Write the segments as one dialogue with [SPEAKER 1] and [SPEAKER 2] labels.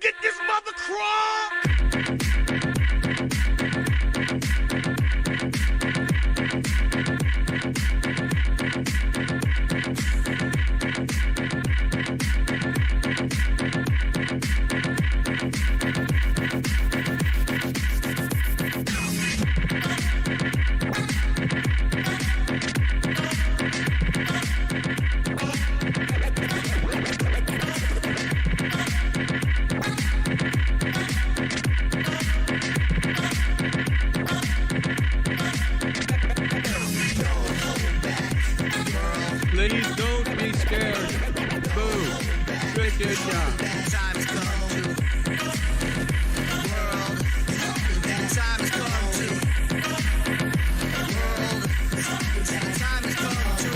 [SPEAKER 1] get this mother crawl?
[SPEAKER 2] Ladies, don't be scared. Boo. Good job.
[SPEAKER 3] Time has come to world. Time has come to world. Time has come to.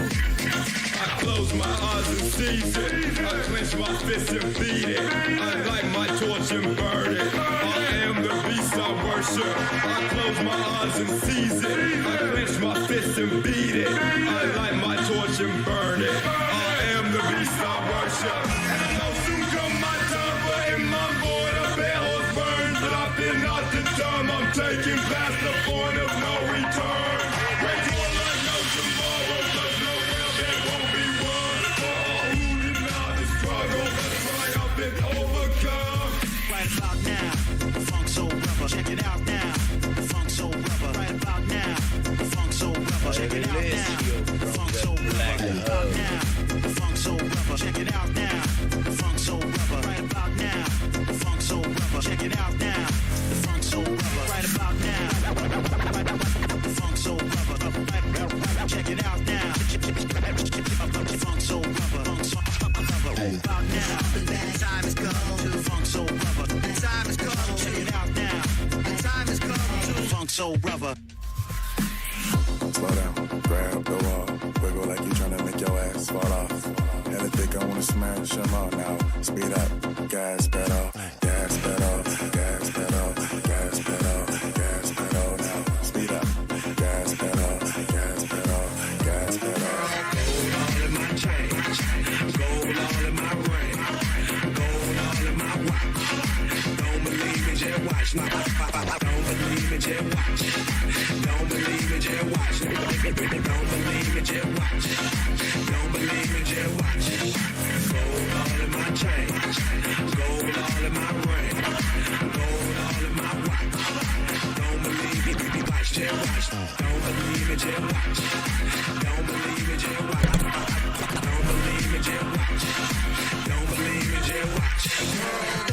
[SPEAKER 4] I close my eyes and seize it. I clench my fists and beat it. I light my torch and burn it. I am the beast I worship. I close my eyes and seize it. I clench my fists and beat it. I light my torch and burn it. I am the beast I worship. And I know soon come my time, but in my void a bare horse burns. But I've been not determined. I'm taking past the point of no return. Wait for like no tomorrow, cause no hell there won't be one. For all who deny the struggle, the triumph is overcome.
[SPEAKER 3] Right about now, the funk soul rubber. Check it out now, the funk soul rubber. Right about now, the funk soul rubber. Check it out now, the funk soul rubber. Right about now, the funk soul rubber. Check it out now, the funk soul rubber. Right about now, the funk soul rubber. Check it out now, the funk soul rubber. Right about now, the funk soul rubber. Check it out now, the funk soul rubber. Right about now, time has come to funk soul rubber. Time has come, check it out now. Time has come to funk soul rubber.
[SPEAKER 5] Slow down, grab the wall, wiggle like you tryna make your ass fall off. Hella thick, I wanna smash them all now. Speed up, gas pedal, gas pedal, gas pedal, gas pedal, gas pedal now. Speed up, gas pedal, gas pedal, gas pedal.
[SPEAKER 3] Gold all in my chain, gold all in my ring, gold all in my watch. Don't believe me, just watch. Don't believe me, just watch. Don't believe me, just watch. Don't believe me, just watch. Don't believe me, just watch. Gold all in my chain, gold all in my ring, gold all in my watch. Don't believe me, watch, just watch. Don't believe me, just watch. Don't believe me, just watch. Don't believe me, just watch. Don't believe me, just watch.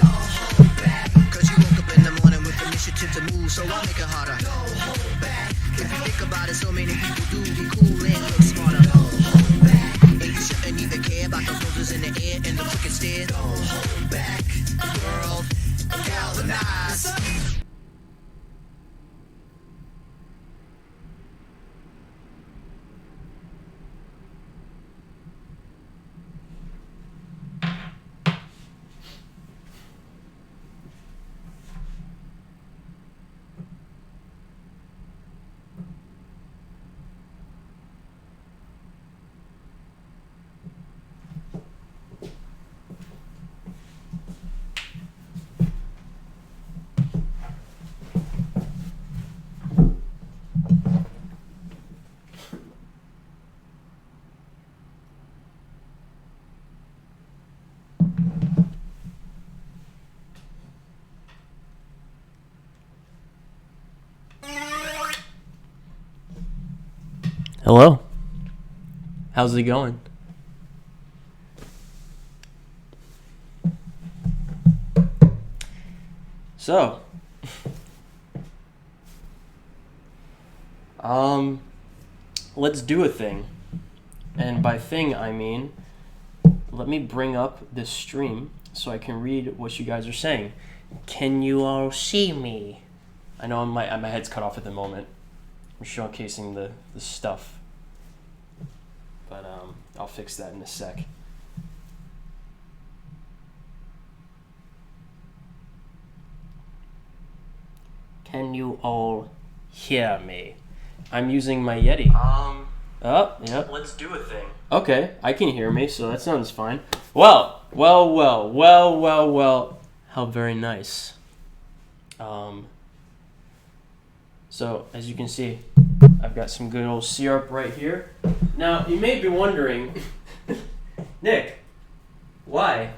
[SPEAKER 3] Don't hold back, 'cause you woke up in the morning with initiative to move, so I'll make it harder. Don't hold back. If you think about it, so many people do be cool and look smarter. Don't hold back. And you shouldn't even care about those roses in the air and the crooked stairs. Don't hold back. World galvanized.
[SPEAKER 6] Hello. How's it going? So, let's do a thing. And by thing, I mean, let me bring up this stream so I can read what you guys are saying. Can you all see me? I know my head's cut off at the moment. I'm showcasing the stuff. But I'll fix that in a sec. Can you all hear me? I'm using my Yeti. Oh, yep. Let's do a thing. Okay, I can hear me, so that sounds fine. Well. How very nice. So, as you can see, I've got some good old syrup right here. Now, you may be wondering, Nick, why?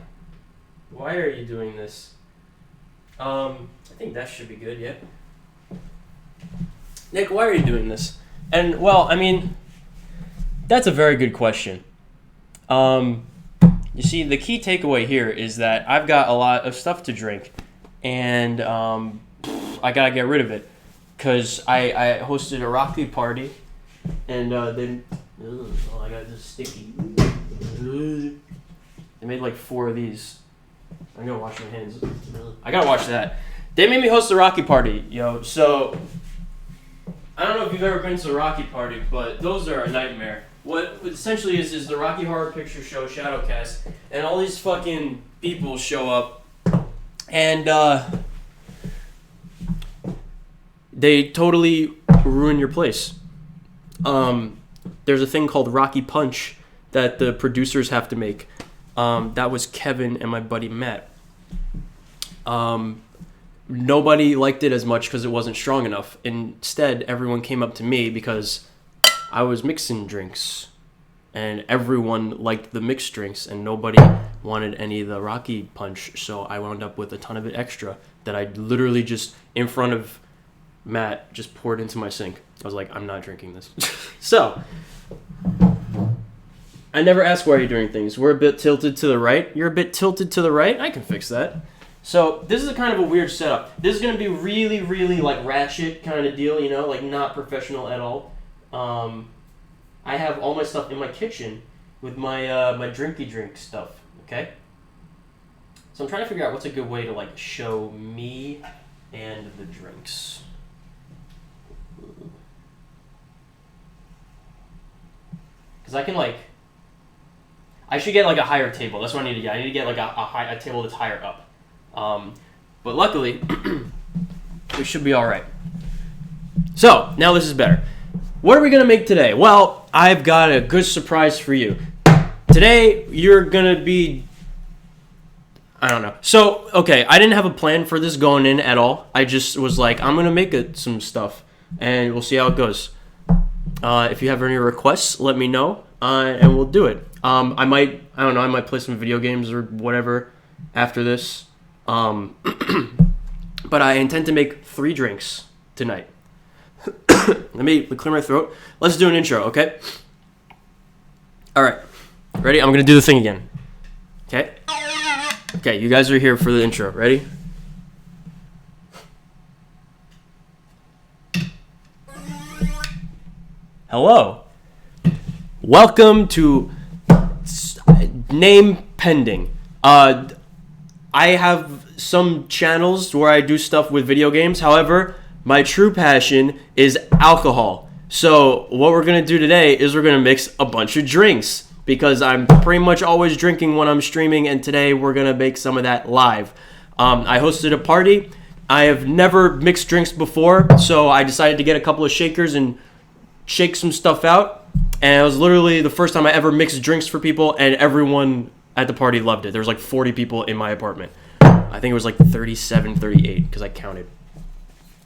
[SPEAKER 6] Why are you doing this? I think that should be good, yeah. Nick, why are you doing this? And, well, I mean, that's a very good question. You see, the key takeaway here is that I've got a lot of stuff to drink, and I gotta get rid of it. Because I hosted a Rocky party, and then I got this sticky. They made like 4 of these. I'm gonna wash my hands. I gotta watch that. They made me host a Rocky party, yo. So I don't know if you've ever been to a Rocky party, but those are a nightmare. What essentially is the Rocky Horror Picture Show Shadowcast, and all these fucking people show up, and they totally ruin your place. There's a thing called Rocky Punch that the producers have to make. That was Kevin and my buddy Matt. Nobody liked it as much because it wasn't strong enough. Instead, everyone came up to me because I was mixing drinks. And everyone liked the mixed drinks, and nobody wanted any of the Rocky Punch. So I wound up with a ton of it extra that I literally just, in front of Matt, just poured into my sink. I was like, I'm not drinking this. So, I never ask why you're doing things. We're a bit tilted to the right. You're a bit tilted to the right. I can fix that. So, this is a kind of a weird setup. This is going to be really, really like ratchet kind of deal, you know, like not professional at all. I have all my stuff in my kitchen with my my drinky drink stuff, okay? So I'm trying to figure out what's a good way to like show me and the drinks. Because I can like, I should get like a higher table. That's what I need to get. I need to get like a table that's higher up. But luckily, we should be all right. So now this is better. What are we gonna make today? Well, I've got a good surprise for you. Today you're gonna be, I don't know. So okay, I didn't have a plan for this going in at all. I just was like, I'm gonna make some stuff, and we'll see how it goes. If you have any requests, let me know, and we'll do it. I might play some video games or whatever after this. But I intend to make 3 drinks tonight. Let me clear my throat. Let's do an intro, okay? All right. Ready? I'm going to do the thing again. Okay? Okay, you guys are here for the intro. Ready? Hello. Welcome to Name Pending. I have some channels where I do stuff with video games. However, my true passion is alcohol. So what we're going to do today is we're going to mix a bunch of drinks because I'm pretty much always drinking when I'm streaming, and today we're going to make some of that live. I hosted a party. I have never mixed drinks before, so I decided to get a couple of shakers and shake some stuff out. And it was literally the first time I ever mixed drinks for people, and everyone at the party loved it. There was like 40 people in my apartment. I think it was like 37, 38 because I counted.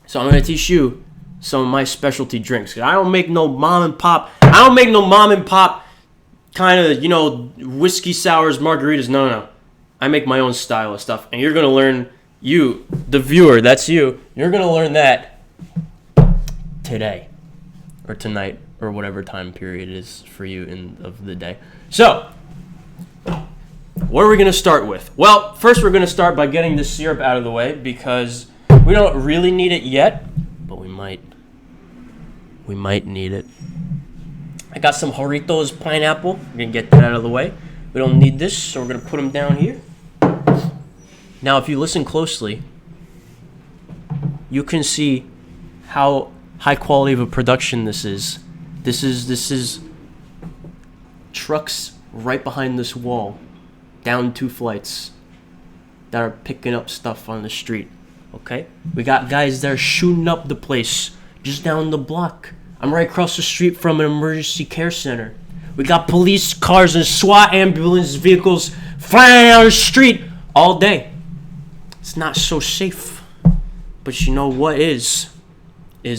[SPEAKER 6] So I'm going to teach you some of my specialty drinks. I don't make no mom and pop kind of, you know, whiskey sours, margaritas. No. I make my own style of stuff. And you're going to learn, you, the viewer, that's you. You're going to learn that today or tonight or whatever time period it is for you of the day. So, what are we going to start with? Well, first we're going to start by getting the syrup out of the way because we don't really need it yet, but we might. We might need it. I got some Doritos pineapple. We're going to get that out of the way. We don't need this, so we're going to put them down here. Now, if you listen closely, you can see how high quality of a production this is. This is trucks right behind this wall, down 2 flights, that are picking up stuff on the street. Okay? We got guys that are shooting up the place just down the block. I'm right across the street from an emergency care center. We got police cars and SWAT ambulance vehicles flying down the street all day. it's not so safe. But you know what is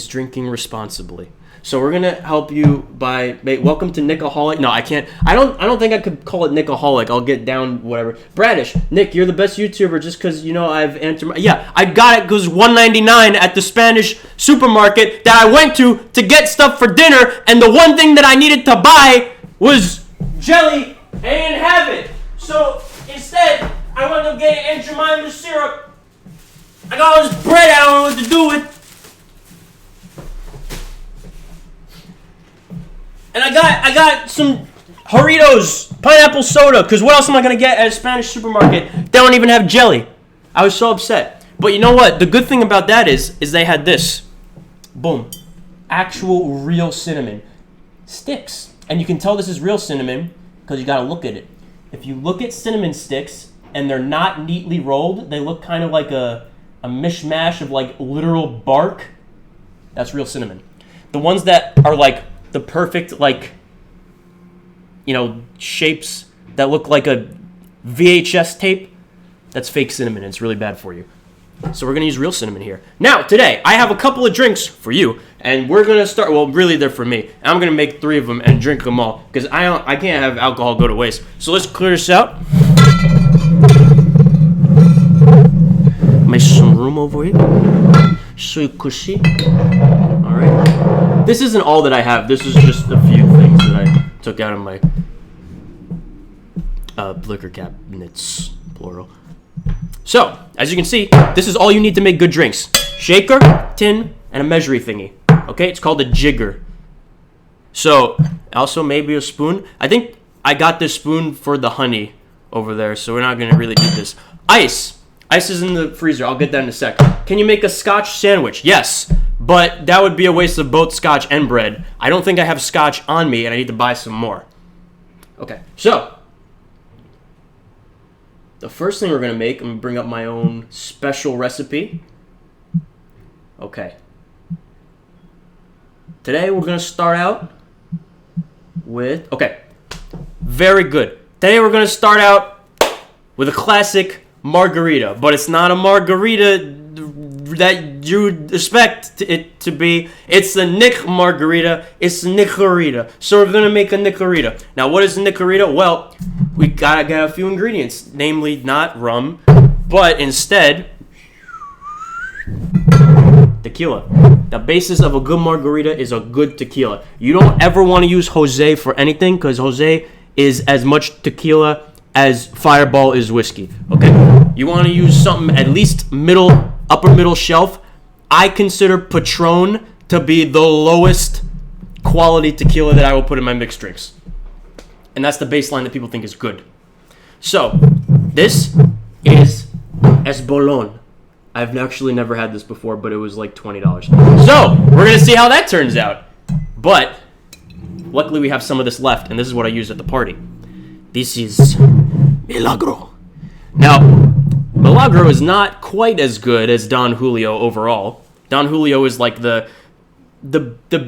[SPEAKER 6] drinking responsibly. So we're gonna help you by welcome to Nickaholic. No, I can't. I don't think I could call it Nickaholic. I'll get down whatever. Bradish, Nick, you're the best YouTuber just because you know I've entered. Yeah, I got it because $1.99 at the Spanish supermarket that I went to get stuff for dinner, and the one thing that I needed to buy was jelly. I didn't have it, so instead I went to get Aunt Jemima's syrup. I got all this bread. I don't know what to do with. And I got some Doritos pineapple soda, because what else am I going to get at a Spanish supermarket? They don't even have jelly. I was so upset. But you know what? The good thing about that is they had this. Boom. Actual real cinnamon. Sticks. And you can tell this is real cinnamon because you got to look at it. If you look at cinnamon sticks and they're not neatly rolled, they look kind of like a mishmash of like literal bark. That's real cinnamon. The ones that are like the perfect, like, you know, shapes that look like a VHS tape, that's fake cinnamon. It's really bad for you. So we're going to use real cinnamon here. Now, today, I have a couple of drinks for you, and we're going to start, well, really, they're for me. And I'm going to make 3 of them and drink them all, because I can't have alcohol go to waste. So let's clear this out. Make some room over here, so you could see. All right. This isn't all that I have. This is just a few things that I took out of my liquor cabinets, plural. So, as you can see, this is all you need to make good drinks. Shaker, tin, and a measuring thingy. Okay, it's called a jigger. So, also maybe a spoon. I think I got this spoon for the honey over there, so we're not going to really need this. Ice. Ice is in the freezer. I'll get that in a sec. Can you make a scotch sandwich? Yes, but that would be a waste of both scotch and bread. I don't think I have scotch on me, and I need to buy some more. Okay, so the first thing we're going to make, I'm going to bring up my own special recipe. Okay. Today we're going to start out with, okay, very good. Today we're going to start out with a classic margarita, but it's not a margarita that you expect it to be. It's a Nick margarita. It's a Nickarita. So we're gonna make a Nickarita. Now, what is a Nickarita? Well, we gotta get a few ingredients, namely not rum, but instead tequila. The basis of a good margarita is a good tequila. You don't ever want to use Jose for anything, because Jose is as much tequila as Fireball is whiskey. Okay, you want to use something at least upper middle shelf. I consider Patron to be the lowest quality tequila that I will put in my mixed drinks, and that's the baseline that people think is good. So this is Esbolon. I've actually never had this before, but it was like $20. So we're gonna see how that turns out. But luckily we have some of this left, and this is what I used at the party. This is Milagro. Now, Milagro is not quite as good as Don Julio overall. Don Julio is like the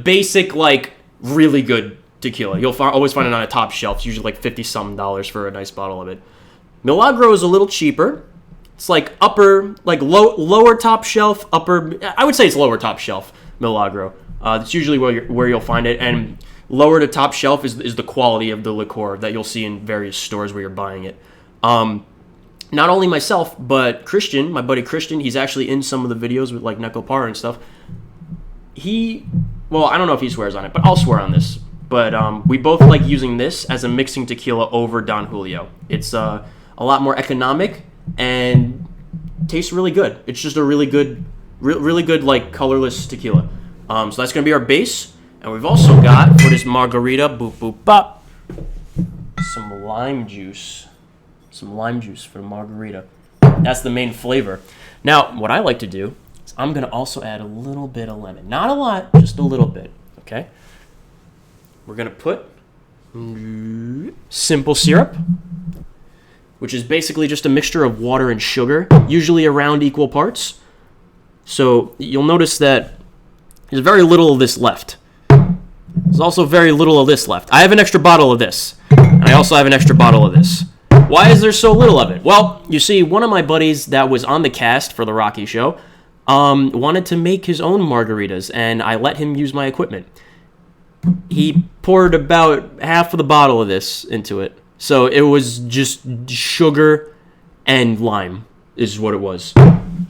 [SPEAKER 6] basic, like, really good tequila. You'll always find it on a top shelf. It's usually like $50-something for a nice bottle of it. Milagro is a little cheaper. It's like lower top shelf, I would say it's lower top shelf, Milagro. It's usually where you'll find it, and lower to top shelf is the quality of the liqueur that you'll see in various stores where you're buying it. Not only myself, but Christian, my buddy Christian, he's actually in some of the videos with like Neko Par and stuff. Well, I don't know if he swears on it, but I'll swear on this. But we both like using this as a mixing tequila over Don Julio. It's a lot more economic and tastes really good. It's just a really good like colorless tequila. So that's gonna be our base. And we've also got, for this margarita, boop, boop, bop, some lime juice. Some lime juice for the margarita. That's the main flavor. Now, what I like to do is I'm going to also add a little bit of lemon. Not a lot, just a little bit, okay? We're going to put simple syrup, which is basically just a mixture of water and sugar, usually around equal parts. So you'll notice that there's very little of this left. There's also very little of this left. I have an extra bottle of this, and I also have an extra bottle of this. Why is there so little of it? Well, you see, one of my buddies that was on the cast for the Rocky show wanted to make his own margaritas, and I let him use my equipment. He poured about half of the bottle of this into it. So it was just sugar and lime is what it was.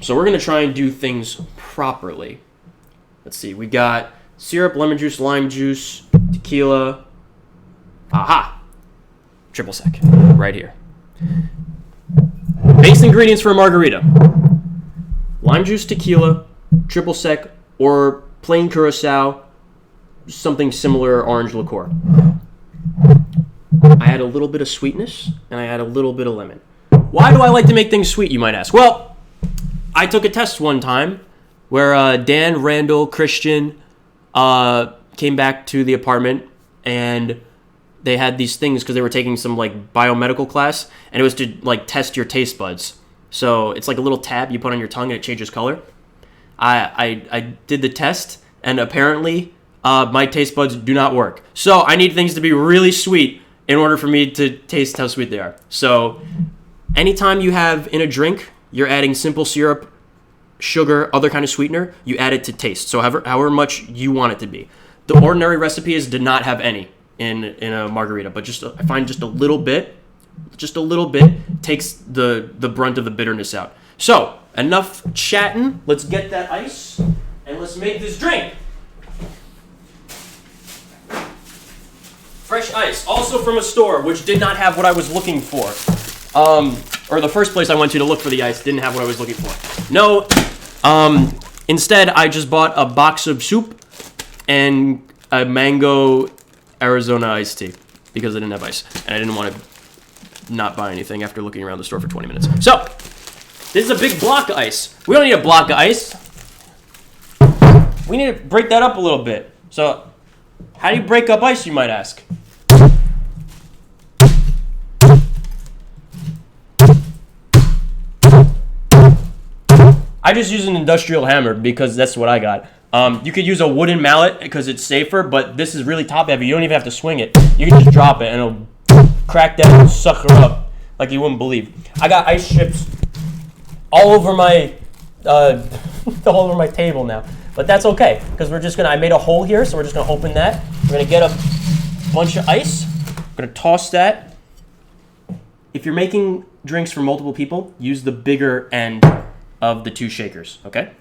[SPEAKER 6] So we're going to try and do things properly. Let's see. We got syrup, lemon juice, lime juice, tequila. Aha! Triple sec. Right here. Base ingredients for a margarita. Lime juice, tequila, triple sec, or plain curacao, something similar, orange liqueur. I add a little bit of sweetness, and I add a little bit of lemon. Why do I like to make things sweet, you might ask? Well, I took a test one time where Dan, Randall, Christian came back to the apartment, and they had these things because they were taking some like biomedical class, and it was to like test your taste buds. So it's like a little tab you put on your tongue and it changes color. I did the test, and apparently my taste buds do not work. So I need things to be really sweet in order for me to taste how sweet they are. So anytime you have in a drink, you're adding simple syrup, sugar, other kind of sweetener, you add it to taste. So however much you want it to be. The ordinary recipe is to not have any in a margarita, but I find just a little bit takes the brunt of the bitterness out. So enough chatting. Let's get that ice and let's make this drink. Fresh ice, also from a store which did not have what I was looking for. Or the first place I went to look for the ice didn't have what I was looking for. No, instead I just bought a box of soup and a mango Arizona iced tea because I didn't have ice. And I didn't want to not buy anything after looking around the store for 20 minutes. So, this is a big block of ice. We don't need a block of ice. We need to break that up a little bit. So, how do you break up ice, you might ask? I just use an industrial hammer because that's what I got. You could use a wooden mallet because it's safer, but this is really top heavy. You don't even have to swing it. You can just drop it and it'll crack that sucker up like you wouldn't believe. I got ice chips all over my table now, but that's okay because I made a hole here, so we're just gonna open that. We're gonna get a bunch of ice. We're gonna toss that. If you're making drinks for multiple people, use the bigger end of the two shakers. Okay.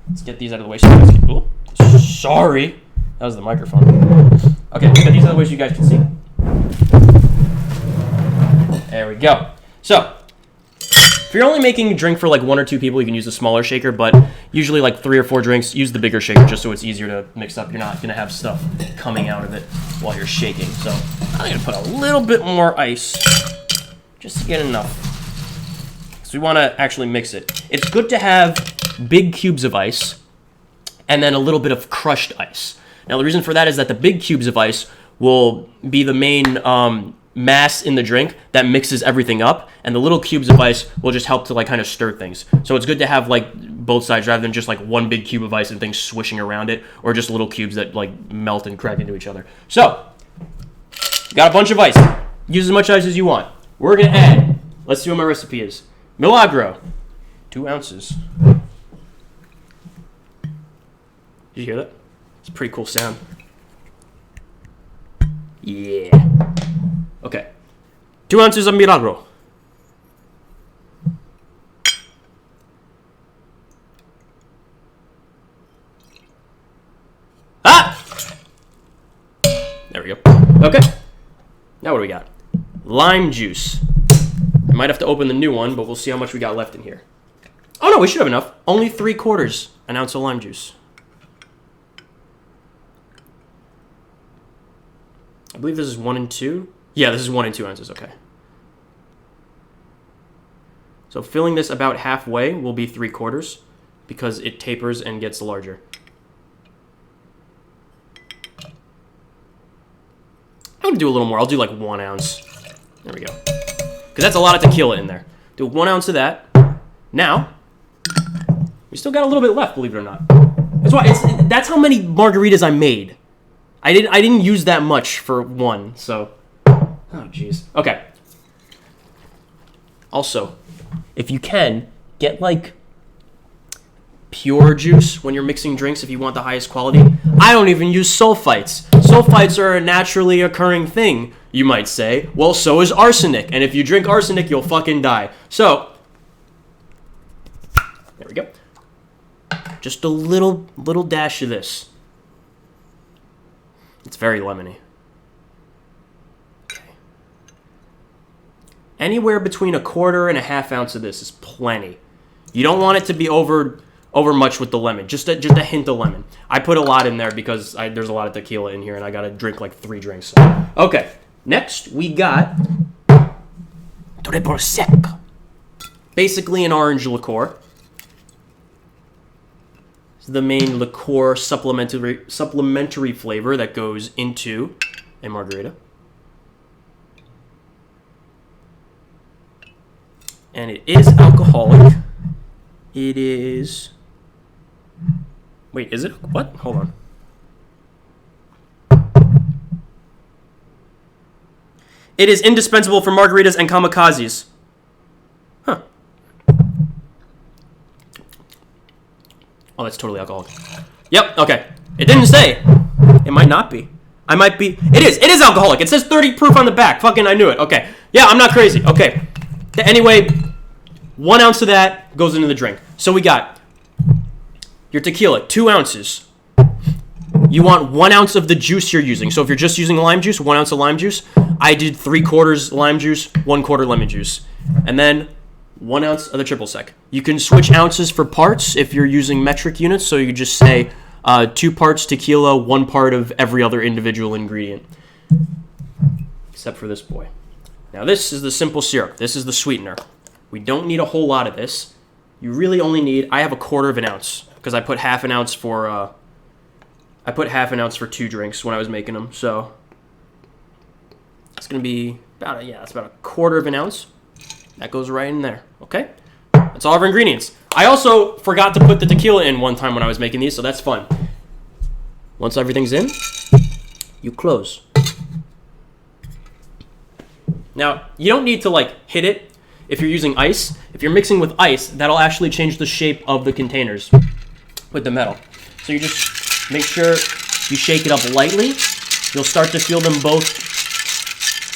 [SPEAKER 6] Let's get these out of the way so you guys can. Oh, sorry, that was the microphone. Okay, let's get these out of the way so you guys can see. There we go. So, if you're only making a drink for like 1 or 2 people, you can use a smaller shaker, but usually like 3 or 4 drinks, use the bigger shaker just so it's easier to mix up. You're not going to have stuff coming out of it while you're shaking. So, I'm going to put a little bit more ice just to get enough. So, we want to actually mix it. It's good to have big cubes of ice and then a little bit of crushed ice. Now, the reason for that is that the big cubes of ice will be the main mass in the drink that mixes everything up, and the little cubes of ice will just help to like kind of stir things. So it's good to have like both sides rather than just like one big cube of ice and things swishing around it, or just little cubes that like melt and crack into each other. So got a bunch of ice. Use as much ice as you want. We're gonna add, let's see what my recipe is. Milagro, 2 ounces. Did you hear that? It's a pretty cool sound. Yeah. Okay. 2 ounces of Milagro. Ah! There we go. Okay. Now what do we got? Lime juice. I might have to open the new one, but we'll see how much we got left in here. Oh no, we should have enough. Only 3/4 an ounce of lime juice. I believe this is 1 and 2. Yeah, this is 1 and 2 ounces, okay. So filling this about halfway will be 3/4 because it tapers and gets larger. I'm gonna do a little more. I'll do like 1 ounce. There we go. Because that's a lot of tequila in there. Do 1 ounce of that. Now, we still got a little bit left, believe it or not. That's how many margaritas I made. I didn't use that much for one, so. Oh, jeez. Okay. Also, if you can, get like pure juice when you're mixing drinks if you want the highest quality. I don't even use sulfites. Sulfites are a naturally occurring thing, you might say. Well, so is arsenic. And if you drink arsenic, you'll fucking die. So, there we go. Just a little dash of this. It's very lemony. Okay. Anywhere between 1/4 and 1/2 ounce of this is plenty. You don't want it to be over much with the lemon. Just a hint of lemon. I put a lot in there because there's a lot of tequila in here, and I gotta drink like 3 drinks. Okay. Next, we got Troopertroll. Basically an orange liqueur. It's the main liqueur supplementary flavor that goes into a margarita. And it is alcoholic. It is... Wait, is it? What? Hold on. It is indispensable for margaritas and kamikazes. Huh. Oh, that's totally alcoholic. Yep, okay. It didn't say. It might not be. I might be. It is. It is alcoholic. It says 30 proof on the back. Fucking, I knew it. Okay. Yeah, I'm not crazy. Okay. Anyway, 1 ounce of that goes into the drink. So we got your tequila, 2 ounces. You want 1 ounce of the juice you're using. So if you're just using lime juice, 1 ounce of lime juice. I did 3/4 lime juice, 1/4 lemon juice. And then 1 ounce of the triple sec. You can switch ounces for parts if you're using metric units. So you could just say 2 parts tequila, 1 part of every other individual ingredient. Except for this boy. Now this is the simple syrup. This is the sweetener. We don't need a whole lot of this. You really only need, I have 1/4 ounce because I put 1/2 ounce for, 1/2 ounce for 2 drinks when I was making them. So it's going to be about, it's about 1/4 ounce. That goes right in there. Okay. That's all of our ingredients. I also forgot to put the tequila in one time when I was making these, so that's fun. Once everything's in, you close. Now, you don't need to like hit it if you're using ice. If you're mixing with ice, that'll actually change the shape of the containers with the metal. So you just make sure you shake it up lightly. You'll start to feel them both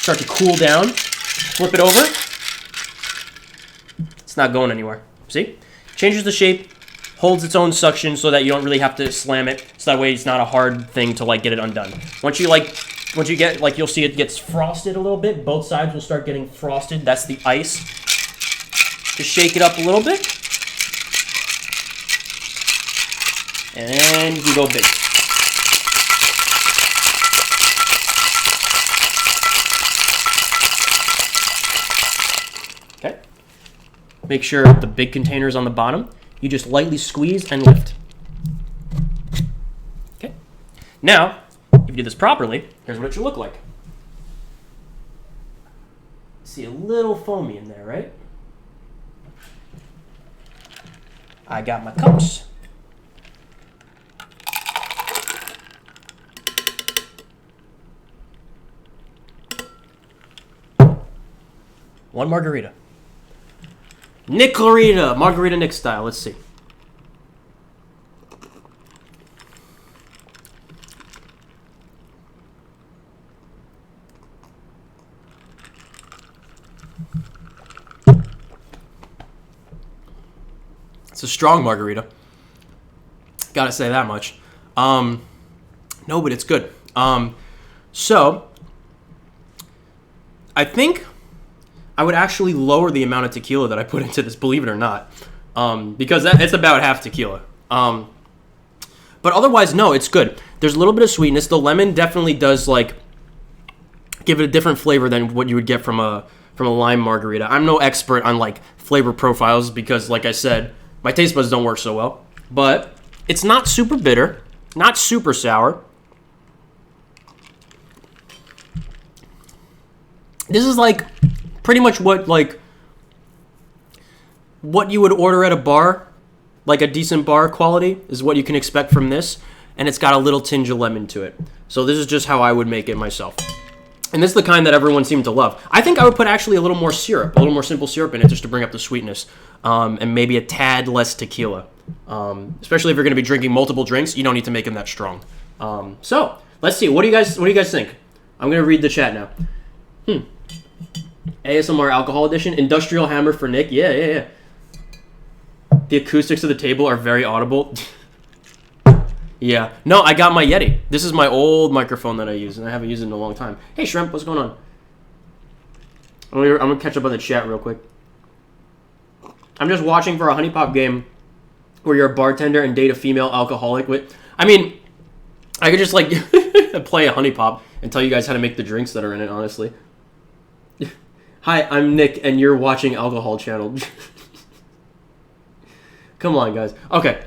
[SPEAKER 6] start to cool down. Flip it over. It's not going anywhere. See? Changes the shape, holds its own suction so that you don't really have to slam it. So that way it's not a hard thing to like get it undone. Once you get, like, you'll see it gets frosted a little bit. Both sides will start getting frosted. That's the ice. Just shake it up a little bit. And you can go big. Okay. Make sure the big container is on the bottom. You just lightly squeeze and lift. Okay. Now, if you do this properly, here's what it should look like. See a little foamy in there, right? I got my cups. One margarita. Nick Clarita, Margarita Nick style. Let's see. It's a strong margarita. Gotta say that much. No, but it's good. So, I think I would actually lower the amount of tequila that I put into this, believe it or not. Because it's about half tequila. But otherwise, no, it's good. There's a little bit of sweetness. The lemon definitely does, like, give it a different flavor than what you would get from a lime margarita. I'm no expert on, like, flavor profiles because, like I said, my taste buds don't work so well. But it's not super bitter, not super sour. This is, like, pretty much what you would order at a bar, like a decent bar quality, is what you can expect from this. And it's got a little tinge of lemon to it. So this is just how I would make it myself. And this is the kind that everyone seemed to love. I think I would put actually a little more syrup, a little more simple syrup in it just to bring up the sweetness. And maybe a tad less tequila. Especially if you're going to be drinking multiple drinks, you don't need to make them that strong. So, let's see. What do you guys think? I'm going to read the chat now. ASMR Alcohol Edition. Industrial Hammer for Nick. Yeah. The acoustics of the table are very audible. Yeah. No, I got my Yeti. This is my old microphone that I use, and I haven't used it in a long time. Hey, Shrimp, what's going on? I'm going to catch up on the chat real quick. I'm just watching for a Honey Pop game where you're a bartender and date a female alcoholic with... I mean, I could just, like, play a Honey Pop and tell you guys how to make the drinks that are in it, honestly. Hi, I'm Nick, and you're watching Alcohol Channel. Come on, guys. Okay.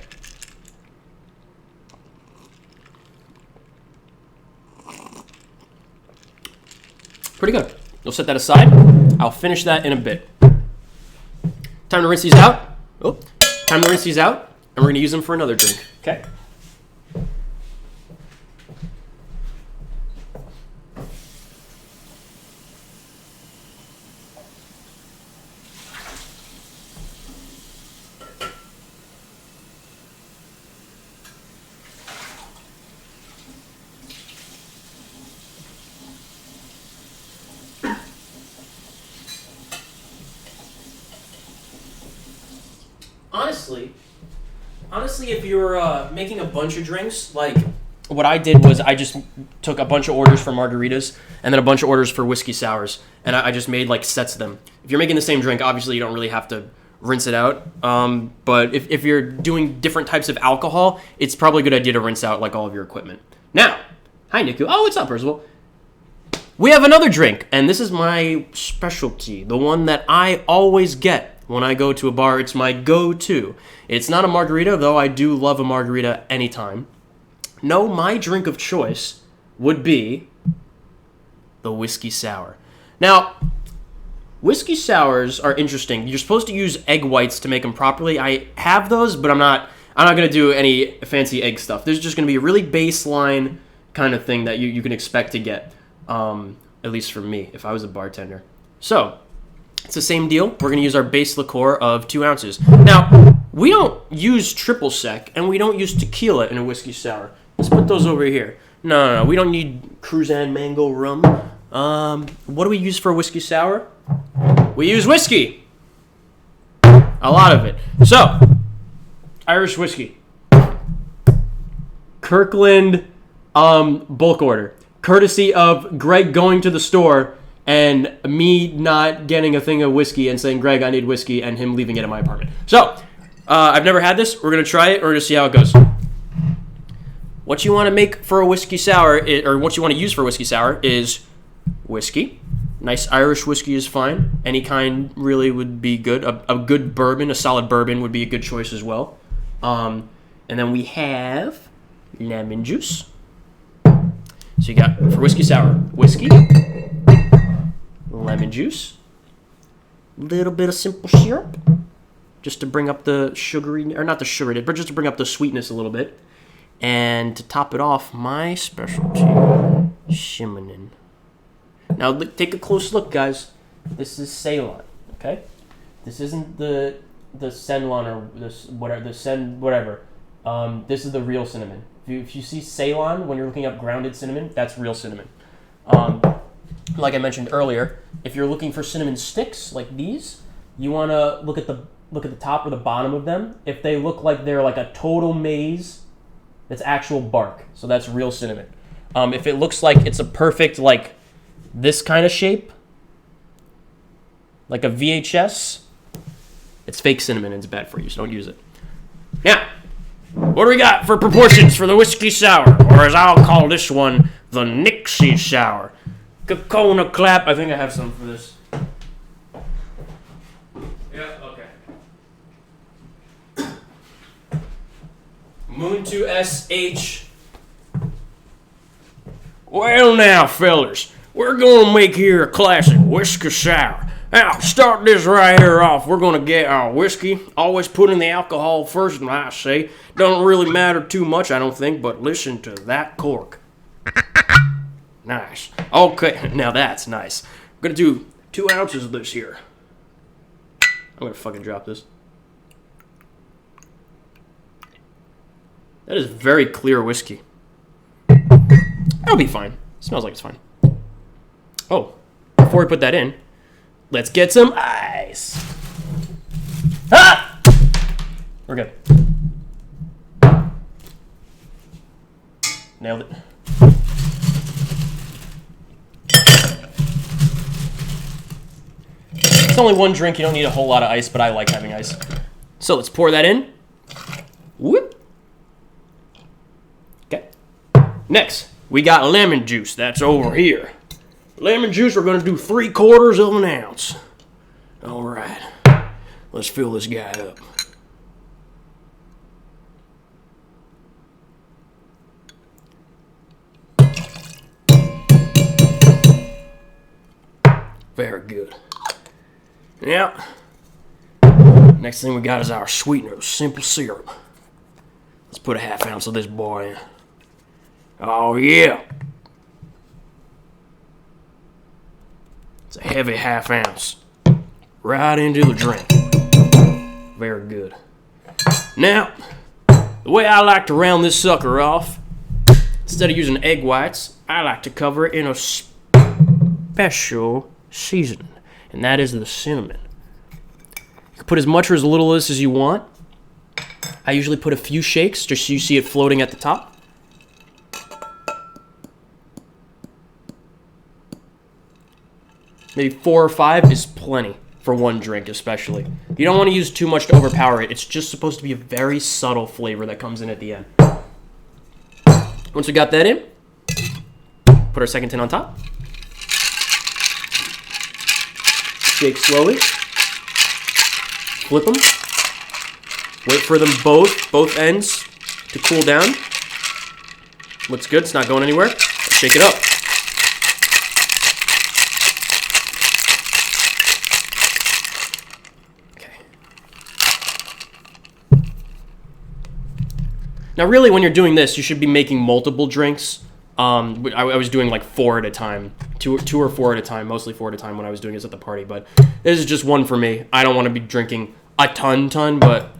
[SPEAKER 6] Pretty good. We'll set that aside. I'll finish that in a bit. Time to rinse these out. Time to rinse these out, and we're going to use them for another drink. Okay. Honestly, if you're making a bunch of drinks, like what I did was I just took a bunch of orders for margaritas and then a bunch of orders for whiskey sours, and I just made like sets of them. If you're making the same drink, obviously you don't really have to rinse it out. But if you're doing different types of alcohol, it's probably a good idea to rinse out like all of your equipment. Now, hi Niku. Oh, what's up, Percival? We have another drink, and this is my specialty, the one that I always get. When I go to a bar, it's my go-to. It's not a margarita, though I do love a margarita anytime. No, my drink of choice would be the whiskey sour. Now, whiskey sours are interesting. You're supposed to use egg whites to make them properly. I have those, but I'm not going to do any fancy egg stuff. There's just going to be a really baseline kind of thing that you can expect to get, at least for me, if I was a bartender. So... it's the same deal. We're going to use our base liqueur of 2 ounces. Now, we don't use triple sec, and we don't use tequila in a whiskey sour. Let's put those over here. No. We don't need Cruzan mango rum. What do we use for a whiskey sour? We use whiskey. A lot of it. So, Irish whiskey. Kirkland bulk order. Courtesy of Greg going to the store and me not getting a thing of whiskey and saying, Greg, I need whiskey, and him leaving it in my apartment. So, I've never had this. We're going to try it. We're going to see how it goes. What you want to make for a whiskey sour, or what you want to use for a whiskey sour, is whiskey. Nice Irish whiskey is fine. Any kind really would be good. A good bourbon, a solid bourbon would be a good choice as well. And then we have lemon juice. So you got, for whiskey sour, whiskey, lemon juice, a little bit of simple syrup, just to bring up the sugary, or not the sugar, but just to bring up the sweetness a little bit. And to top it off, my specialty, cinnamon. Now take a close look, guys. This is Ceylon, okay? This isn't the Ceylon or this whatever the Cen whatever. This is the real cinnamon. If you see Ceylon when you're looking up grounded cinnamon, that's real cinnamon. Like I mentioned earlier, if you're looking for cinnamon sticks like these, you want to look at the top or the bottom of them. If they look like they're like a total maze, that's actual bark. So that's real cinnamon. If it looks like it's a perfect like this kind of shape, like a VHS, it's fake cinnamon and it's bad for you, so don't use it. Now, what do we got for proportions for the whiskey sour? Or as I'll call this one, the Nixie sour. Cacona clap. I think I have some for this. Yeah, okay. Moon to SH. Well now, fellers, we're gonna make here a classic whiskey sour. Now, start this right here off. We're gonna get our whiskey. Always put in the alcohol first, and I say. Don't really matter too much, I don't think, but listen to that cork. Nice. Okay, now that's nice. I'm gonna do 2 ounces of this here. I'm gonna fucking drop this. That is very clear whiskey. That'll be fine. Smells like it's fine. Oh, before we put that in, let's get some ice. Ah! We're good. Nailed it. It's only 1 drink. You don't need a whole lot of ice, but I like having ice. So let's pour that in. Whoop. Okay. Next, we got lemon juice. That's over here. Lemon juice, we're going to do 3/4 of an ounce. All right. Let's fill this guy up. Very good. Now, next thing we got is our sweetener, simple syrup. Let's put a 1/2 ounce of this boy in. Oh, yeah. It's a heavy 1/2 ounce. Right into the drink. Very good. Now, the way I like to round this sucker off, instead of using egg whites, I like to cover it in a special seasoning, and that is the cinnamon. You can put as much or as little of this as you want. I usually put a few shakes just so you see it floating at the top. Maybe 4 or 5 is plenty for 1 drink, especially. You don't want to use too much to overpower it. It's just supposed to be a very subtle flavor that comes in at the end. Once we got that in, put our second tin on top. Shake slowly. Flip them. Wait for them both ends to cool down. Looks good. It's not going anywhere. Let's shake it up. Okay. Now, really, when you're doing this, you should be making multiple drinks. I was doing like 4 at a time. Two or 4 at a time, mostly 4 at a time when I was doing this at the party, but this is just 1 for me. I don't want to be drinking a ton, but...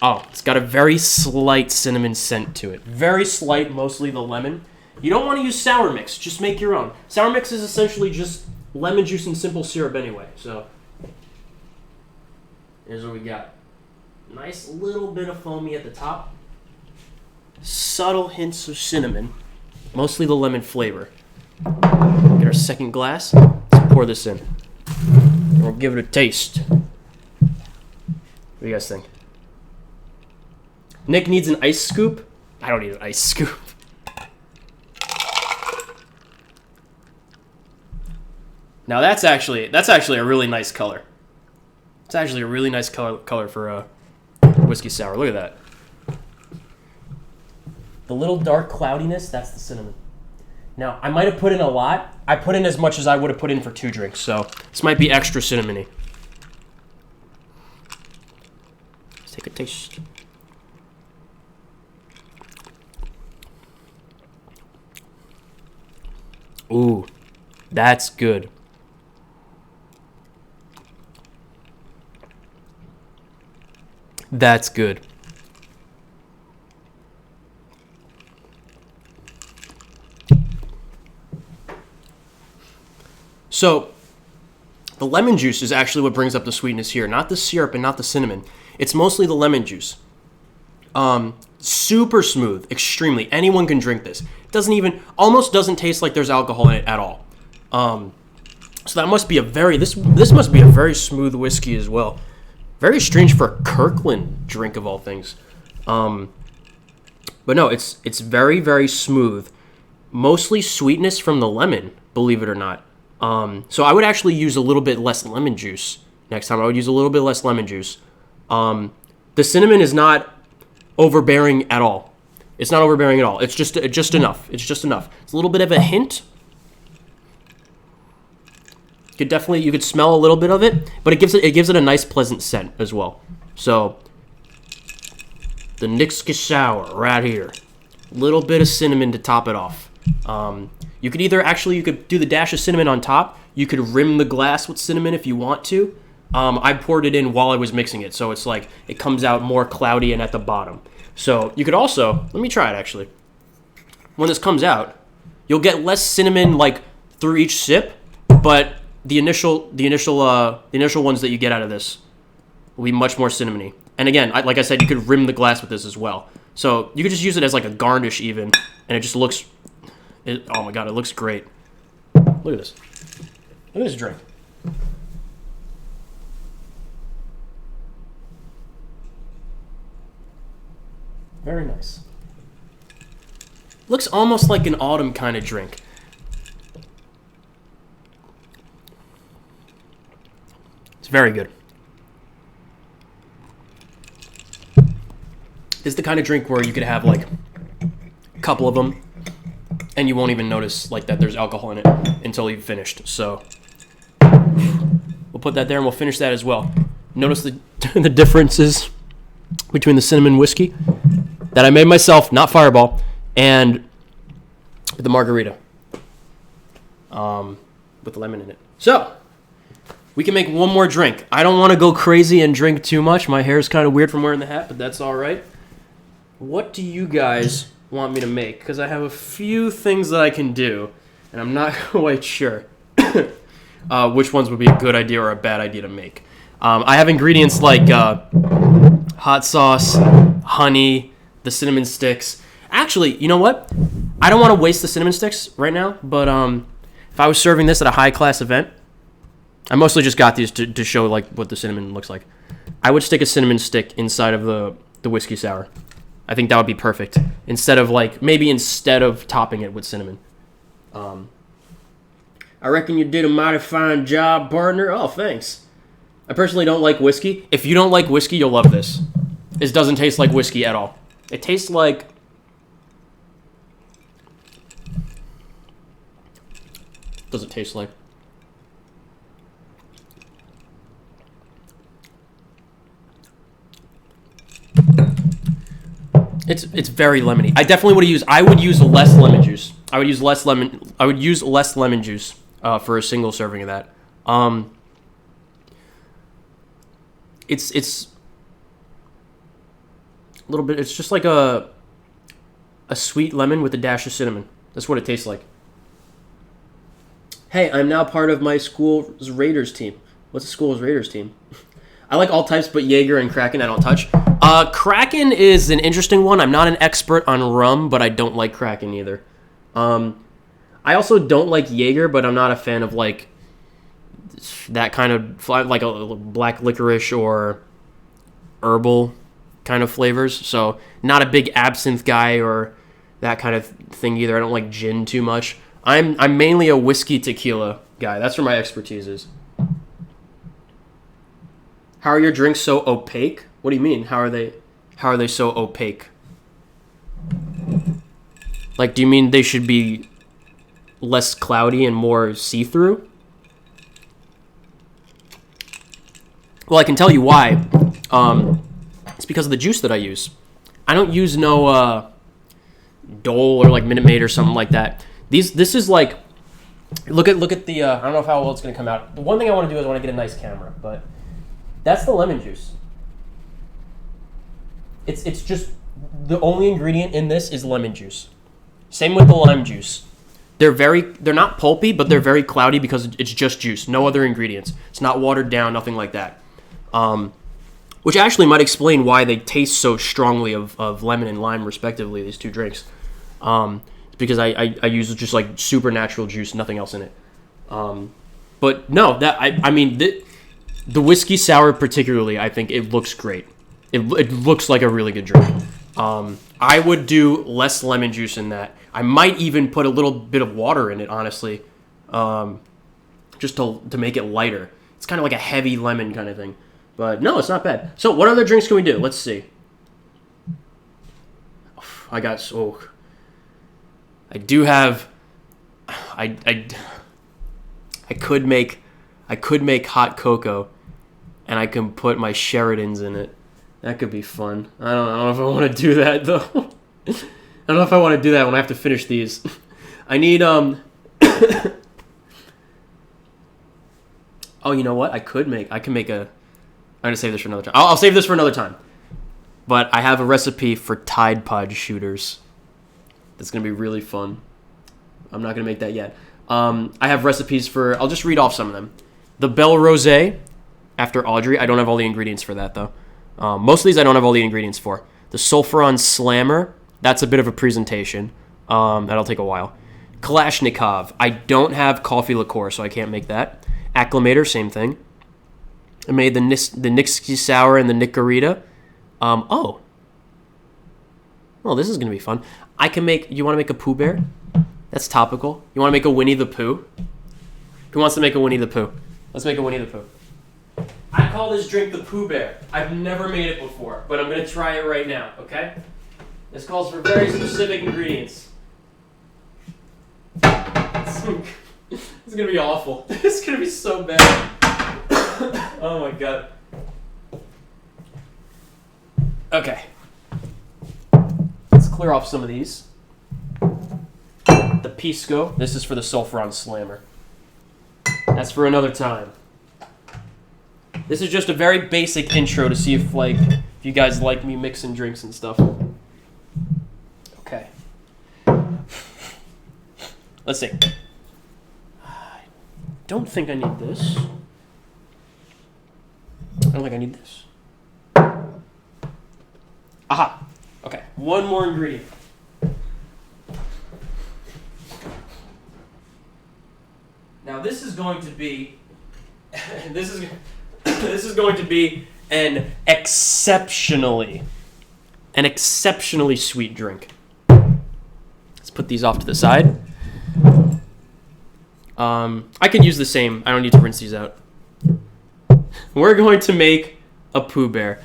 [SPEAKER 6] Oh, it's got a very slight cinnamon scent to it. Very slight, mostly the lemon. You don't want to use sour mix, just make your own. Sour mix is essentially just lemon juice and simple syrup anyway, so... Here's what we got. Nice little bit of foamy at the top. Subtle hints of cinnamon. Mostly the lemon flavor. Get our second glass. Let's pour this in. And we'll give it a taste. What do you guys think? Nick needs an ice scoop. I don't need an ice scoop. Now that's actually a really nice color. It's actually a really nice color for a whiskey sour. Look at that. The little dark cloudiness, that's the cinnamon. Now, I might have put in a lot. I put in as much as I would have put in for 2 drinks, so this might be extra cinnamony. Let's take a taste. Ooh, that's good. That's good. So, the lemon juice is actually what brings up the sweetness here, not the syrup and not the cinnamon. It's mostly the lemon juice. Super smooth, extremely. Anyone can drink this. Almost doesn't taste like there's alcohol in it at all. So that must be this must be a very smooth whiskey as well. Very strange for a Kirkland drink of all things. But no, it's very, very smooth. Mostly sweetness from the lemon, believe it or not. So I would actually use a little bit less lemon juice next time. I would use a little bit less lemon juice. The cinnamon is not overbearing at all. It's not overbearing at all. It's just enough. It's just enough. It's a little bit of a hint. You could smell a little bit of it, but it gives it a nice pleasant scent as well. So the Nixka sour right here. Little bit of cinnamon to top it off. You could either you could do the dash of cinnamon on top. You could rim the glass with cinnamon if you want to. I poured it in while I was mixing it, so it's like it comes out more cloudy and at the bottom. So you could also, let me try it actually. When this comes out, you'll get less cinnamon like through each sip, but the initial ones that you get out of this will be much more cinnamony. And again, like I said, you could rim the glass with this as well. So you could just use it as like a garnish even, and it just looks, oh my god, it looks great. Look at this. Look at this drink. Very nice. Looks almost like an autumn kind of drink. It's very good. This is the kind of drink where you could have like a couple of them and you won't even notice like that there's alcohol in it until you've finished. So we'll put that there and we'll finish that as well. Notice the the differences between the cinnamon whiskey that I made myself, not Fireball, and the margarita with lemon in it. So we can make one more drink. I don't want to go crazy and drink too much. My hair is kind of weird from wearing the hat, but that's all right. What do you guys want me to make? Because I have a few things that I can do, and I'm not quite sure which ones would be a good idea or a bad idea to make. I have ingredients like hot sauce, honey, the cinnamon sticks. Actually, you know what? I don't want to waste the cinnamon sticks right now, but if I was serving this at a high-class event, I mostly just got these to show like what the cinnamon looks like. I would stick a cinnamon stick inside of the whiskey sour. I think that would be perfect. Instead of topping it with cinnamon. I reckon you did a mighty fine job, partner. Oh, thanks. I personally don't like whiskey. If you don't like whiskey, you'll love this. This doesn't taste like whiskey at all. It tastes like... What does it taste like? It's very lemony. I definitely would use less lemon juice. I would use less lemon juice for a single serving of that. It's a little bit. It's just like a sweet lemon with a dash of cinnamon. That's what it tastes like. Hey, I'm now part of my school's Raiders team. What's the school's Raiders team? I like all types, but Jaeger and Kraken I don't touch. Kraken is an interesting one. I'm not an expert on rum, but I don't like Kraken either. I also don't like Jaeger, but I'm not a fan of like that kind of like a black licorice or herbal kind of flavors. So not a big absinthe guy or that kind of thing either. I don't like gin too much. I'm mainly a whiskey tequila guy. That's where my expertise is. How are your drinks so opaque? What do you mean? How are they so opaque? Like, do you mean they should be less cloudy and more see-through? Well, I can tell you why. It's because of the juice that I use. I don't use no Dole or like Minute Maid or something like that. This is like, look at the. I don't know how well it's gonna come out. The one thing I want to do is I want to get a nice camera, but that's the lemon juice. It's just the only ingredient in this is lemon juice. Same with the lime juice. They're not pulpy, but they're very cloudy because it's just juice, no other ingredients. It's not watered down, nothing like that. Which actually might explain why they taste so strongly of lemon and lime, respectively, these two drinks. Because I use just like supernatural juice, nothing else in it. But no, the whiskey sour particularly, I think it looks great. It looks like a really good drink. I would do less lemon juice in that. I might even put a little bit of water in it, honestly, just to make it lighter. It's kind of like a heavy lemon kind of thing. But no, it's not bad. So what other drinks can we do? Let's see. I do have. I could make hot cocoa, and I can put my Sheridans in it. That could be fun. I don't know if I want to do that though. I don't know if I want to do that when I have to finish these. I need Oh, you know what? I can make a. I'm gonna save this for another time. I'll save this for another time. But I have a recipe for Tide Pod shooters. That's gonna be really fun. I'm not gonna make that yet. I have recipes for. I'll just read off some of them. The Belle Rosé, after Audrey. I don't have all the ingredients for that though. Most of these I don't have all the ingredients for. The Sulfuron Slammer. That's a bit of a presentation. That'll take a while. Kalashnikov. I don't have coffee liqueur, so I can't make that. Acclimator, same thing. I made the Nixie Sour and the Nicorita. Well, this is going to be fun. You want to make a Pooh Bear? That's topical. You want to make a Winnie the Pooh? Who wants to make a Winnie the Pooh? Let's make a Winnie the Pooh. I call this drink the Pooh Bear. I've never made it before, but I'm going to try it right now, okay? This calls for very specific ingredients. It's going to be awful. It's going to be so bad. Oh my god. Okay. Let's clear off some of these. The Pisco. This is for the Sulfuron Slammer. That's for another time. This is just a very basic intro to see if you guys like me mixing drinks and stuff. Okay. Let's see. I don't think I need this. I don't think I need this. Aha! Okay, one more ingredient. Now this is going to be this is going to be an exceptionally sweet drink. Let's put these off to the side. I can use the same. I don't need to rinse these out. We're going to make a Pooh Bear.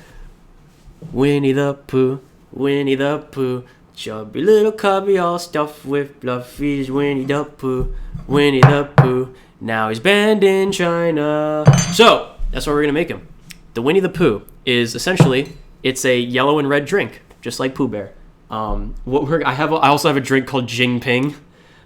[SPEAKER 6] Winnie the Pooh, Winnie the Pooh, chubby little cubby all stuffed with fluffies. Winnie the Pooh, Winnie the Pooh, now he's banned in China. So, that's what we're going to make him. The Winnie the Pooh is essentially, it's a yellow and red drink, just like Pooh Bear. I also have a drink called Jinping,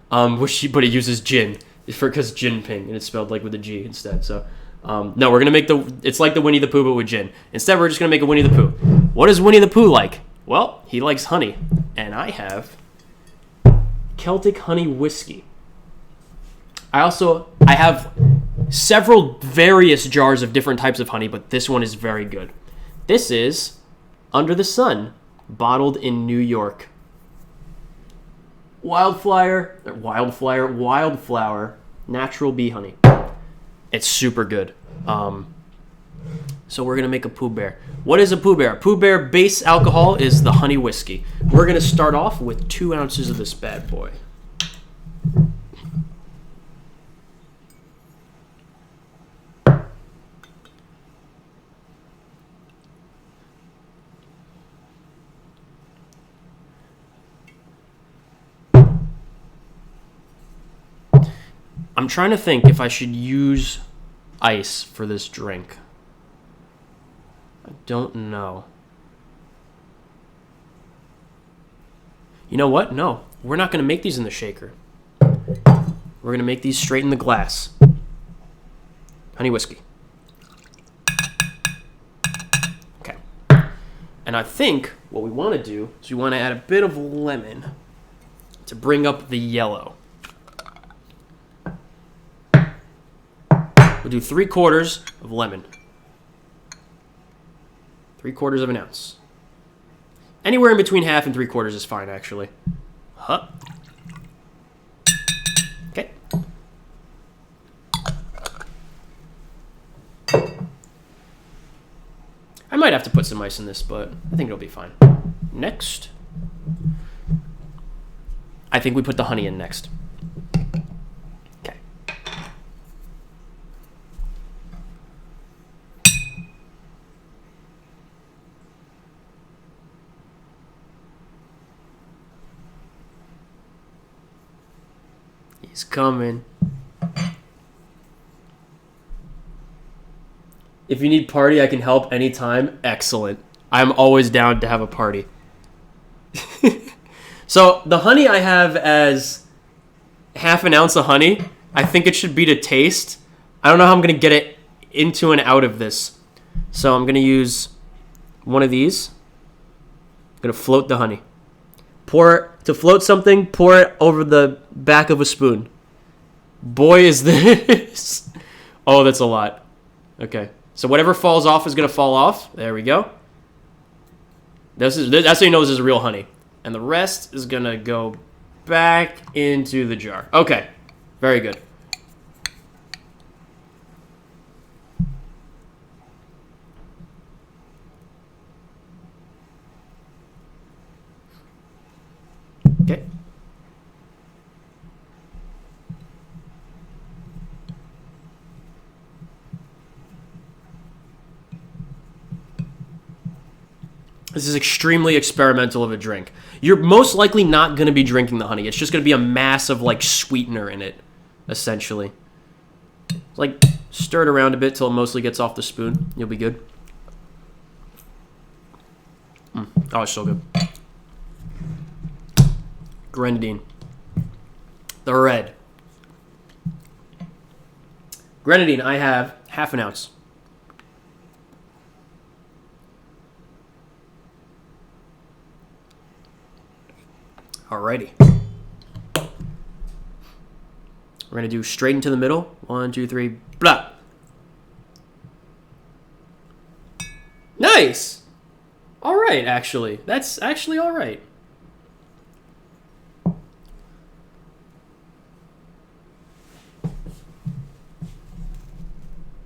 [SPEAKER 6] but it uses gin. Because Jinping, and it's spelled like with a G instead. So, no, we're going to make it's like the Winnie the Pooh, but with gin. Instead, we're just going to make a Winnie the Pooh. What is Winnie the Pooh like? Well, he likes honey. And I have Celtic honey whiskey. I have several various jars of different types of honey, but this one is very good. This is Under the Sun, bottled in New York. Wildflower, natural bee honey. It's super good. So we're going to make a Pooh Bear. What is a Pooh Bear? Pooh Bear base alcohol is the honey whiskey. We're going to start off with 2 ounces of this bad boy. I'm trying to think if I should use ice for this drink. I don't know. You know what? No, we're not going to make these in the shaker. We're going to make these straight in the glass. Honey whiskey. Okay. And I think what we want to do is we want to add a bit of lemon to bring up the yellow. We'll do 3/4 of lemon. 3/4 of an ounce. Anywhere in between half and 3/4 is fine, actually. Huh. Okay. I might have to put some ice in this, but I think it'll be fine. Next. I think we put the honey in next. He's coming. If you need party, I can help anytime. Excellent. I'm always down to have a party. So the honey I have as half an ounce of honey. I think it should be to taste. I don't know how I'm going to get it into and out of this. So I'm going to use one of these. I'm going to float the honey. To float something, pour it over the back of a spoon. Boy, is this. Oh, that's a lot. Okay. So whatever falls off is going to fall off. There we go. That's how you know this is real honey. And the rest is going to go back into the jar. Okay. Very good. Okay. This is extremely experimental of a drink. You're most likely not going to be drinking the honey. It's just going to be a mass of, like, sweetener in it, essentially. Like, stir it around a bit till it mostly gets off the spoon. You'll be good. Oh, it's so good. Grenadine. The red. Grenadine, I have half an ounce. Alrighty. We're going to do straight into the middle. 1, 2, 3, blah. Nice! Alright, actually. That's actually alright.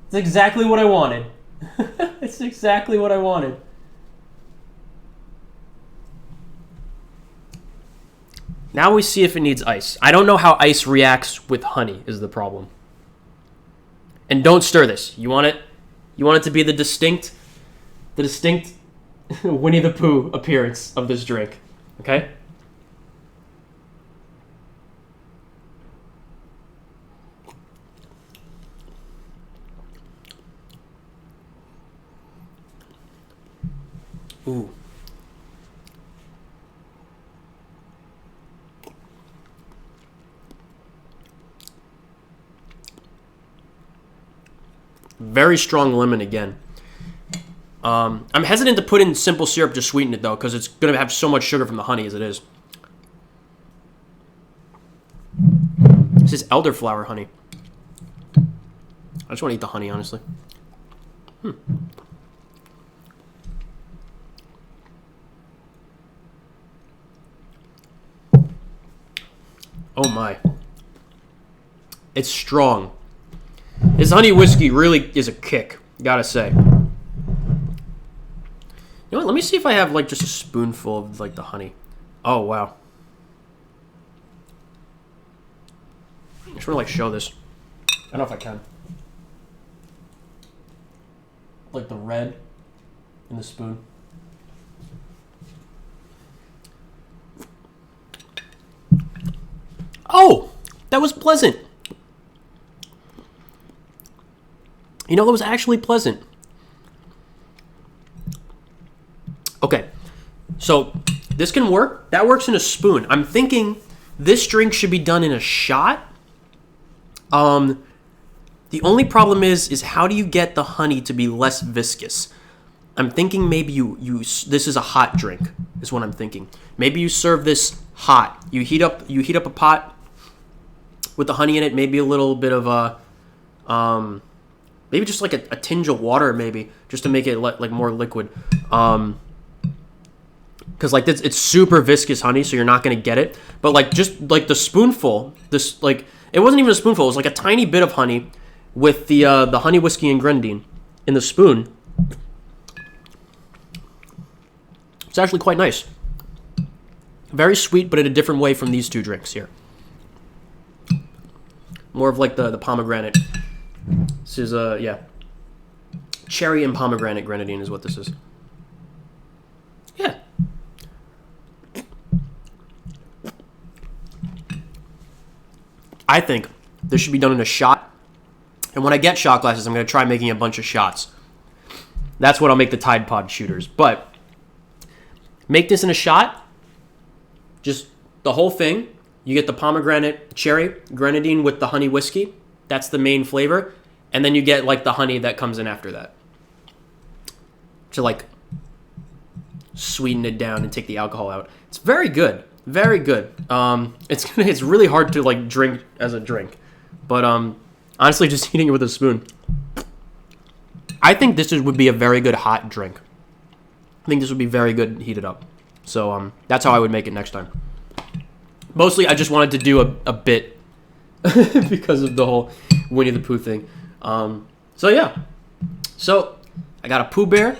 [SPEAKER 6] It's exactly what I wanted. It's exactly what I wanted. Now we see if it needs ice. I don't know how ice reacts with honey is the problem. And don't stir this. You want it to be the distinct Winnie the Pooh appearance of this drink. Okay? Ooh. Very strong lemon again. I'm hesitant to put in simple syrup to sweeten it, though, because it's going to have so much sugar from the honey as it is. This is elderflower honey. I just want to eat the honey, honestly. Oh my. It's strong. This honey whiskey really is a kick, gotta say. You know what? Let me see if I have, like, just a spoonful of, like, the honey. Oh, wow. I just want to, like, show this. I don't know if I can. Like, the red in the spoon. Oh! That was pleasant. You know, that was actually pleasant. Okay. So, this can work. That works in a spoon. I'm thinking this drink should be done in a shot. The only problem is how do you get the honey to be less viscous? I'm thinking maybe this is a hot drink, is what I'm thinking. Maybe you serve this hot. You heat up a pot with the honey in it, maybe a little bit of a maybe just like a tinge of water, maybe, just to make it like more liquid. Because like this, it's super viscous honey, so you're not gonna get it. But like just like the spoonful, it wasn't even a spoonful. It was like a tiny bit of honey with the honey whiskey and grenadine in the spoon. It's actually quite nice. Very sweet, but in a different way from these two drinks here. More of like the pomegranate. This is cherry and pomegranate grenadine is what this is. Yeah. I think this should be done in a shot. And when I get shot glasses, I'm going to try making a bunch of shots. That's what I'll make the Tide Pod shooters. But make this in a shot. Just the whole thing. You get the pomegranate cherry grenadine with the honey whiskey. That's the main flavor. And then you get like the honey that comes in after that to like sweeten it down and take the alcohol out. It's very good. Very good. It's really hard to like drink as a drink. But honestly, just eating it with a spoon. I think this would be a very good hot drink. I think this would be very good heated up. So that's how I would make it next time. Mostly, I just wanted to do a bit because of the whole Winnie the Pooh thing. So yeah. So I got a Pooh Bear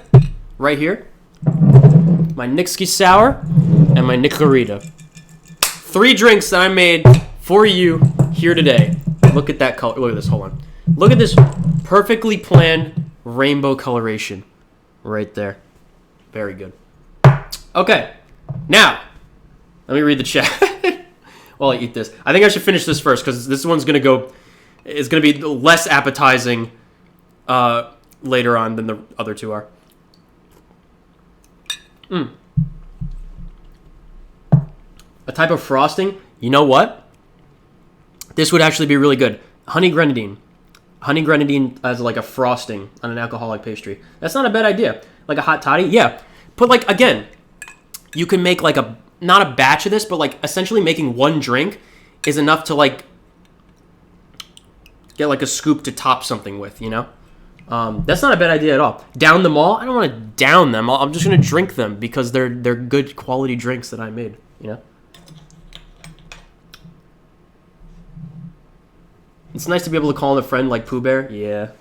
[SPEAKER 6] right here. My Nixky Sour and my Nicorita. 3 drinks that I made for you here today. Look at that color. Look at this. Hold on. Look at this perfectly planned rainbow coloration right there. Very good. Okay. Now, let me read the chat while I eat this. I think I should finish this first because this one's going to go... It's going to be less appetizing later on than the other two are. A type of frosting. You know what? This would actually be really good. Honey grenadine. Honey grenadine as like a frosting on an alcoholic pastry. That's not a bad idea. Like a hot toddy. Yeah. Put like, again, you can make like a, not a batch of this, but like essentially making one drink is enough to like get like a scoop to top something with, you know? That's not a bad idea at all. Down them all? I don't want to down them. I'm just going to drink them because they're good quality drinks that I made, you know? It's nice to be able to call in a friend like Pooh Bear. Yeah.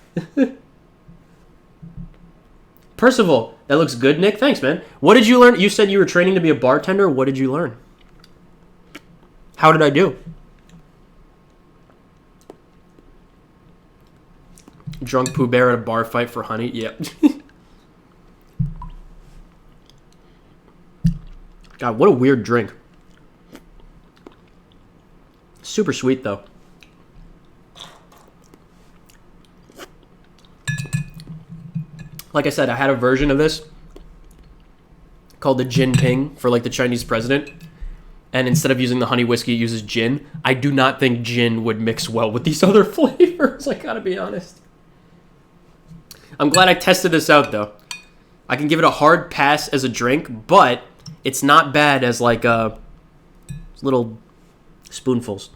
[SPEAKER 6] Percival, that looks good, Nick. Thanks, man. What did you learn? You said you were training to be a bartender. What did you learn? How did I do? Drunk Pooh Bear at a bar fight for honey. Yep. God, what a weird drink. Super sweet, though. Like I said, I had a version of this called the Gin Ping for like the Chinese president. And instead of using the honey whiskey, it uses gin. I do not think gin would mix well with these other flavors. I gotta be honest. I'm glad I tested this out, though. I can give it a hard pass as a drink, but it's not bad as like little spoonfuls.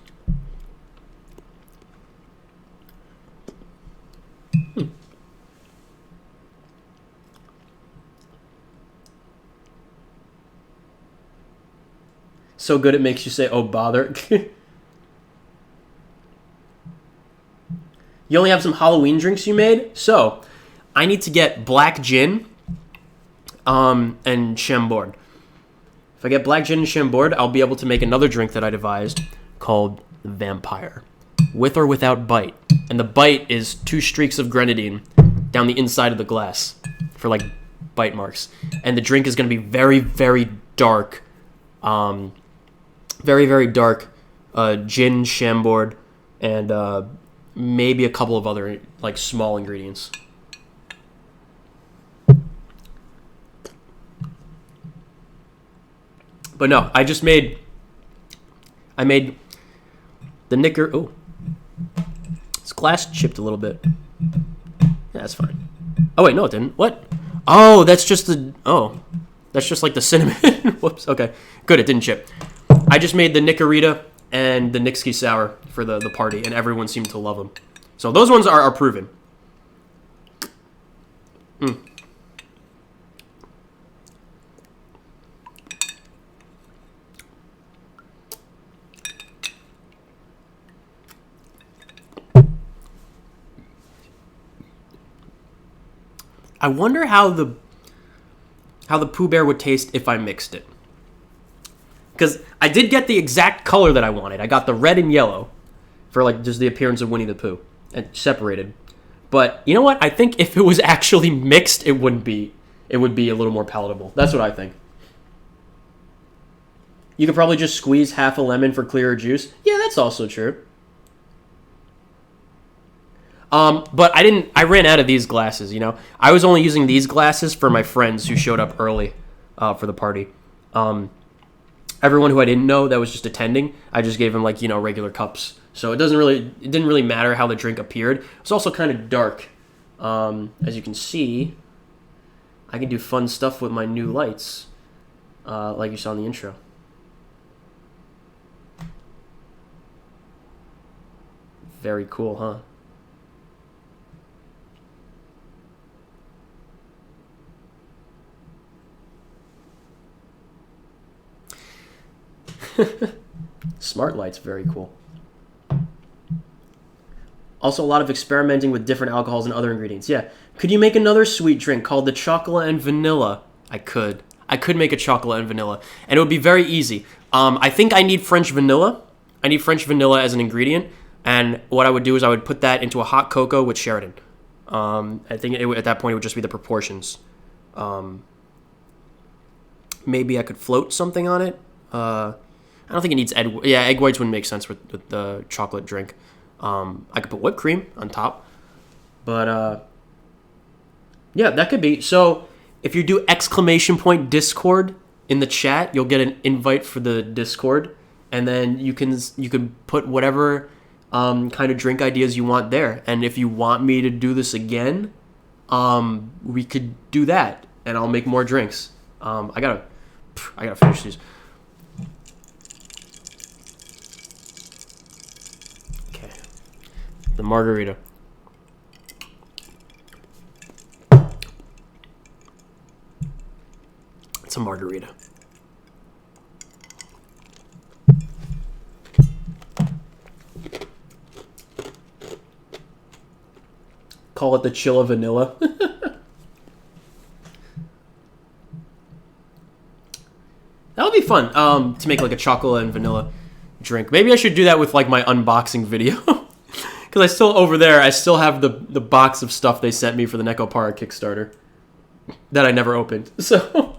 [SPEAKER 6] So good it makes you say, oh, bother. You only have some Halloween drinks you made? So, I need to get black gin and Chambord. If I get black gin and Chambord, I'll be able to make another drink that I devised called Vampire. With or without bite. And the bite is 2 streaks of grenadine down the inside of the glass for, like, bite marks. And the drink is going to be very, very dark. Very, very dark gin, Chambord, and maybe a couple of other, like, small ingredients. But no, I made the knicker. Oh, this glass chipped a little bit. Yeah, that's fine. Oh wait, no, it didn't. What? Oh, that's just like the cinnamon. Whoops. Okay, good. It didn't chip. I just made the Nicorita and the Nixky Sour for the party, and everyone seemed to love them. So those ones are proven. I wonder how the Pooh Bear would taste if I mixed it. Because I did get the exact color that I wanted. I got the red and yellow for like just the appearance of Winnie the Pooh and separated. But you know what? I think if it was actually mixed, it would be a little more palatable. That's what I think. You could probably just squeeze half a lemon for clearer juice. Yeah, that's also true. But I ran out of these glasses, you know. I was only using these glasses for my friends who showed up early for the party. everyone who I didn't know that was just attending, I just gave them like, you know, regular cups. So it didn't really matter how the drink appeared. It's also kind of dark. As you can see, I can do fun stuff with my new lights, like you saw in the intro. Very cool, huh? Smart lights, very cool. Also, a lot of experimenting with different alcohols and other ingredients. Yeah. Could you make another sweet drink called the chocolate and vanilla? I could. I could make a chocolate and vanilla. And it would be very easy. I think I need French vanilla. I need French vanilla as an ingredient. And what I would do is I would put that into a hot cocoa with Sheridan. I think at that point it would just be the proportions. Maybe I could float something on it. I don't think it needs egg. Yeah, egg whites wouldn't make sense with the chocolate drink. I could put whipped cream on top. But, yeah, that could be. So, if you do ! Discord in the chat, you'll get an invite for the Discord. And then you can put whatever kind of drink ideas you want there. And if you want me to do this again, we could do that. And I'll make more drinks. I gotta finish these. Okay. The margarita. It's a margarita. Call it the Chilla Vanilla. That would be fun, to make like a chocolate and vanilla drink. Maybe I should do that with like my unboxing video. Because I still have the box of stuff they sent me for the Neko Para Kickstarter that I never opened. So,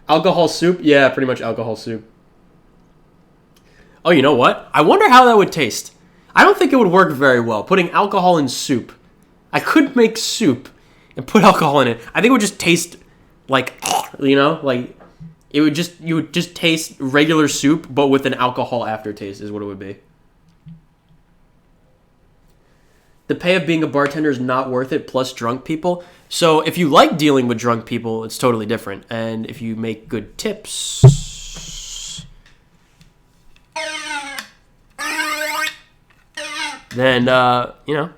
[SPEAKER 6] alcohol soup? Yeah, pretty much alcohol soup. Oh, you know what? I wonder how that would taste. I don't think it would work very well, putting alcohol in soup. I could make soup and put alcohol in it. I think it would just taste like, you know, like you would just taste regular soup, but with an alcohol aftertaste is what it would be. The pay of being a bartender is not worth it, plus drunk people. So if you like dealing with drunk people, it's totally different. And if you make good tips, then, you know,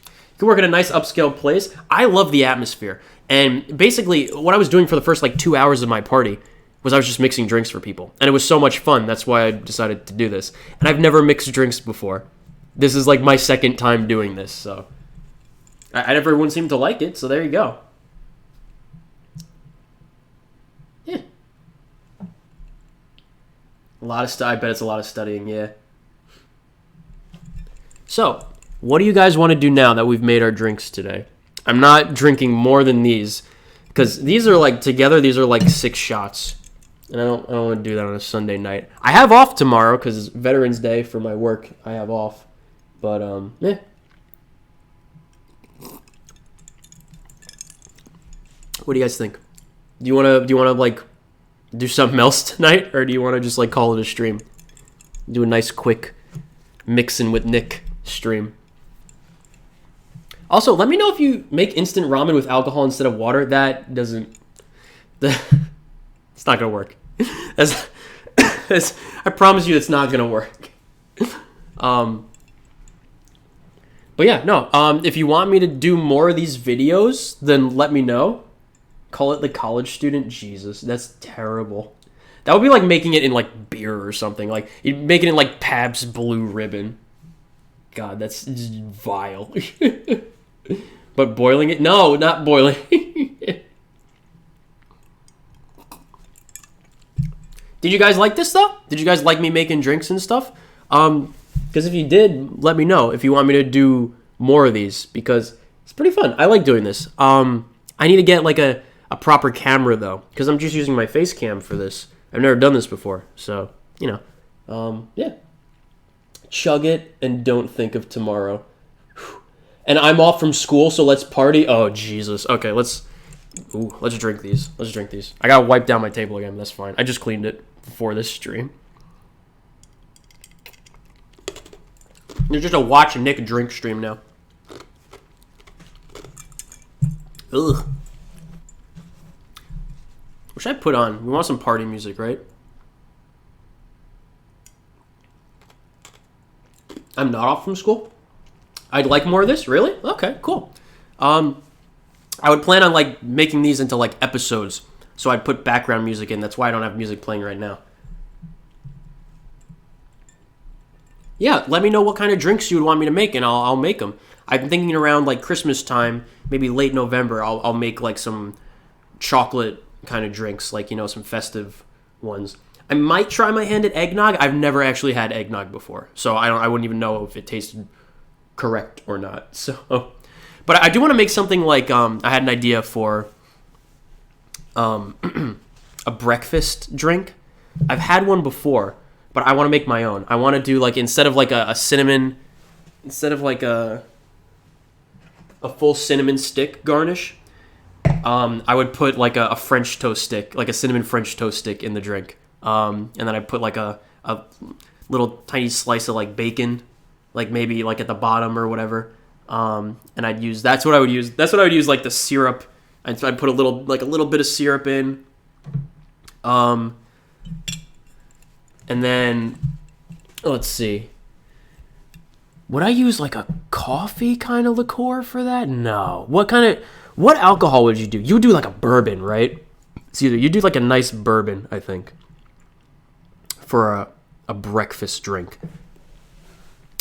[SPEAKER 6] you can work at a nice upscale place. I love the atmosphere. And basically, what I was doing for the first, 2 hours of my party was I was just mixing drinks for people. And it was so much fun. That's why I decided to do this. And I've never mixed drinks before. This is, my second time doing this, so. Everyone seemed to like it, so there you go. Yeah. I bet it's a lot of studying, yeah. So, what do you guys want to do now that we've made our drinks today? I'm not drinking more than these, because these are together, these are 6 shots. And I don't want to do that on a Sunday night. I have off tomorrow, because it's Veterans Day for my work. I have off. But, yeah. What do you guys think? Do you want to do something else tonight? Or do you want to just, call it a stream? Do a nice, quick mixing with Nick stream. Also, let me know if you make instant ramen with alcohol instead of water. That doesn't... It's not going to work. I promise you it's not going to work. But yeah, no. If you want me to do more of these videos, then let me know. Call it the college student. Jesus, that's terrible. That would be like making it in beer or something. You'd make it in Pabst Blue Ribbon. God, that's just vile. But boiling it? No, not boiling. Did you guys like this, though? Did you guys like me making drinks and stuff? Because if you did, let me know if you want me to do more of these, because it's pretty fun. I like doing this. I need to get a proper camera, though, because I'm just using my face cam for this. I've never done this before, so, you know. Yeah. Chug it and don't think of tomorrow. And I'm off from school, so let's party. Oh, Jesus. Okay, let's drink these. I gotta wipe down my table again. That's fine. I just cleaned it. before this stream. It's just a watch Nick drink stream now. Ugh. What should I put on? We want some party music, right? I'm not off from school. I'd like more of this. Really? Okay, cool. I would plan on like making these into like episodes, so I'd put background music in. That's why I don't have music playing right now. Yeah, let me know what kind of drinks you would want me to make, and I'll make them. I'm thinking around like Christmas time, maybe late November. I'll make like some chocolate kind of drinks, like, you know, some festive ones. I might try my hand at eggnog. I've never actually had eggnog before, so I wouldn't even know if it tasted correct or not. So, but I do want to make something like I had an idea for a breakfast drink. I've had one before, but I want to make my own. I want to do like, instead of like a cinnamon, instead of like a full cinnamon stick garnish, I would put like a French toast stick, like a cinnamon French toast stick in the drink. And then I put like a little tiny slice of like bacon, like maybe like at the bottom or whatever. And that's what I would use like the syrup. I'd put a little bit of syrup in. And then, let's see. Would I use like a coffee kind of liqueur for that? No. What alcohol would you do? You would do like a bourbon, right? It's either you do like a nice bourbon, I think, for a breakfast drink.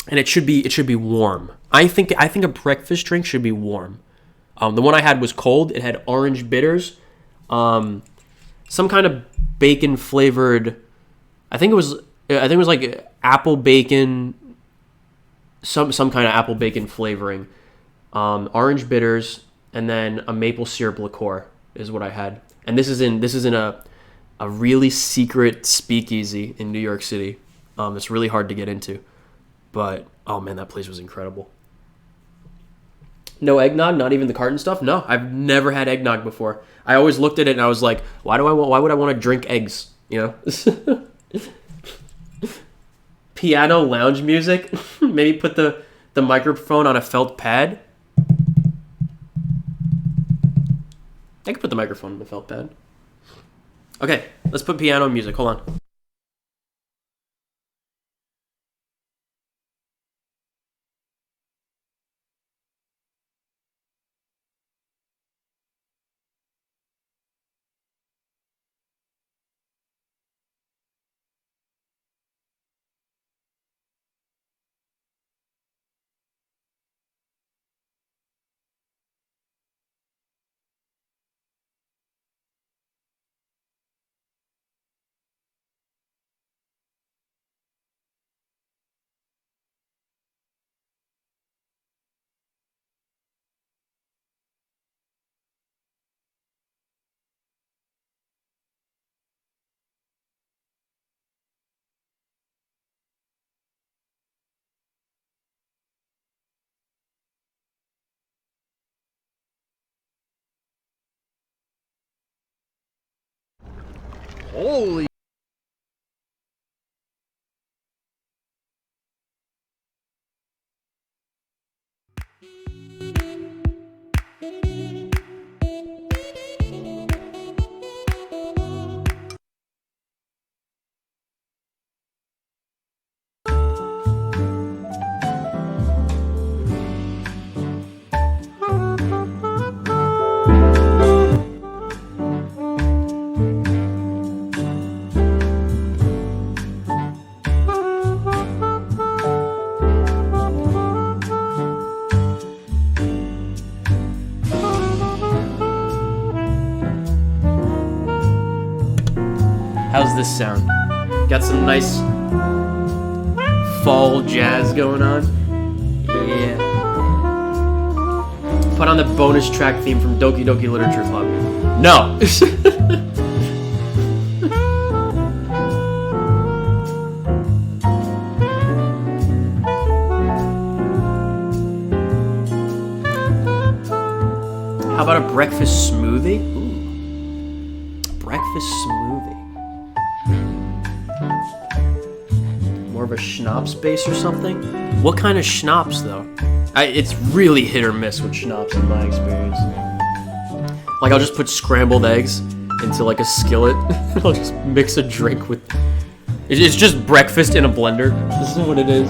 [SPEAKER 6] And it should be warm. I think a breakfast drink should be warm. The one I had was cold. It had orange bitters, some kind of bacon flavored. I think it was like apple bacon, some kind of apple bacon flavoring, orange bitters, and then a maple syrup liqueur is what I had. And this is in a really secret speakeasy in New York City. It's really hard to get into, but oh man, that place was incredible. No eggnog, not even the carton stuff. No, I've never had eggnog before. I always looked at it and I was like, why would I want to drink eggs? You know. Piano lounge music. Maybe put the microphone on a felt pad. I could put the microphone on the felt pad. Okay, let's put piano music. Hold on. Holy. How's this sound? Got some nice fall jazz going on? Yeah. Put on the bonus track theme from Doki Doki Literature Club. No! How about a breakfast smoothie? Ooh. Breakfast smoothie. a schnapps base or something. What kind of schnapps though? It's really hit or miss with schnapps in my experience. Like I'll just put scrambled eggs into like a skillet. I'll just mix a drink with. It's just breakfast in a blender. This is what it is.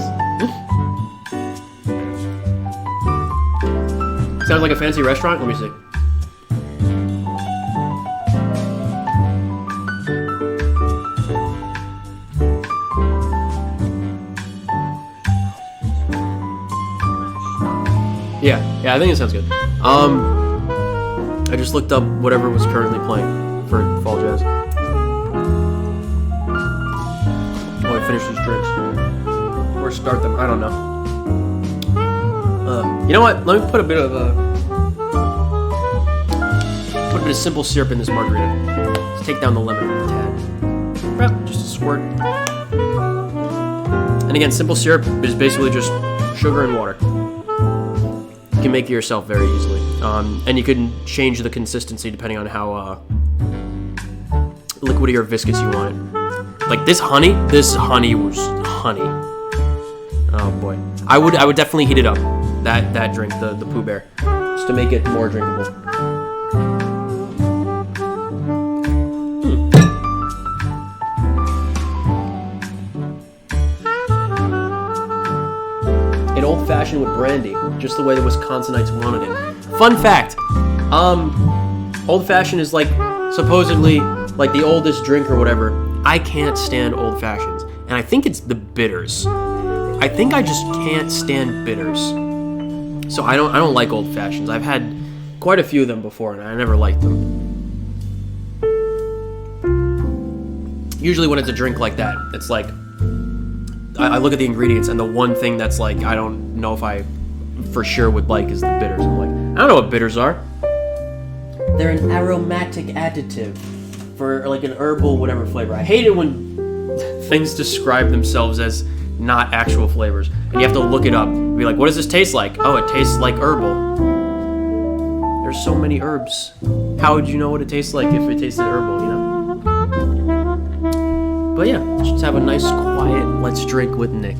[SPEAKER 6] Sounds like a fancy restaurant. Let me see. Yeah, I think it sounds good. I just looked up whatever was currently playing for Fall Jazz. Oh, I finished these drinks. Or start them, I don't know. You know what? Let me put a bit of simple syrup in this margarita. Let's take down the lemon a tad. Just a squirt. And again, simple syrup is basically just sugar and water. You can make it yourself very easily. And you can change the consistency depending on how liquidy or viscous you want it. Like this honey was honey. Oh boy. I would definitely heat it up. That drink, the Pooh Bear, just to make it more drinkable. An old fashioned with brandy, just the way the Wisconsinites wanted it. Fun fact, old fashioned is like supposedly like the oldest drink or whatever. I can't stand old fashions, and I think it's the bitters. I think I just can't stand bitters. So I don't like old fashions. I've had quite a few of them before, and I never liked them. Usually when it's a drink like that, it's like I look at the ingredients, and the one thing that's like I don't know if I for sure would like is the bitters. I'm like, I don't know what bitters are. They're an aromatic additive for like an herbal whatever flavor. I hate it when things describe themselves as not actual flavors, and you have to look it up and be like, what does this taste like? Oh, it tastes like herbal. There's so many herbs. How would you know what it tastes like if it tasted herbal, you know? But yeah, let's just have a nice quiet let's drink with Nick.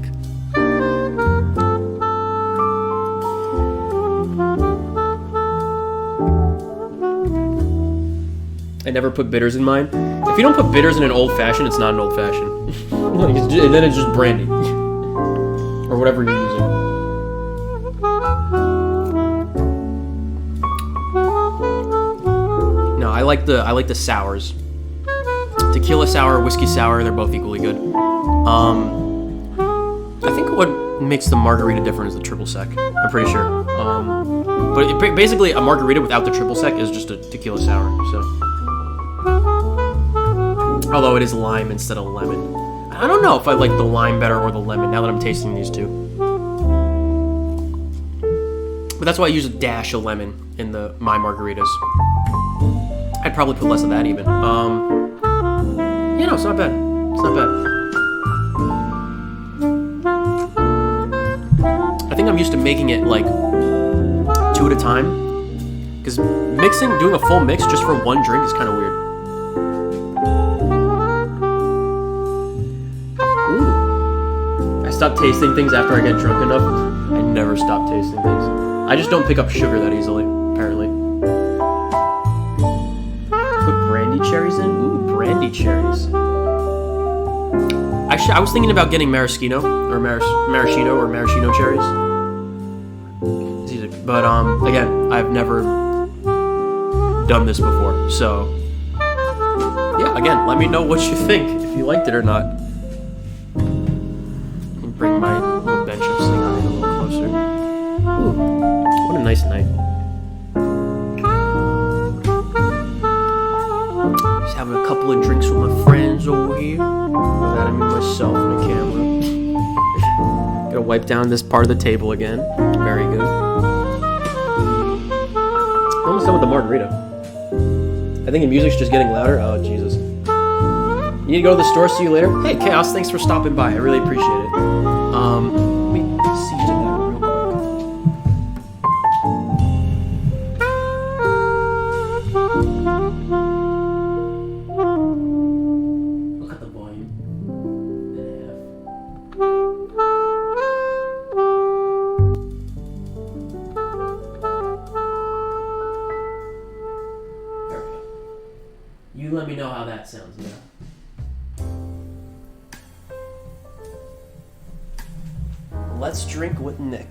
[SPEAKER 6] I never put bitters in mine. If you don't put bitters in an old fashioned, it's not an old fashioned. Then it's just brandy. Or whatever you're using. No, I like the sours. Tequila sour, whiskey sour, they're both equally good. I think what makes the margarita different is the triple sec. I'm pretty sure. But basically a margarita without the triple sec is just a tequila sour, so. Although it is lime instead of lemon. I don't know if I like the lime better or the lemon now that I'm tasting these two. But that's why I use a dash of lemon in my margaritas. I'd probably put less of that even. Yeah, no, it's not bad. It's not bad. I think I'm used to making it like 2 at a time. Because doing a full mix just for one drink is kind of weird. Stop tasting things after I get drunk enough. I never stop tasting things. I just don't pick up sugar that easily, apparently. Put brandy cherries in? Ooh, brandy cherries. Actually, I was thinking about getting maraschino or maraschino cherries. It's easy. But again, I've never done this before, so yeah. Again, let me know what you think if you liked it or not. Bring my little bench I'm sitting on in a little closer. Ooh, what a nice night. Just having a couple of drinks with my friends over here. Without me, myself, and the camera. Gotta wipe down this part of the table again. Very good. Almost done with the margarita. I think the music's just getting louder. Oh, Jesus. You need to go to the store, see you later? Hey, Chaos, thanks for stopping by. I really appreciate it. Let me see to that real quick. Look at the volume. me know how that sounds. Yeah. Let's drink with Nick.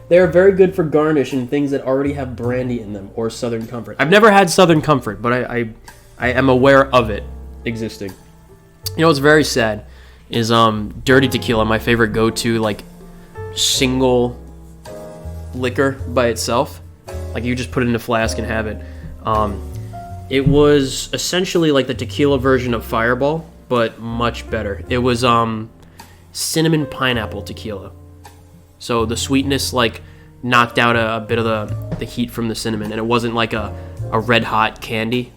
[SPEAKER 6] They are very good for garnish and things that already have brandy in them or Southern Comfort. I've never had Southern Comfort, but I am aware of it existing. You know what's very sad is dirty tequila, my favorite go-to like single liquor by itself. Like you just put it in a flask and have it. It was essentially like the tequila version of Fireball, but much better. It was cinnamon pineapple tequila. So the sweetness like knocked out a bit of the heat from the cinnamon, and it wasn't like a red hot candy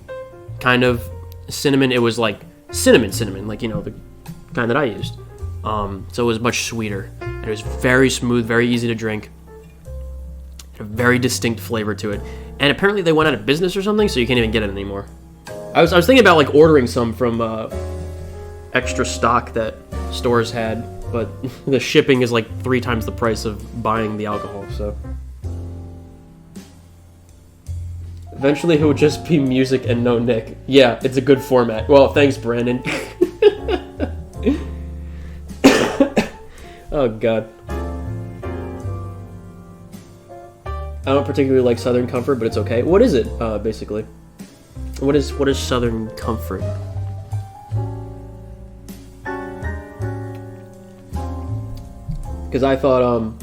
[SPEAKER 6] kind of cinnamon. It was like cinnamon, like, you know, the kind that I used. So it was much sweeter. And it was very smooth, very easy to drink. Had a very distinct flavor to it. And apparently they went out of business or something, so you can't even get it anymore. I was thinking about like ordering some from extra stock that stores had, but the shipping is like 3 times the price of buying the alcohol, so. Eventually it would just be music and no Nick. Yeah, it's a good format. Well, thanks, Brandon. Oh, God. I don't particularly like Southern Comfort, but it's okay. What is it, basically? What is Southern Comfort? Because I thought,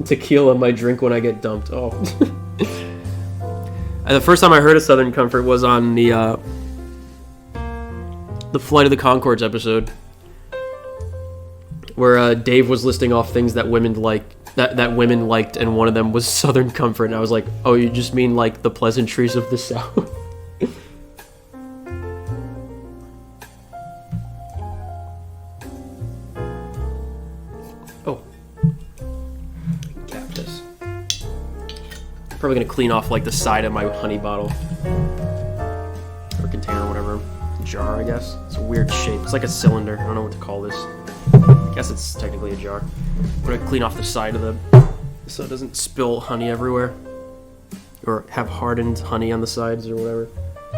[SPEAKER 6] tequila might drink when I get dumped. Oh. And the first time I heard of Southern Comfort was on the Flight of the Conchords episode, where Dave was listing off things that women that women liked, and one of them was Southern Comfort, and I was like, oh, you just mean like the pleasantries of the South? Oh. Cap this. Probably gonna clean off like the side of my honey bottle. Or container, or whatever. Jar, I guess. It's a weird shape. It's like a cylinder. I don't know what to call this. I guess it's technically a jar. I'm gonna clean off the side of so it doesn't spill honey everywhere, or have hardened honey on the sides or whatever.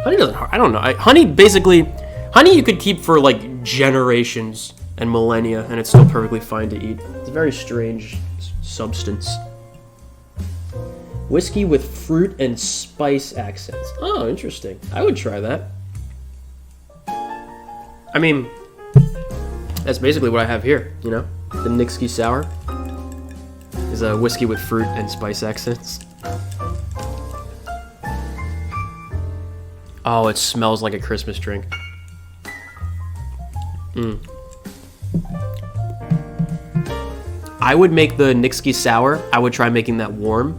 [SPEAKER 6] Honey doesn't. I don't know. Honey you could keep for like generations and millennia, and it's still perfectly fine to eat. It's a very strange substance. Whiskey with fruit and spice accents. Oh, interesting. I would try that. I mean, that's basically what I have here, you know? The Nixky Sour is a whiskey with fruit and spice accents. Oh, it smells like a Christmas drink. I would make the Nixky Sour, I would try making that warm.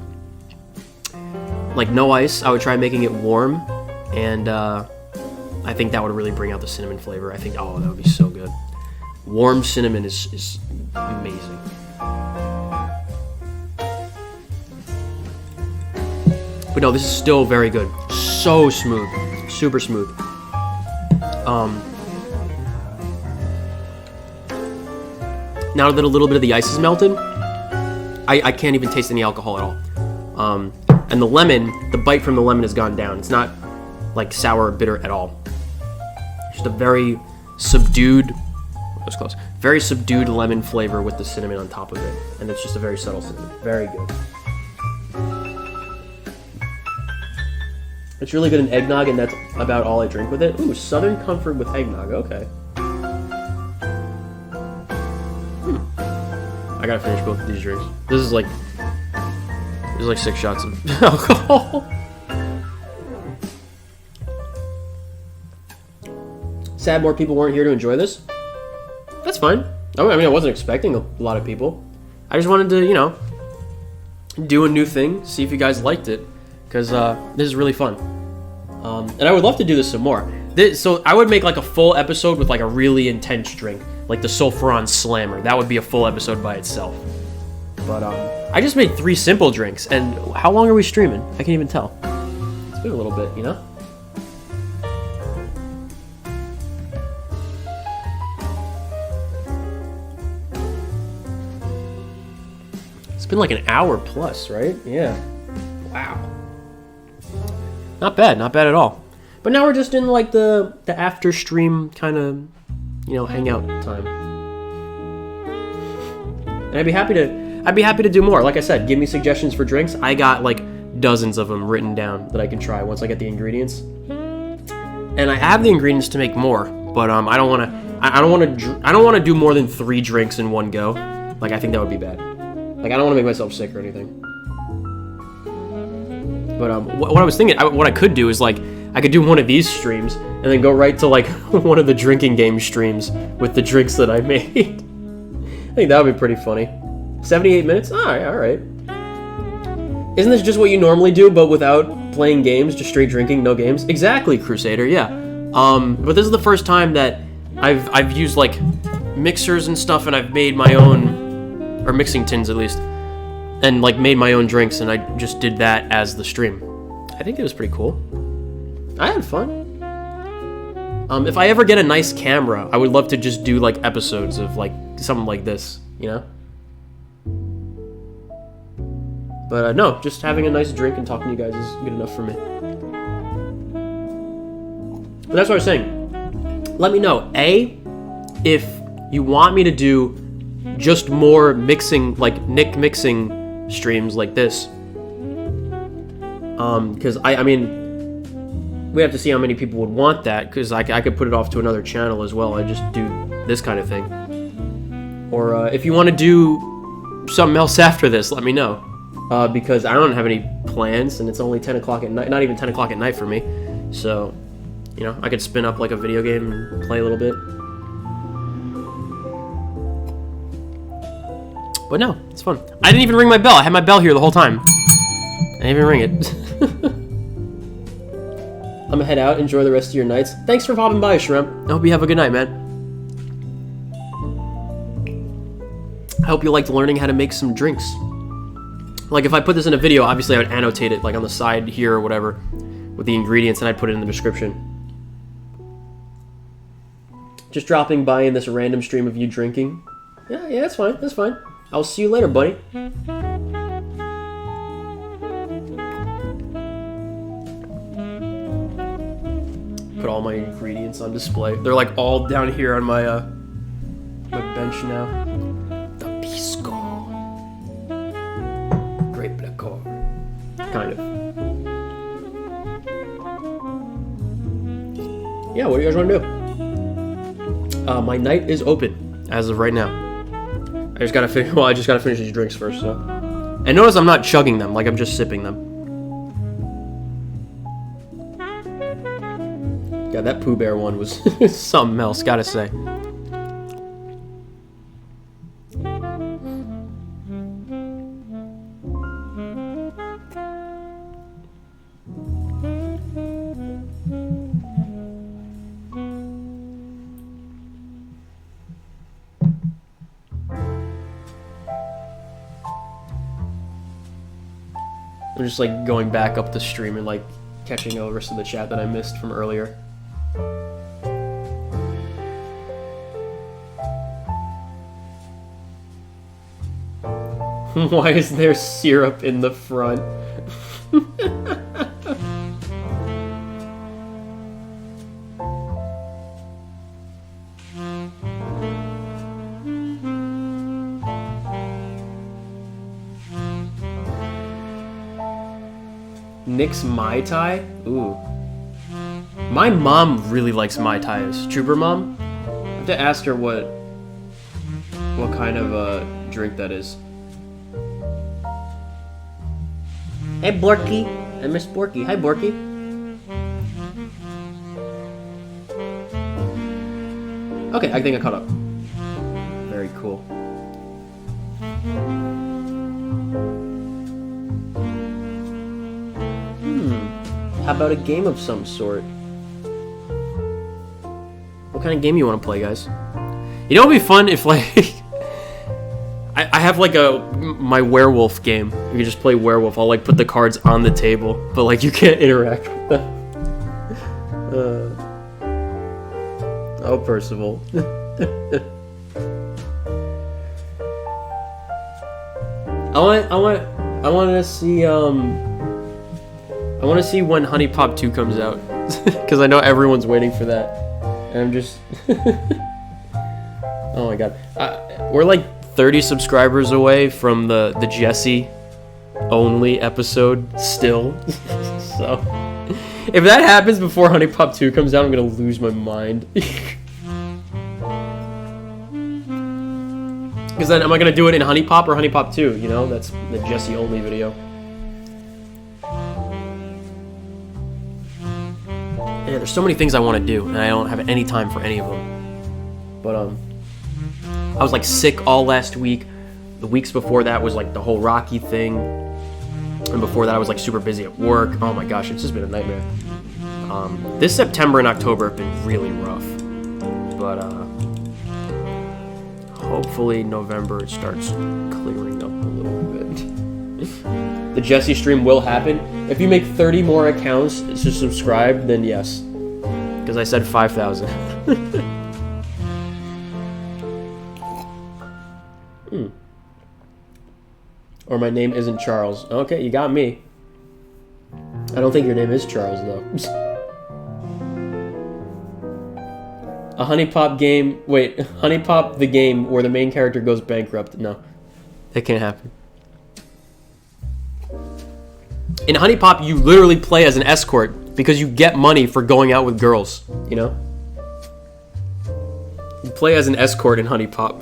[SPEAKER 6] Like no ice, I would try making it warm, and I think that would really bring out the cinnamon flavor. I think, oh, that would be so good. Warm cinnamon is amazing. But no, this is still very good. So smooth. Super smooth. Now that a little bit of the ice is melted, I can't even taste any alcohol at all. And the lemon, the bite from the lemon has gone down. It's not like sour or bitter at all. Just a very subdued, that was close, very subdued lemon flavor with the cinnamon on top of it. And it's just a very subtle cinnamon. Very good. It's really good in eggnog, and that's about all I drink with it. Ooh, Southern Comfort with eggnog, okay. I gotta finish both of these drinks. This is like 6 shots of alcohol. Sad more people weren't here to enjoy this. That's fine. I mean, I wasn't expecting a lot of people. I just wanted to, you know, do a new thing, see if you guys liked it, because this is really fun. And I would love to do this some more. So I would make like a full episode with like a really intense drink, like the Sulfuron Slammer. That would be a full episode by itself. But I just made 3 simple drinks, and how long are we streaming? I can't even tell. It's been a little bit, you know? been like an hour plus, right? Yeah. Wow. Not bad at all. But now we're just in like the after stream kind of, you know, hangout time. And I'd be happy to do more. Like I said, give me suggestions for drinks. I got like dozens of them written down that I can try once I get the ingredients. And I have the ingredients to make more, but I don't want to do more than 3 drinks in one go. Like I think that would be bad. Like I don't want to make myself sick or anything. But what I was thinking, what I could do is like I could do one of these streams and then go right to like one of the drinking game streams with the drinks that I made. I think that would be pretty funny. 78 minutes? All right. Isn't this just what you normally do, but without playing games, just straight drinking, no games? Exactly, Crusader. Yeah. But this is the first time that I've used like mixers and stuff, and I've made my own, or mixing tins at least, and like made my own drinks, and I just did that as the stream. I think it was pretty cool. I had fun. If I ever get a nice camera, I would love to just do like episodes of like something like this, you know? But no, just having a nice drink and talking to you guys is good enough for me. But that's what I was saying. Let me know, A, if you want me to do just more mixing, like Nick mixing streams like this. Because I mean, we have to see how many people would want that, because I could put it off to another channel as well. I just do this kind of thing. Or if you want to do something else after this, let me know. Because I don't have any plans, and it's only 10 o'clock at night, not even 10 o'clock at night for me. So, you know, I could spin up like a video game and play a little bit. But no, it's fun. I didn't even ring my bell. I had my bell here the whole time. I didn't even ring it. I'm gonna head out, enjoy the rest of your nights. Thanks for popping by, Shrimp. I hope you have a good night, man. I hope you liked learning how to make some drinks. Like, if I put this in a video, obviously I would annotate it, like, on the side here or whatever, with the ingredients, and I'd put it in the description. Just dropping by in this random stream of you drinking. Yeah, that's fine. I'll see you later, buddy. Put all my ingredients on display. They're, like, all down here on my, my bench now. The Pisco. Grape liqueur. Kind of. Yeah, what do you guys want to do? My night is open as of right now. I just gotta finish these drinks first. So, and notice I'm not chugging them; like I'm just sipping them. Yeah, that Pooh Bear one was something else. Gotta say. I'm just like going back up the stream and like catching the rest of the chat that I missed from earlier. Why is there syrup in the front? Nick's Mai Tai? Ooh. My mom really likes Mai Tais. Trooper Mom? I have to ask her what kind of a drink that is. Hey, Borky. I miss Borky. Hi, Borky. Okay, I think I caught up. Very cool. How about a game of some sort? What kind of game you want to play, guys? You know what would be fun if, like... I have, like, my werewolf game. We can just play werewolf. I'll, like, put the cards on the table, but, like, you can't interact with them. Oh, Percival. I want to see when Honey Pop 2 comes out, because I know everyone's waiting for that, and I'm just oh my god, we're like 30 subscribers away from the Jesse only episode still. So if that happens before Honey Pop 2 comes out, I'm gonna lose my mind. Because then am I gonna do it in Honey Pop or Honey Pop 2? You know, that's the Jesse only video. Yeah, there's so many things I want to do, and I don't have any time for any of them. But I was like sick all last week. The weeks before that was like the whole Rocky thing, and before that I was like super busy at work. Oh my gosh, it's just been a nightmare. This September and October have been really rough, but hopefully November it starts clearing up a little bit. The Jesse stream will happen. If you make 30 more accounts to subscribe, then yes. Because I said 5,000. Or my name isn't Charles. Okay, you got me. I don't think your name is Charles, though. A Honey Pop game... Wait, Honey Pop the game where the main character goes bankrupt. No, that can't happen. In Honey Pop, you literally play as an escort because you get money for going out with girls, you know? You play as an escort in Honey Pop.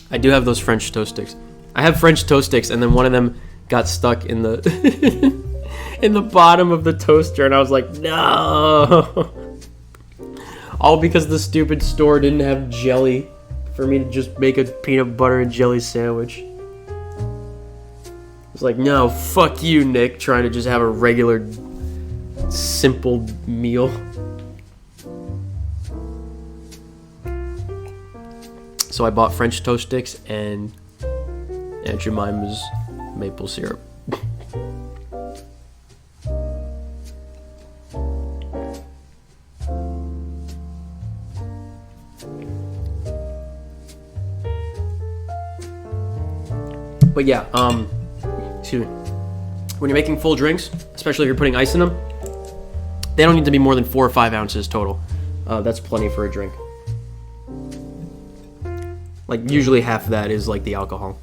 [SPEAKER 6] I do have those French toast sticks. I have French toast sticks, and then one of them got stuck in the in the bottom of the toaster, and I was like, no. All because the stupid store didn't have jelly for me to just make a peanut butter and jelly sandwich. It's like, no, fuck you, Nick, trying to just have a regular, simple meal. So I bought French toast sticks and Aunt Jemima's maple syrup. But yeah, excuse me. When you're making full drinks, especially if you're putting ice in them, they don't need to be more than 4 or 5 ounces total. That's plenty for a drink. Like, usually half of that is like the alcohol.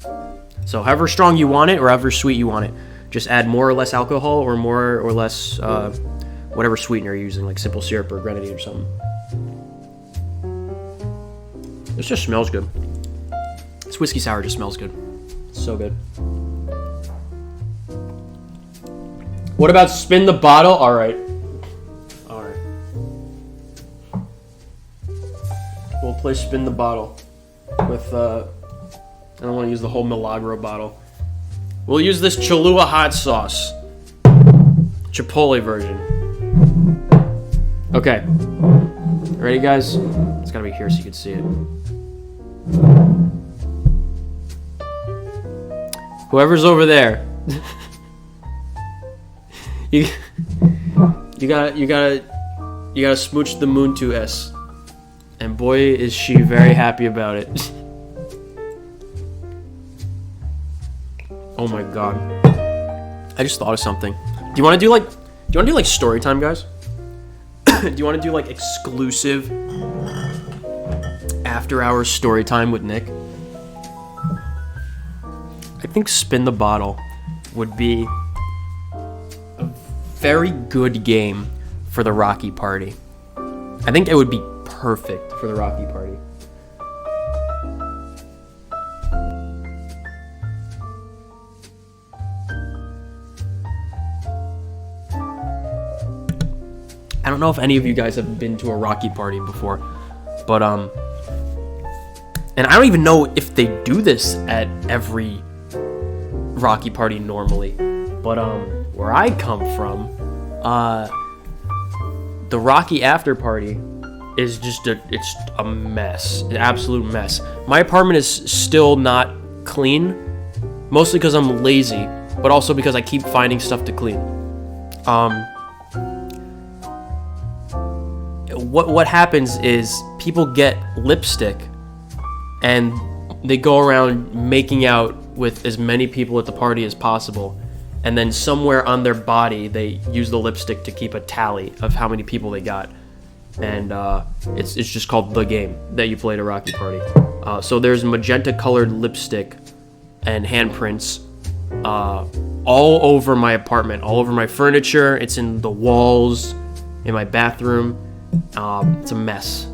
[SPEAKER 6] So however strong you want it, or however sweet you want it, just add more or less alcohol, or more or less whatever sweetener you're using, like simple syrup or grenadine or something. This just smells good. This whiskey sour just smells good. It's so good. What about spin the bottle? Alright. Alright. We'll play spin the bottle. With, I don't want to use the whole Milagro bottle. We'll use this Cholula hot sauce. Chipotle version. Okay. Ready, guys? It's gotta be here so you can see it. Whoever's over there. you gotta smooch the Moon 2S. And boy, is she very happy about it. Oh my god. I just thought of something. Do you want to do like story time, guys? Do you want to do like exclusive after hours story time with Nick? I think Spin the Bottle would be a very good game for the Rocky Party. I think it would be perfect for the Rocky Party. I don't know if any of you guys have been to a Rocky Party before, but and I don't even know if they do this at every Rocky Party normally, but where I come from, the Rocky after party is just it's a mess, an absolute mess. My apartment is still not clean, mostly because I'm lazy, but also because I keep finding stuff to clean. what happens is people get lipstick and they go around making out with as many people at the party as possible, and then somewhere on their body they use the lipstick to keep a tally of how many people they got, and it's just called the game that you play at a Rocky party. So there's magenta colored lipstick and handprints all over my apartment, all over my furniture. It's in the walls in my bathroom. It's a mess,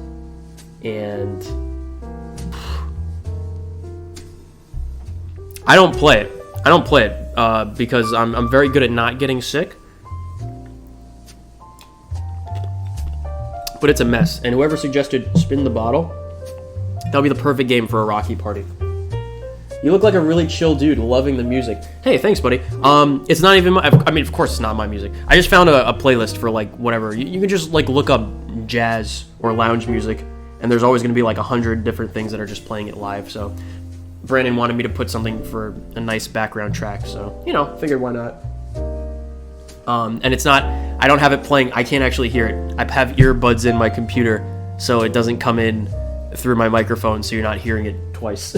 [SPEAKER 6] and I don't play it because I'm very good at not getting sick, but it's a mess. And whoever suggested spin the bottle, that'll be the perfect game for a Rocky party. You look like a really chill dude, loving the music. Hey, thanks, buddy. It's not even I mean, of course it's not my music. I just found a playlist for, like, whatever. You can just, like, look up jazz or lounge music, and there's always going to be, like, 100 different things that are just playing it live. So Brandon wanted me to put something for a nice background track, so, you know, figured why not. And it's not, I don't have it playing, I can't actually hear it. I have earbuds in my computer, so it doesn't come in through my microphone, so you're not hearing it twice.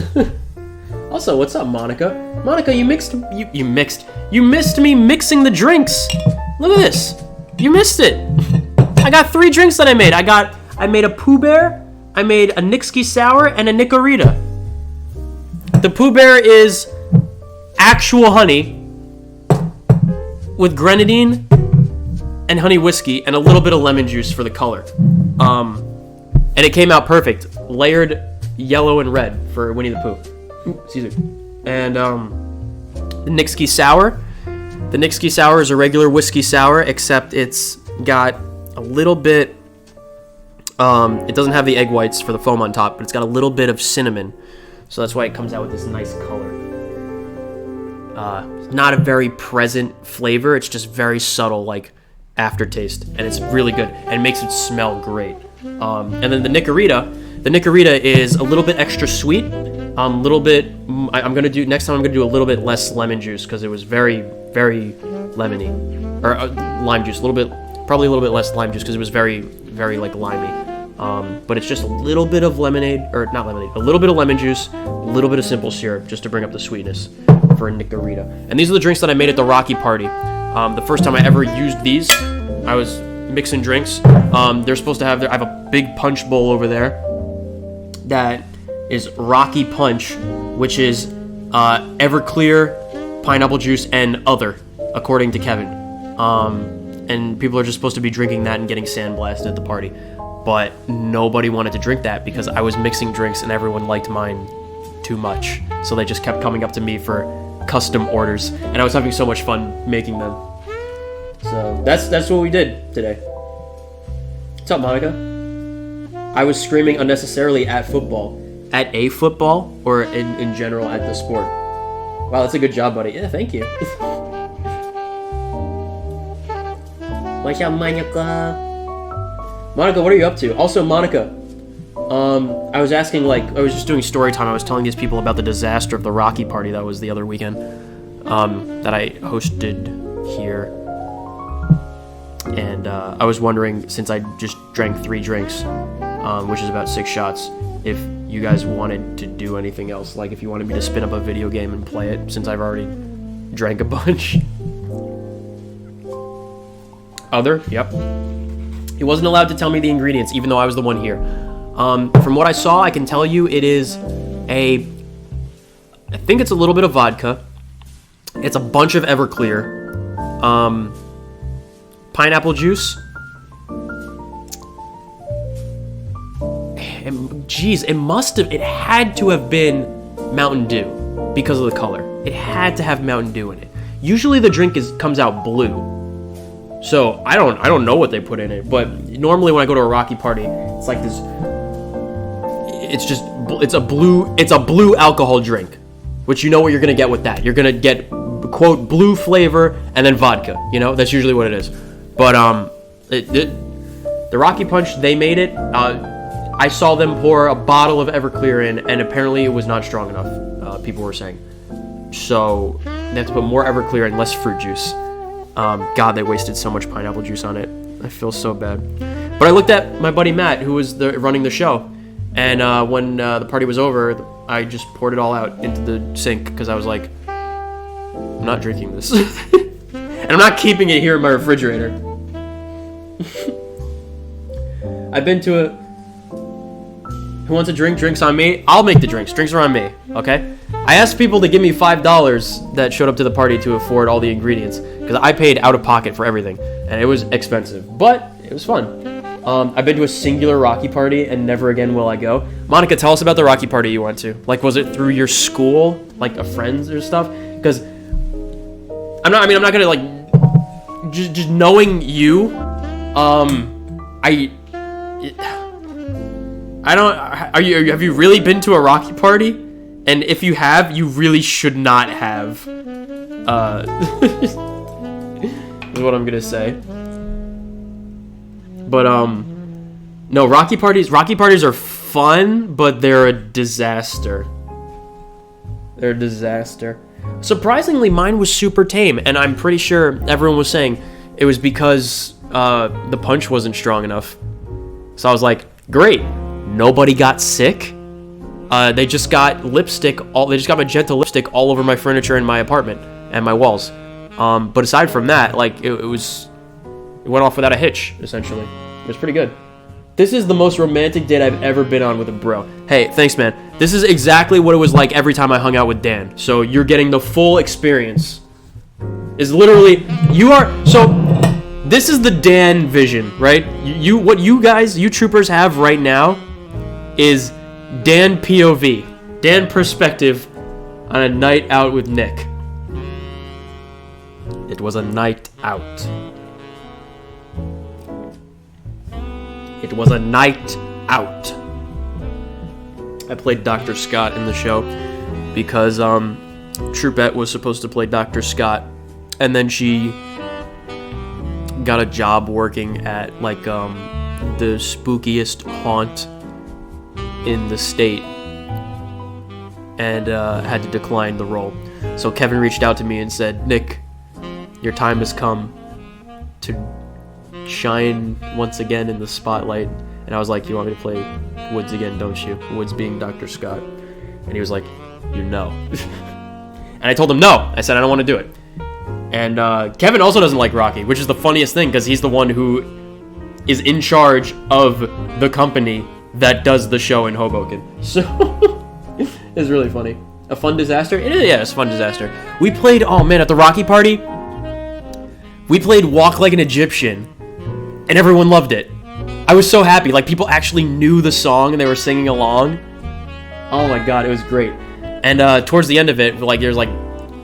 [SPEAKER 6] Also, what's up, Monica? Monica, you missed me mixing the drinks. Look at this. You missed it. I got 3 drinks that I made. I made a Pooh Bear, I made a Nixky Sour, and a Nicorita. The Pooh Bear is actual honey with grenadine and honey whiskey and a little bit of lemon juice for the color. And it came out perfect. Layered yellow and red for Winnie the Pooh. Ooh, excuse me. And the Nixky Sour. The Nixky Sour is a regular whiskey sour, except it's got a little bit... it doesn't have the egg whites for the foam on top, but it's got a little bit of cinnamon. So that's why it comes out with this nice color. Not a very present flavor. It's just very subtle, like, aftertaste. And it's really good. And it makes it smell great. And then the Nicorita is a little bit extra sweet. Little bit, next time I'm gonna do a little bit less lemon juice, because it was very, very lemony. Or lime juice, probably a little bit less lime juice, because it was very, very, like, limey. But it's just a little bit of lemonade, or not lemonade, a little bit of lemon juice, a little bit of simple syrup, just to bring up the sweetness for a Nicorita. And these are the drinks that I made at the Rocky party. The first time I ever used these, I was mixing drinks. They're supposed to have I have a big punch bowl over there that is Rocky Punch, which is Everclear, pineapple juice, and other, according to Kevin. And people are just supposed to be drinking that and getting sandblasted at the party. But nobody wanted to drink that because I was mixing drinks and everyone liked mine too much. So they just kept coming up to me for custom orders, and I was having so much fun making them. So that's what we did today. What's up, Monica? I was screaming unnecessarily at football. At a football, or in general at the sport? Wow, that's a good job, buddy. Yeah, thank you. What's up, Monica? Monica, what are you up to? Also, Monica, I was asking, like, I was just doing story time. I was telling these people about the disaster of the Rocky party that was the other weekend, that I hosted here. And I was wondering, since I just drank 3 drinks, which is about 6 shots, if you guys wanted to do anything else, like if you wanted me to spin up a video game and play it, since I've already drank a bunch. Other? Yep. He wasn't allowed to tell me the ingredients, even though I was the one here. From what I saw, I can tell you it is I think it's a little bit of vodka. It's a bunch of Everclear. Pineapple juice. It had to have been Mountain Dew because of the color. It had to have Mountain Dew in it. Usually the drink comes out blue. So I don't know what they put in it, but normally when I go to a Rocky party, it's like this. It's a blue alcohol drink, which you know what you're gonna get with that. You're gonna get, quote, blue flavor and then vodka. You know, that's usually what it is. But the Rocky Punch, they made it. I saw them pour a bottle of Everclear in, and apparently it was not strong enough. People were saying. So they have to put more Everclear and less fruit juice. God, they wasted so much pineapple juice on it. I feel so bad. But I looked at my buddy Matt, who was running the show, and when the party was over, I just poured it all out into the sink because I was like, I'm not drinking this. And I'm not keeping it here in my refrigerator. I've been to a... Who wants a drink? Drinks on me. I'll make the drinks. Drinks are on me, okay? I asked people to give me $5 that showed up to the party to afford all the ingredients because I paid out of pocket for everything, and it was expensive, but it was fun. I've been to a singular Rocky party, and never again will I go. Monica, tell us about the Rocky party you went to. Like, was it through your school, like a friends or stuff? Because I'm not gonna like just knowing you. I don't. Have you really been to a Rocky party? And if you have, you really should not have. Is what I'm gonna say. But no, Rocky parties are fun, but they're a disaster. They're a disaster. Surprisingly, mine was super tame, and I'm pretty sure everyone was saying it was because the punch wasn't strong enough. So I was like, great. Nobody got sick. They just got lipstick. They just got magenta lipstick all over my furniture in my apartment and my walls. But aside from that, like it went off without a hitch. Essentially, it was pretty good. This is the most romantic date I've ever been on with a bro. Hey, thanks, man. This is exactly what it was like every time I hung out with Dan. So you're getting the full experience. Is literally this is the Dan vision, right? What you troopers have right now is Dan POV, Dan perspective on a night out with Nick. It was a night out. It was a night out. I played Dr. Scott in the show because Troopette was supposed to play Dr. Scott, and then she got a job working at like the spookiest haunt in the state and had to decline the role. So Kevin reached out to me and said, Nick, your time has come to shine once again in the spotlight. And I was like, you want me to play Woods again, don't you? Woods being Dr. Scott. And he was like, you know. And I told him no. I said I don't want to do it. And Kevin also doesn't like Rocky, which is the funniest thing because he's the one who is in charge of the company that does the show in Hoboken. So it's really funny. A fun disaster? It's a fun disaster. We played, at the Rocky party, we played Walk Like an Egyptian, and everyone loved it. I was so happy. Like, people actually knew the song and they were singing along. Oh my god, it was great. And towards the end of it, like, there's like,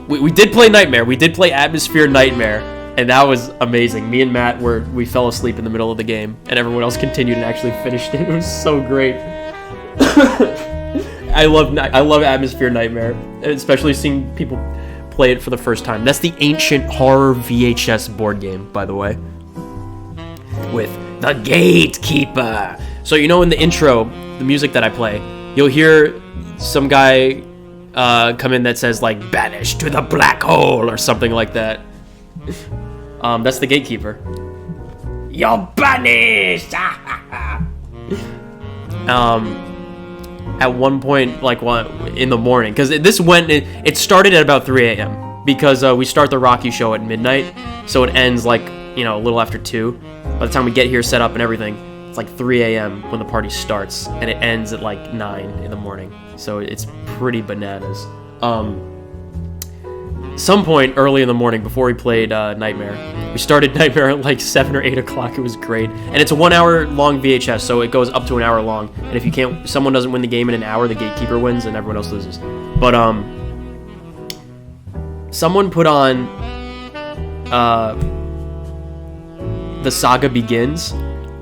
[SPEAKER 6] we did play Nightmare. We did play Atmosphere Nightmare, and that was amazing. Me and Matt we fell asleep in the middle of the game, and everyone else continued and actually finished it. It was so great. I love Atmosphere Nightmare, especially seeing people play it for the first time. That's the ancient horror VHS board game, by the way, with the Gatekeeper. So in the intro, the music that I play, you'll hear some guy come in that says like "banished to the black hole" or something like that. That's the Gatekeeper. You're banished. At one point, like in the morning, because it started at about 3 a.m. because we start the Rocky show at midnight, so it ends like a little after 2. By the time we get here, set up and everything, it's like 3 a.m. when the party starts, and it ends at like 9 in the morning. So it's pretty bananas. Some point early in the morning before we played Nightmare, we started Nightmare at like 7 or 8 o'clock. It was great, and it's a 1 hour long VHS, so it goes up to an hour long. And if someone doesn't win the game in an hour, the Gatekeeper wins, and everyone else loses. But someone put on The Saga Begins,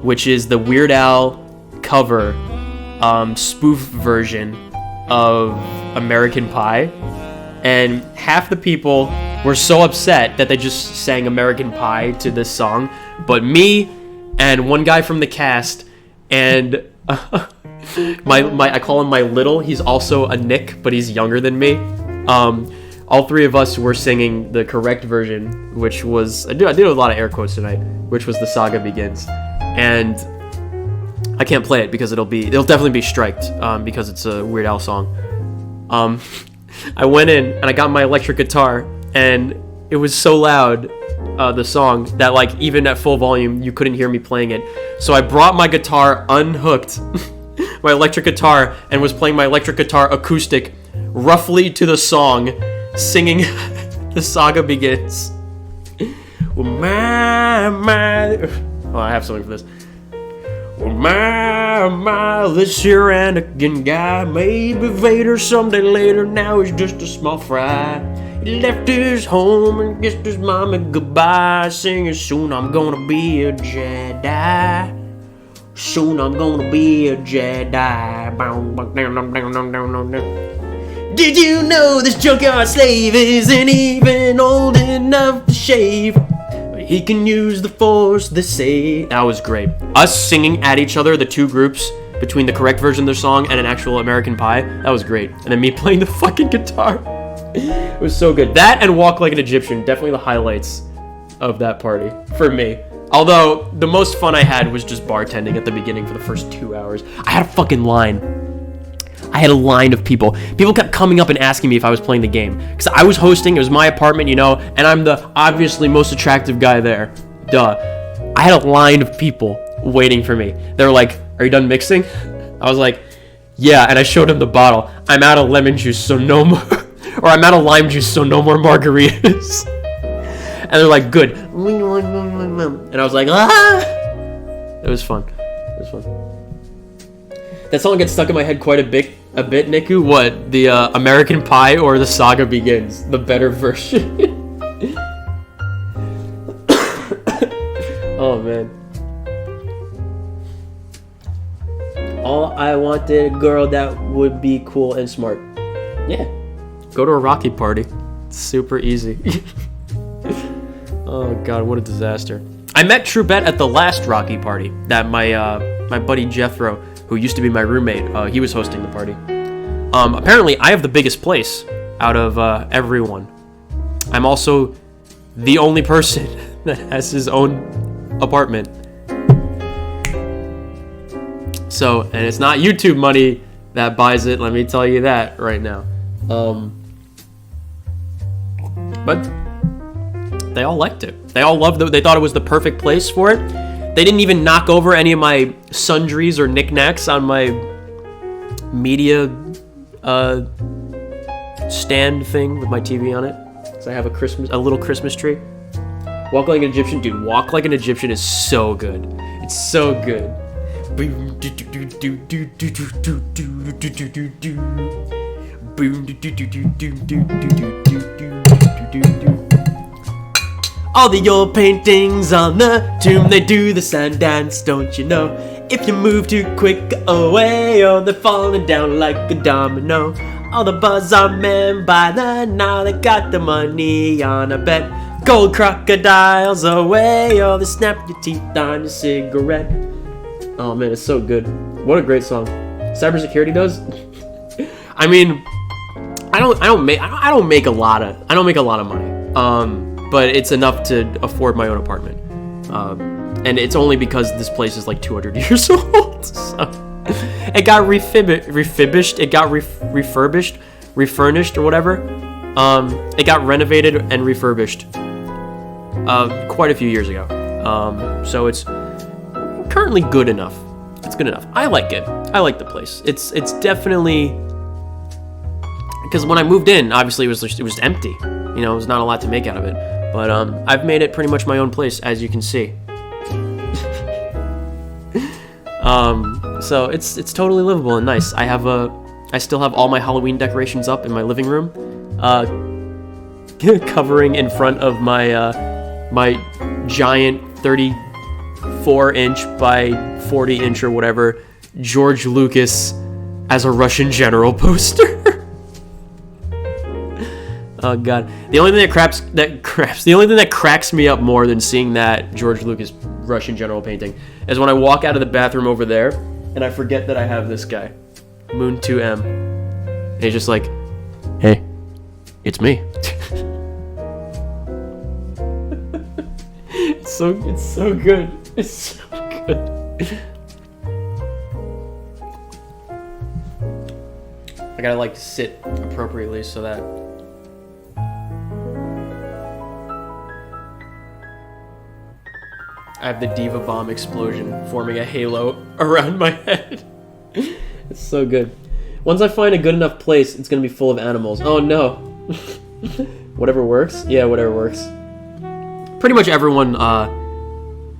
[SPEAKER 6] which is the Weird Al cover spoof version of American Pie, and half the people were so upset that they just sang American Pie to this song, but me and one guy from the cast and I call him my little, he's also a Nick, but he's younger than me, all three of us were singing the correct version, which was I did a lot of air quotes tonight, which was The Saga Begins. And I can't play it because it'll definitely be striked because it's a Weird Al song. I went in and I got my electric guitar, and it was so loud, the song, that like even at full volume you couldn't hear me playing it. So I brought my guitar unhooked, my electric guitar, and was playing my electric guitar acoustic roughly to the song, singing The Saga Begins. Well, I have something for this. Well, this here Anakin guy, maybe Vader someday later, now he's just a small fry. He left his home and kissed his mama goodbye, singing, soon I'm gonna be a Jedi. Soon I'm gonna be a Jedi. Did you know this junkyard slave isn't even old enough to shave? He can use the Force, they say. That was great. Us singing at each other, the two groups, between the correct version of the song and an actual American Pie, that was great. And then me playing the fucking guitar. It was so good. That and Walk Like an Egyptian, definitely the highlights of that party, for me. Although, the most fun I had was just bartending at the beginning for the first 2 hours. I had a fucking line. I had a line of people. People kept coming up and asking me if I was playing the game. Because I was hosting, it was my apartment, you know, and I'm the obviously most attractive guy there. Duh. I had a line of people waiting for me. They were like, are you done mixing? I was like, yeah, and I showed them the bottle. I'm out of lemon juice, so no more, or I'm out of lime juice, so no more margaritas. And they're like, good. And I was like, ah! It was fun. It was fun. That song gets stuck in my head quite a bit, Niku. What? The American Pie or The Saga Begins? The better version. Oh, man. All I wanted, a girl that would be cool and smart. Yeah. Go to a Rocky party. It's super easy. Oh, God, what a disaster. I met Troubette at the last Rocky party that my buddy Jethro, who used to be my roommate, he was hosting the party. Apparently, I have the biggest place out of everyone. I'm also the only person that has his own apartment. So, and it's not YouTube money that buys it, let me tell you that right now. But they all liked it. They all loved it. They thought it was the perfect place for it. They didn't even knock over any of my sundries or knickknacks on my media stand thing with my TV on it. So I have a little Christmas tree. Walk Like an Egyptian, dude. Walk Like an Egyptian is so good. It's so good. All the old paintings on the tomb, they do the sun dance, don't you know? If you move too quick away, oh, they're falling down like a domino. All the buzz on men by the now, they got the money on a bet. Gold crocodiles away, oh, they snap your teeth on your cigarette. Oh man, it's so good. What a great song. Cybersecurity does. I mean, I don't make a lot of money. But it's enough to afford my own apartment. And it's only because this place is like 200 years old. So it got refurnished or whatever. It got renovated and refurbished quite a few years ago. So it's currently good enough. It's good enough. I like it. I like the place. It's definitely, because when I moved in, obviously it was empty. You know, there's not a lot to make out of it. But I've made it pretty much my own place, as you can see. So it's totally livable and nice. I still have all my Halloween decorations up in my living room, covering in front of my my giant 34-inch by 40-inch or whatever George Lucas as a Russian general poster. Oh god. The only thing that cracks me up more than seeing that George Lucas Russian general painting is when I walk out of the bathroom over there and I forget that I have this guy, Moon 2M. And he's just like, "Hey, it's me." It's so good. It's so good. I gotta like sit appropriately so that. I have the Diva Bomb explosion forming a halo around my head. It's so good. Once I find a good enough place, it's gonna be full of animals. Oh no. Whatever works? Yeah, whatever works. Pretty much everyone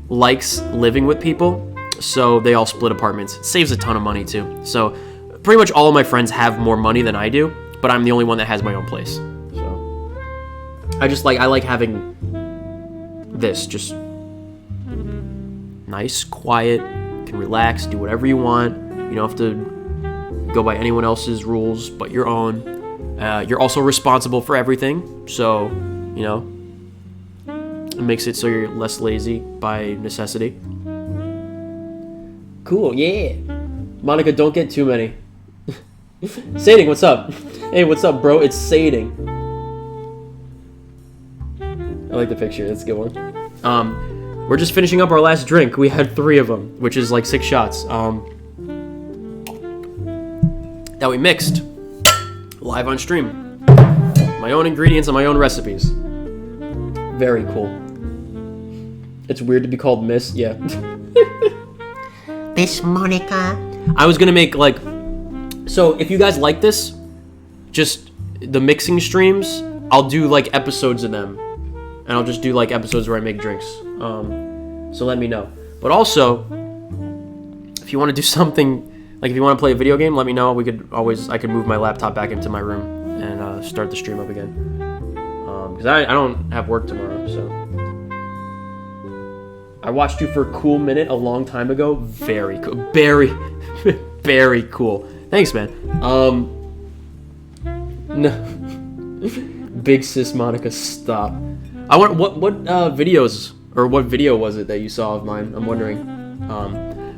[SPEAKER 6] likes living with people, so they all split apartments. It saves a ton of money too. So pretty much all of my friends have more money than I do, but I'm the only one that has my own place. So I like having this, just nice, quiet, can relax, do whatever you want. You don't have to go by anyone else's rules but your own. You're also responsible for everything, so, you know, it makes it so you're less lazy by necessity. Cool, yeah. Monica, don't get too many. Sading, what's up? Hey, what's up, bro? It's Sading. I like the picture, that's a good one. We're just finishing up our last drink. We had 3 of them, which is like 6 shots. That we mixed live on stream. My own ingredients and my own recipes. Very cool. It's weird to be called Miss, yeah. Miss Monica. I was gonna make like, so if you guys like this, just the mixing streams, I'll do like episodes of them. And I'll just do like episodes where I make drinks. So let me know. But also, if you want to do something, like if you want to play a video game, let me know. I could move my laptop back into my room and start the stream up again. Because I don't have work tomorrow, so. I watched you for a cool minute a long time ago. Very cool. Very, very cool. Thanks, man. No. Big sis Monica, stop. I want what videos or what video was it that you saw of mine? I'm wondering.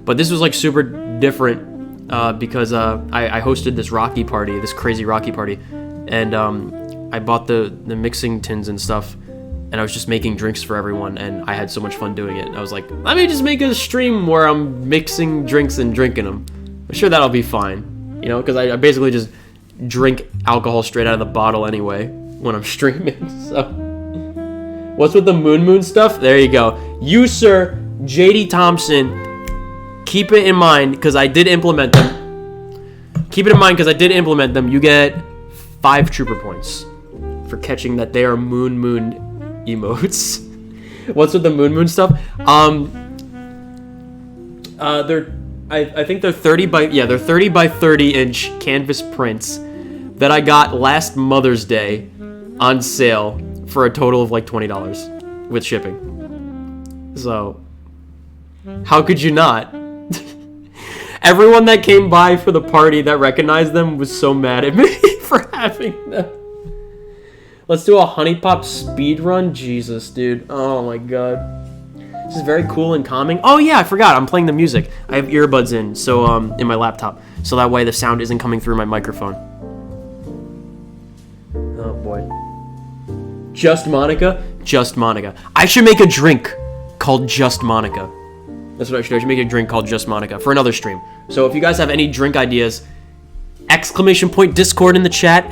[SPEAKER 6] But this was like super different because I hosted this Rocky party, this crazy Rocky party, and I bought the mixing tins and stuff, and I was just making drinks for everyone, and I had so much fun doing it. I was like, let me just make a stream where I'm mixing drinks and drinking them. I'm sure that'll be fine, you know, because I basically just drink alcohol straight out of the bottle anyway when I'm streaming. So, what's with the moon stuff? There you go. You, sir, JD Thompson, keep it in mind because I did implement them. Keep it in mind because I did implement them. You get 5 trooper points for catching that they are moon emotes. What's with the moon stuff? I think they're 30 by 30 inch canvas prints that I got last Mother's Day on sale for a total of like $20 with shipping. So how could you not? Everyone that came by for the party that recognized them was so mad at me for having them. Let's do a Honey Pop speed run. Jesus, dude. Oh my god. This is very cool and calming. Oh yeah, I forgot. I'm playing the music. I have earbuds in, so in my laptop, so that way the sound isn't coming through my microphone. Oh boy. Just Monica? Just Monica. I should make a drink called Just Monica. That's what I should do. I should make a drink called Just Monica for another stream. So if you guys have any drink ideas, !Discord in the chat,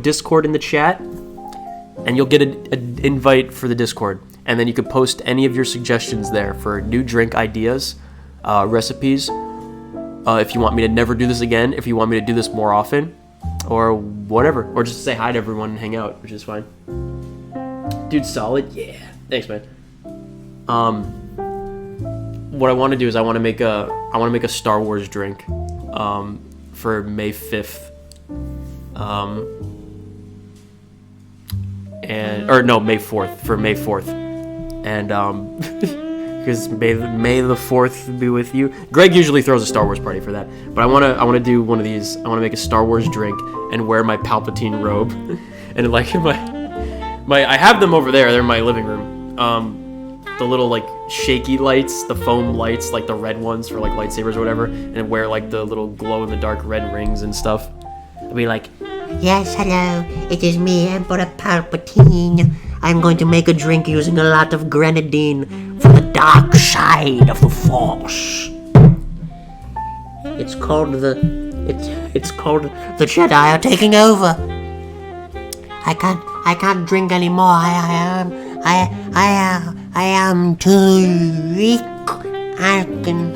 [SPEAKER 6] !Discord in the chat, and you'll get an invite for the Discord. And then you could post any of your suggestions there for new drink ideas, recipes, if you want me to never do this again, if you want me to do this more often, or whatever. Or just say hi to everyone and hang out, which is fine. Dude, solid? Yeah. Thanks, man. What I want to do is I want to make a Star Wars drink for May 5th. May 4th, for May 4th. And because may the 4th be with you. Greg usually throws a Star Wars party for that, but I wanna do one of these. I wanna make a Star Wars drink and wear my Palpatine robe, and like I have them over there. They're in my living room. The little like shaky lights, the foam lights, like the red ones for like lightsabers or whatever, and wear like the little glow in the dark red rings and stuff. I'll be like,
[SPEAKER 7] yes, hello, it is me, Emperor Palpatine. I'm going to make a drink using a lot of grenadine from the dark side of the Force. It's called the It's called the Jedi are taking over. I can't drink anymore. I am too weak. Anakin.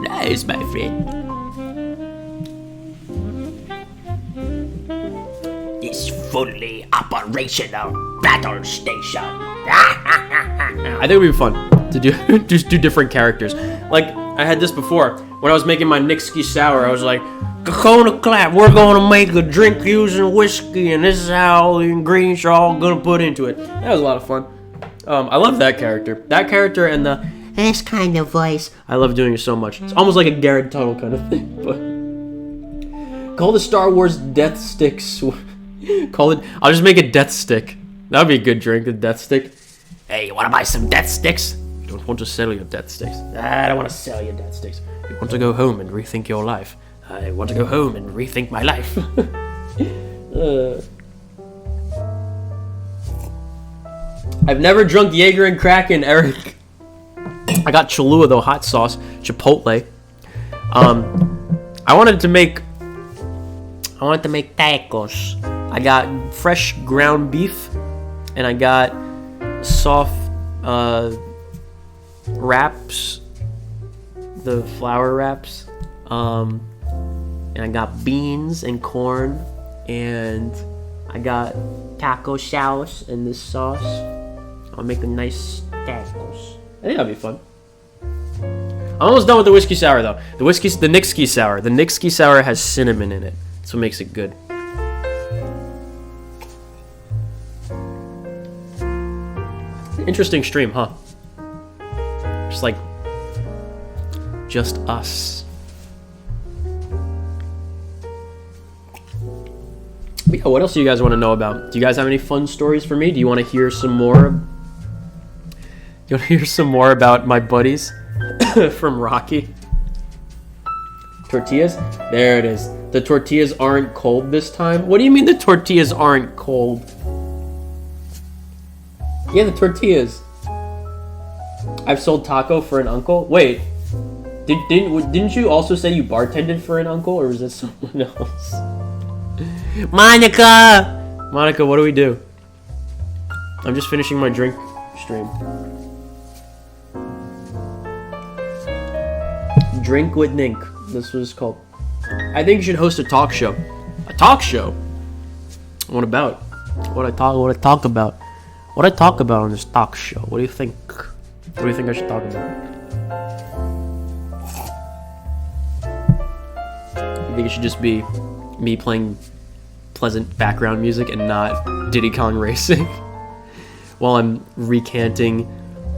[SPEAKER 7] Nice, my friend. This fully operational battle station.
[SPEAKER 6] I think it would be fun to do just do different characters. Like I had this before when I was making my Nixky sour. I was like, Kakona clap, we're gonna make a drink using whiskey, and this is how all the ingredients are all gonna put into it. That was a lot of fun. I love that character. That character and
[SPEAKER 7] This kind of voice.
[SPEAKER 6] I love doing it so much. It's almost like a Garrett Tunnel kind of thing. But call the Star Wars Death Sticks. Call it. I'll just make it Death Stick. That'd be a good drink, a Death Stick. Hey, you wanna buy some Death Sticks? I don't want to sell you Death Sticks. I don't want to sell you Death Sticks. You want to go home and rethink your life. I want to go home and rethink my life. I've never drunk Jaeger and Kraken, Eric. I got Cholula though, hot sauce, Chipotle. I wanted to make tacos. I got fresh ground beef, and I got soft wraps, the flour wraps. And I got beans and corn, and I got taco sauce and this sauce. I'll make a nice tacos. I think that'd be fun. I'm almost done with the whiskey sour though. The Nixky sour. The Nixky sour has cinnamon in it. That's what makes it good. Interesting stream, huh? Just us. But yeah, what else do you guys want to know about? Do you guys have any fun stories for me? Do you want to hear some more? You want to hear some more about my buddies from Rocky? Tortillas? There it is. The tortillas aren't cold this time? What do you mean the tortillas aren't cold? Yeah, the tortillas. I've sold taco for an uncle. Wait, didn't you also say you bartended for an uncle, or was that someone else? Monica, what do we do? I'm just finishing my drink stream. Drink with Nink. This was called. I think you should host a talk show. A talk show? What about? What I talk about? What I talk about on this talk show? What do you think? What do you think I should talk about? You think it should just be me playing pleasant background music and not Diddy Kong Racing while I'm recanting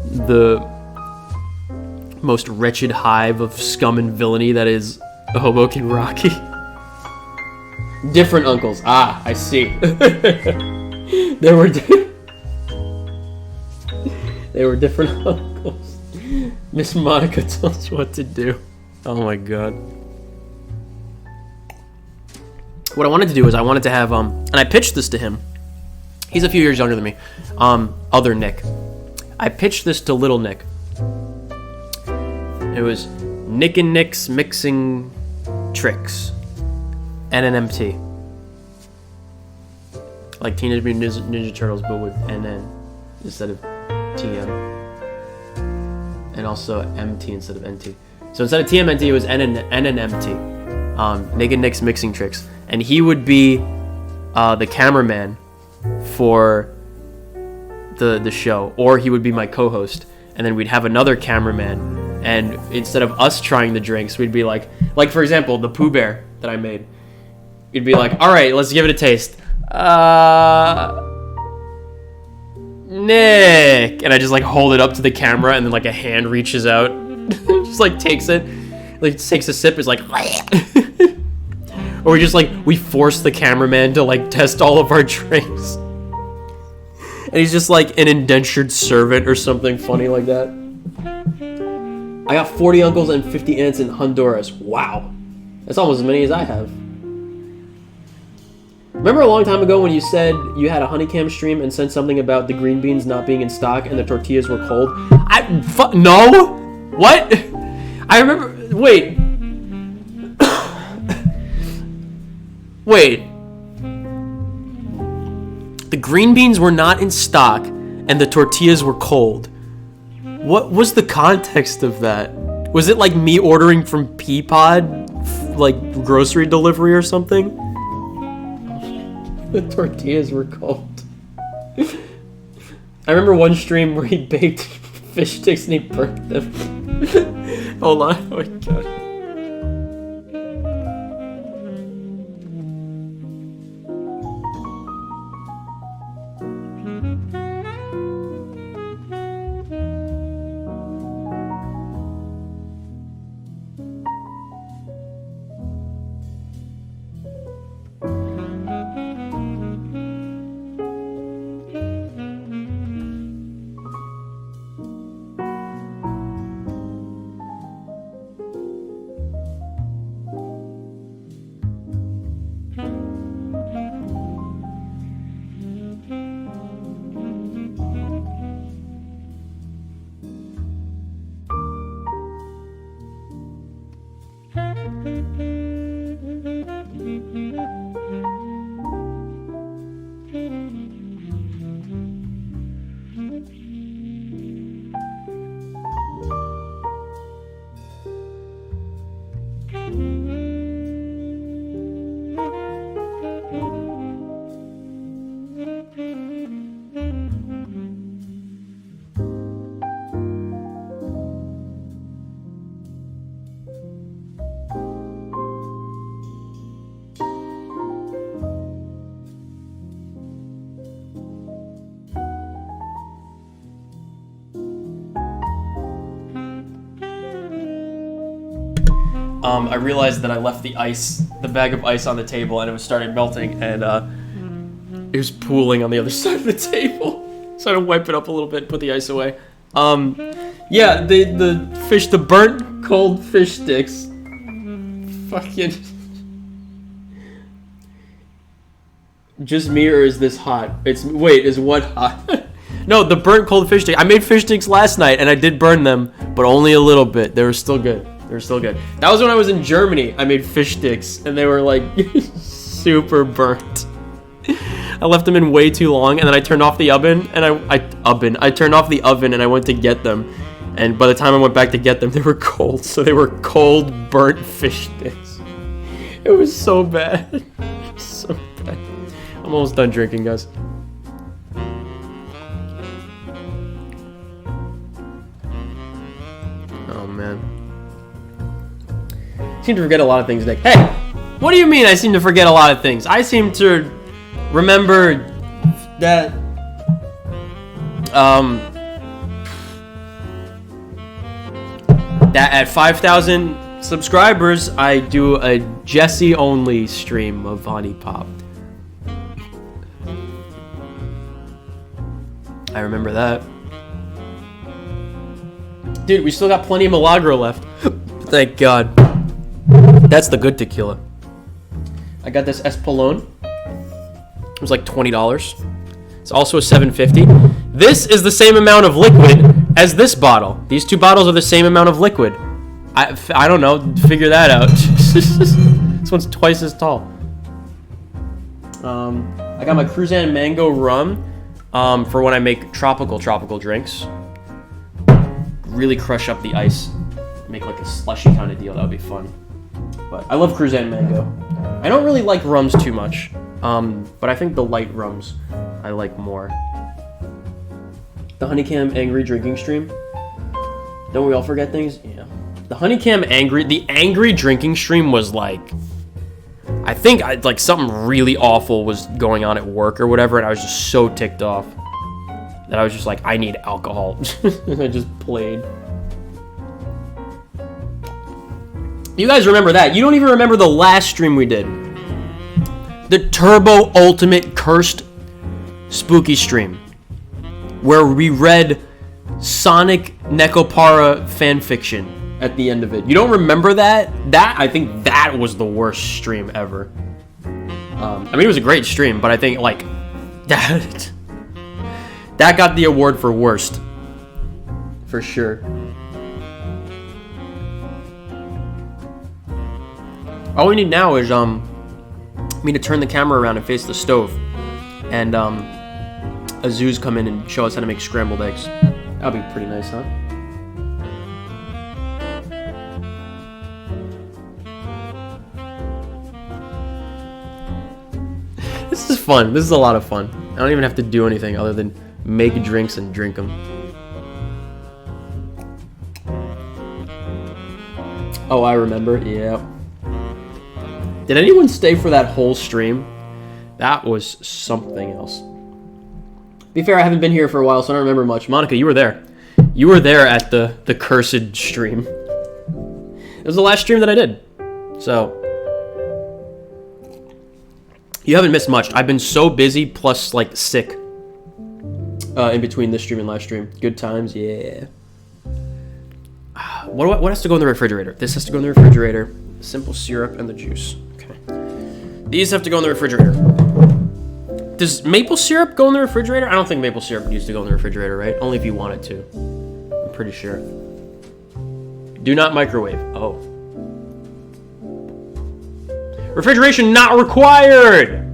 [SPEAKER 6] the most wretched hive of scum and villainy that is Hoboken Rocky? Different uncles. Ah, I see. There were different uncles. Miss Monica tells you what to do. Oh my god. What I wanted to do is I wanted to have and I pitched this to him. He's a few years younger than me. Other Nick. I pitched this to Little Nick. It was Nick and Nick's Mixing Tricks. NNMT. Like Teenage Mutant Ninja Turtles, but with NN instead of TM. And also MT instead of NT. So instead of TMNT, it was NNMT. Nick and Nick's Mixing Tricks. And he would be the cameraman for the show. Or he would be my co-host. And then we'd have another cameraman. And instead of us trying the drinks, we'd be like for example, the Pooh Bear that I made. You'd be like, alright, let's give it a taste. Nick. And I just like hold it up to the camera, and then like a hand reaches out. Just like takes it. Like takes a sip, is like or we force the cameraman to like test all of our drinks. And he's just like an indentured servant or something funny like that. I got 40 uncles and 50 aunts in Honduras. Wow. That's almost as many as I have. Remember a long time ago when you said you had a honeycam stream and said something about the green beans not being in stock and the tortillas were cold? No? What? I remember. Wait. Wait. The green beans were not in stock and the tortillas were cold. What was the context of that? Was it like me ordering from Peapod, like grocery delivery or something? The tortillas were cold. I remember one stream where he baked fish sticks and he burnt them. Hold on. Oh my god. I realized that I left the bag of ice on the table, and it started melting, and it was pooling on the other side of the table. So I had to wipe it up a little bit, put the ice away. Yeah, the burnt cold fish sticks. Fucking. Just me, or is this hot? Is what hot? No, the burnt cold fish stick. I made fish sticks last night, and I did burn them, but only a little bit. They were still good. That was when I was in Germany. I made fish sticks, and they were like super burnt. I left them in way too long, and then I turned off the oven, and I turned off the oven, and I went to get them. And by the time I went back to get them, they were cold. So they were cold, burnt fish sticks. It was so bad. So bad. I'm almost done drinking, guys. Oh, man. I seem to forget a lot of things, Nick. Hey! What do you mean I seem to forget a lot of things? I seem to remember that... that at 5,000 subscribers, I do a Jesse-only stream of Honey Pop. I remember that. Dude, we still got plenty of Milagro left. Thank God. That's the good tequila. I got this Espolón. It was like $20. It's also a 750. This is the same amount of liquid as this bottle. These two bottles are the same amount of liquid. I don't know. Figure that out. This one's twice as tall. I got my Cruzan Mango Rum for when I make tropical drinks. Really crush up the ice. Make like a slushy kind of deal. That would be fun. But I love Cruzan Mango. I don't really like rums too much. But I think the light rums I like more. The Honeycam Angry Drinking Stream. Don't we all forget things? Yeah. The Honeycam Angry Drinking Stream was like... I think like something really awful was going on at work or whatever, and I was just so ticked off that I was just like, I need alcohol. And I just played. You guys remember that. You don't even remember the last stream we did. The Turbo Ultimate Cursed Spooky Stream, where we read Sonic Nekopara fanfiction at the end of it. You don't remember that? I think that was the worst stream ever. I mean, it was a great stream, but I think like that got the award for worst, for sure. All we need now is me to turn the camera around and face the stove, and Azuz come in and show us how to make scrambled eggs. That'll be pretty nice, huh? This is fun. This is a lot of fun. I don't even have to do anything other than make drinks and drink them. Oh, I remember. Yeah. Did anyone stay for that whole stream? That was something else. Be fair, I haven't been here for a while, so I don't remember much. Monica, you were there. You were there at the cursed stream. It was the last stream that I did. So, you haven't missed much. I've been so busy, plus, like, sick. In between this stream and last stream. Good times, yeah. What has to go in the refrigerator? This has to go in the refrigerator. Simple syrup and the juice. Okay. These have to go in the refrigerator. Does maple syrup go in the refrigerator? I don't think maple syrup needs to go in the refrigerator, right? Only if you want it to. I'm pretty sure. Do not microwave. Oh. Refrigeration not required!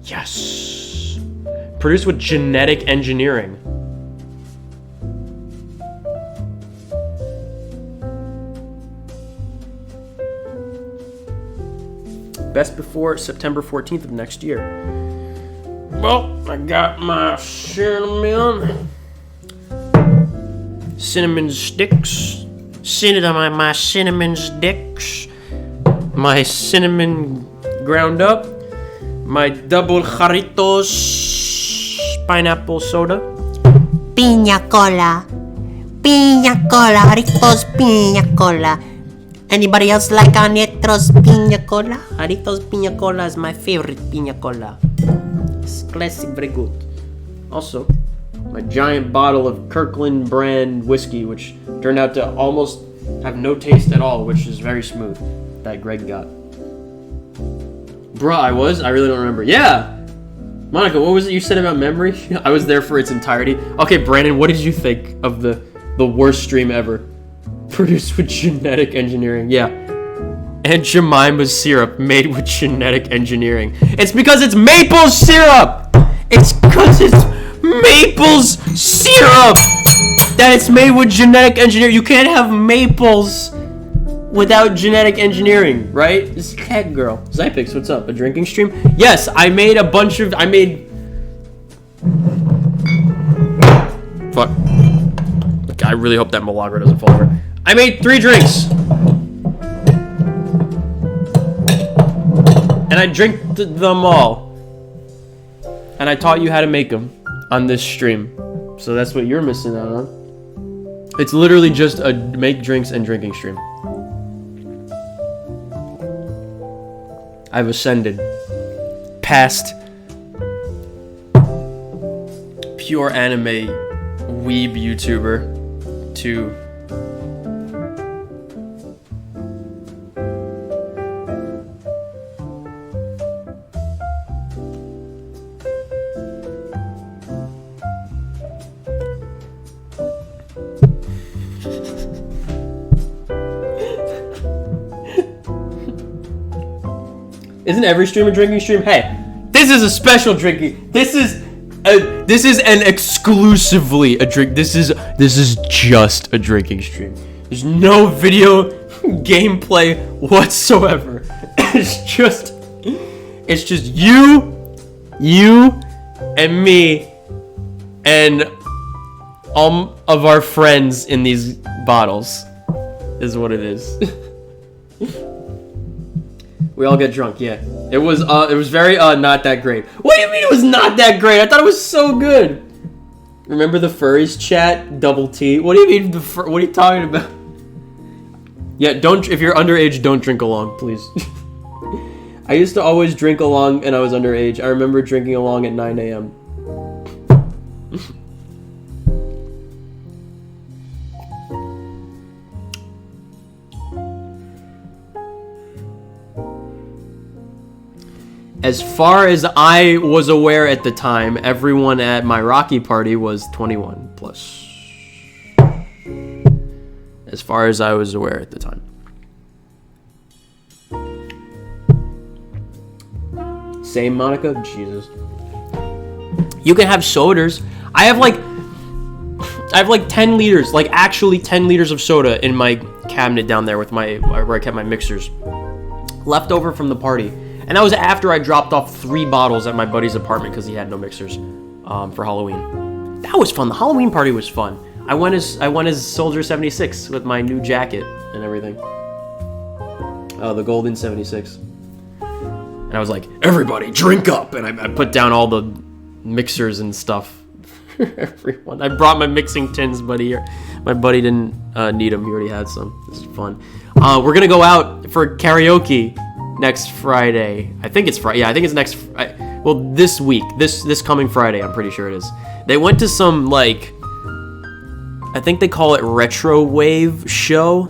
[SPEAKER 6] Yes. Produced with genetic engineering. Best before September 14th of next year. Well, I got my cinnamon sticks. My cinnamon sticks. My cinnamon ground up. My double jarritos pineapple soda.
[SPEAKER 7] Piña cola. Piña cola. Jarritos piña cola. Anybody else like Anetros piña cola? Jarritos piña cola is my favorite piña cola. It's classic, very good.
[SPEAKER 6] Also, my giant bottle of Kirkland brand whiskey, which turned out to almost have no taste at all, which is very smooth, that Greg got. Bruh, I really don't remember. Yeah! Monica, what was it you said about memory? I was there for its entirety. Okay, Brandon, what did you think of the worst stream ever? Produced with genetic engineering. Yeah. And Jemima's syrup made with genetic engineering. It's because it's maple syrup! It's because it's maple's syrup that it's made with genetic engineering. You can't have maples without genetic engineering, right? This is cat girl. Zypix, what's up? A drinking stream? Yes, I made Fuck. I really hope that Milagro doesn't fall over. I made 3 drinks. And I drank them all. And I taught you how to make them on this stream. So that's what you're missing out on. It's literally just a make drinks and drinking stream. I've ascended past pure anime weeb YouTuber to Isn't every stream a drinking stream? Hey, this is a special drinking. This is an exclusively a drink. This is just a drinking stream. There's no video gameplay whatsoever. It's just you, and me, and all of our friends in these bottles. Is what it is. We all get drunk, yeah. It was very not that great. What do you mean it was not that great? I thought it was so good. Remember the furries chat? Double T. What do you mean what are you talking about? Yeah, if you're underage, don't drink along, please. I used to always drink along and I was underage. I remember drinking along at 9 a.m. As far as I was aware at the time, everyone at my Rocky party was 21 plus. As far as I was aware at the time. Same, Monica? Jesus. You can have sodas. I have like 10 liters, like actually 10 liters of soda in my cabinet down there with where I kept my mixers. Left over from the party. And that was after I dropped off 3 bottles at my buddy's apartment because he had no mixers for Halloween. That was fun. The Halloween party was fun. I went as Soldier 76 with my new jacket and everything. The Golden 76. And I was like, everybody, drink up! And I put down all the mixers and stuff for everyone. I brought my mixing tins, but my buddy didn't need them. He already had some. This is fun. We're gonna go out for karaoke next Friday. I think it's Friday. Yeah, I think it's next. Well, this week. This coming Friday. I'm pretty sure it is. They went to some like, I think they call it retro wave show.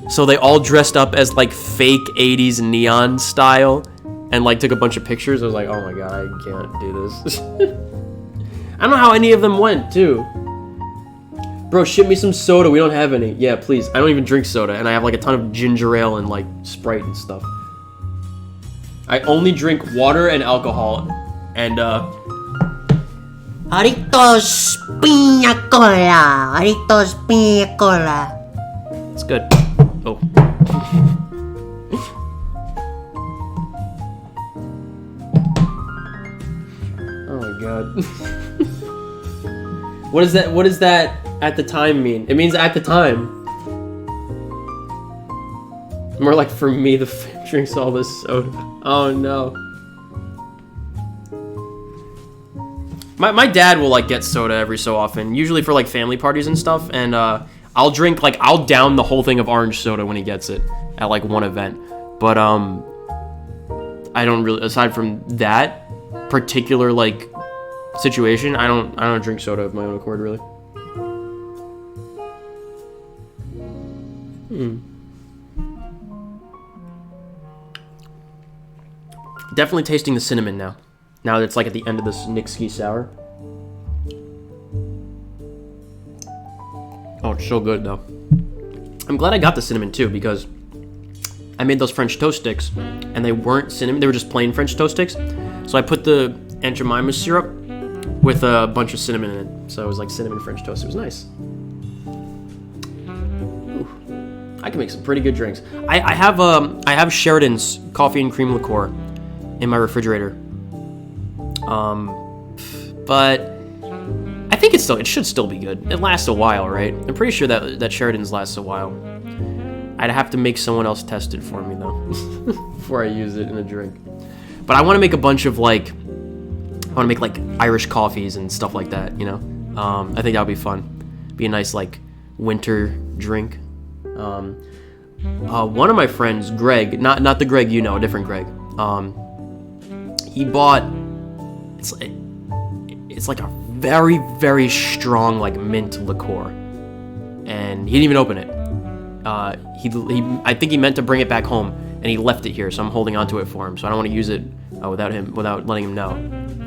[SPEAKER 6] So they all dressed up as like fake 80s neon style and like took a bunch of pictures. I was like, oh my god, I can't do this. I don't know how any of them went too. Bro, ship me some soda. We don't have any. Yeah, please. I don't even drink soda, and I have like a ton of ginger ale and like Sprite and stuff. I only drink water and alcohol, and
[SPEAKER 7] Aritos piña cola. Aritos piña cola.
[SPEAKER 6] It's good. Oh. Oh my god. What does that at the time mean? It means at the time. More like for me, the drinks all this soda. Oh no. My dad will like get soda every so often, usually for like family parties and stuff, and I'll down the whole thing of orange soda when he gets it at like one event. But I don't really, aside from that particular like situation, I don't drink soda of my own accord really. Definitely tasting the cinnamon now. Now that it's like at the end of this Nixky sour. Oh, it's so good though. I'm glad I got the cinnamon too, because I made those French toast sticks and they weren't cinnamon, they were just plain French toast sticks. So I put the Aunt Jemima syrup with a bunch of cinnamon in it. So it was like cinnamon French toast. It was nice. Ooh. I can make some pretty good drinks. I have Sheridan's coffee and cream liqueur in my refrigerator. But I think it should still be good. It lasts a while, right? I'm pretty sure that Sheridan's lasts a while. I'd have to make someone else test it for me though before I use it in a drink. But I want to make a bunch of like, I want to make like Irish coffees and stuff like that, you know? I think that would be fun. Be a nice like winter drink. One of my friends, Greg, not the Greg you know, a different Greg. He bought, it's like a very, very strong like mint liqueur, and he didn't even open it. I think he meant to bring it back home, and he left it here, so I'm holding on to it for him. So I don't want to use it without letting him know.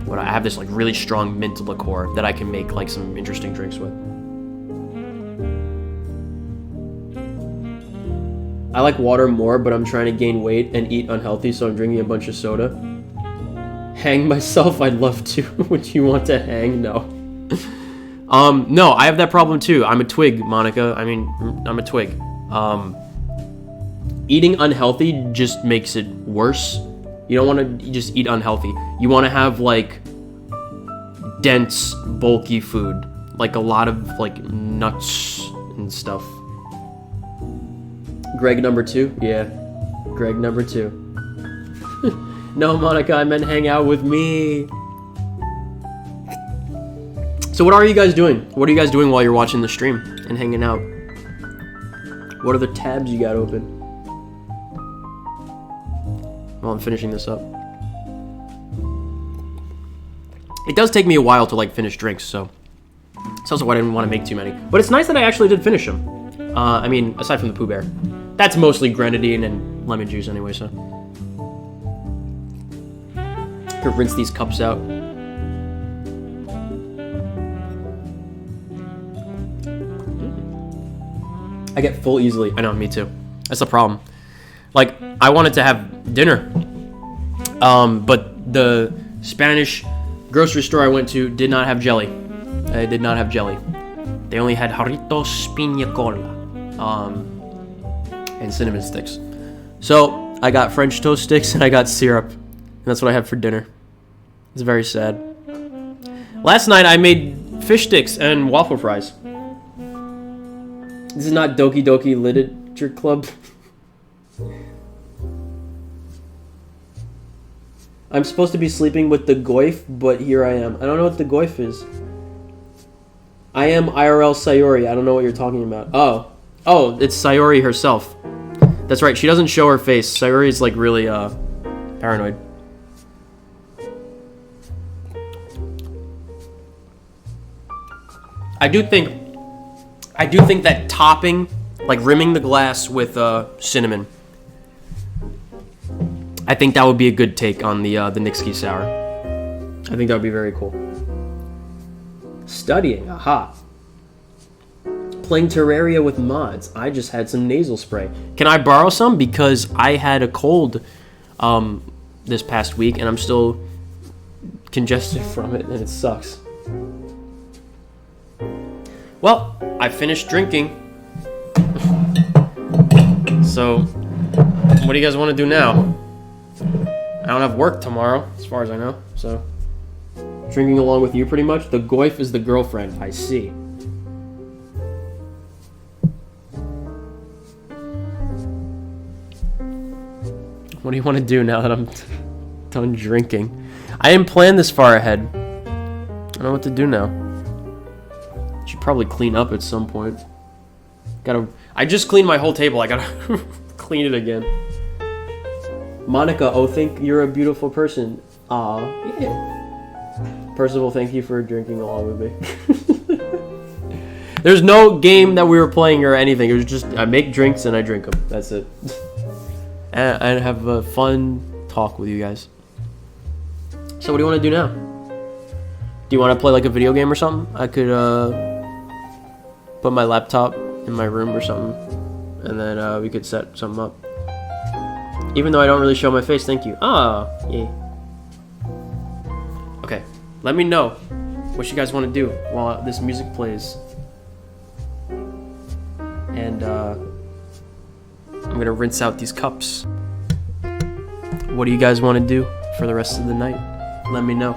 [SPEAKER 6] But I have this like really strong mint liqueur that I can make like some interesting drinks with. I like water more, but I'm trying to gain weight and eat unhealthy, so I'm drinking a bunch of soda. Hang myself? I'd love to. Would you want to hang? No. No, I have that problem too. I'm a twig, Monica. I mean, I'm a twig. Eating unhealthy just makes it worse. You don't want to just eat unhealthy. You want to have like dense, bulky food, like a lot of like nuts and stuff. Greg number 2? Yeah. Greg number 2. No, Monica, I meant hang out with me. So what are you guys doing? What are you guys doing while you're watching the stream and hanging out? What are the tabs you got open? While I'm finishing this up. It does take me a while to like finish drinks, so it's also why I didn't want to make too many. But it's nice that I actually did finish them. I mean, aside from the Pooh Bear. That's mostly grenadine and lemon juice anyway, so. Could rinse these cups out. I get full easily. I know, me too. That's the problem. Like, I wanted to have dinner, but the Spanish grocery store I went to did not have jelly. They did not have jelly. They only had Jarritos Piña Cola, and cinnamon sticks. So I got French toast sticks and I got syrup, and that's what I had for dinner. It's very sad. Last night I made fish sticks and waffle fries. This is not Doki Doki Literature Club. I'm supposed to be sleeping with the goif, but here I am. I don't know what the goif is. I am IRL Sayori. I don't know what you're talking about. Oh, it's Sayori herself. That's right. She doesn't show her face. Sayori is like really paranoid. I do think that topping, like rimming the glass with cinnamon, I think that would be a good take on the Nixky sour. I think that would be very cool. Studying, aha. Playing Terraria with mods. I just had some nasal spray. Can I borrow some? Because I had a cold this past week and I'm still congested from it and it sucks. Well, I finished drinking. So, what do you guys want to do now? I don't have work tomorrow, as far as I know, so drinking along with you pretty much. The goif is the girlfriend, I see. What do you want to do now that I'm done drinking? I didn't plan this far ahead. I don't know what to do now. Should probably clean up at some point. I just cleaned my whole table. I gotta clean it again. Monica, think you're a beautiful person. Aw, yeah. Percival, thank you for drinking along with me. There's no game that we were playing or anything. It was just I make drinks and I drink them. That's it. And I have a fun talk with you guys. So what do you want to do now? Do you want to play like a video game or something? I could put my laptop in my room or something, and then we could set something up. Even though I don't really show my face, thank you. Ah, yay. Okay, let me know what you guys want to do while this music plays. And I'm gonna rinse out these cups. What do you guys want to do for the rest of the night? Let me know.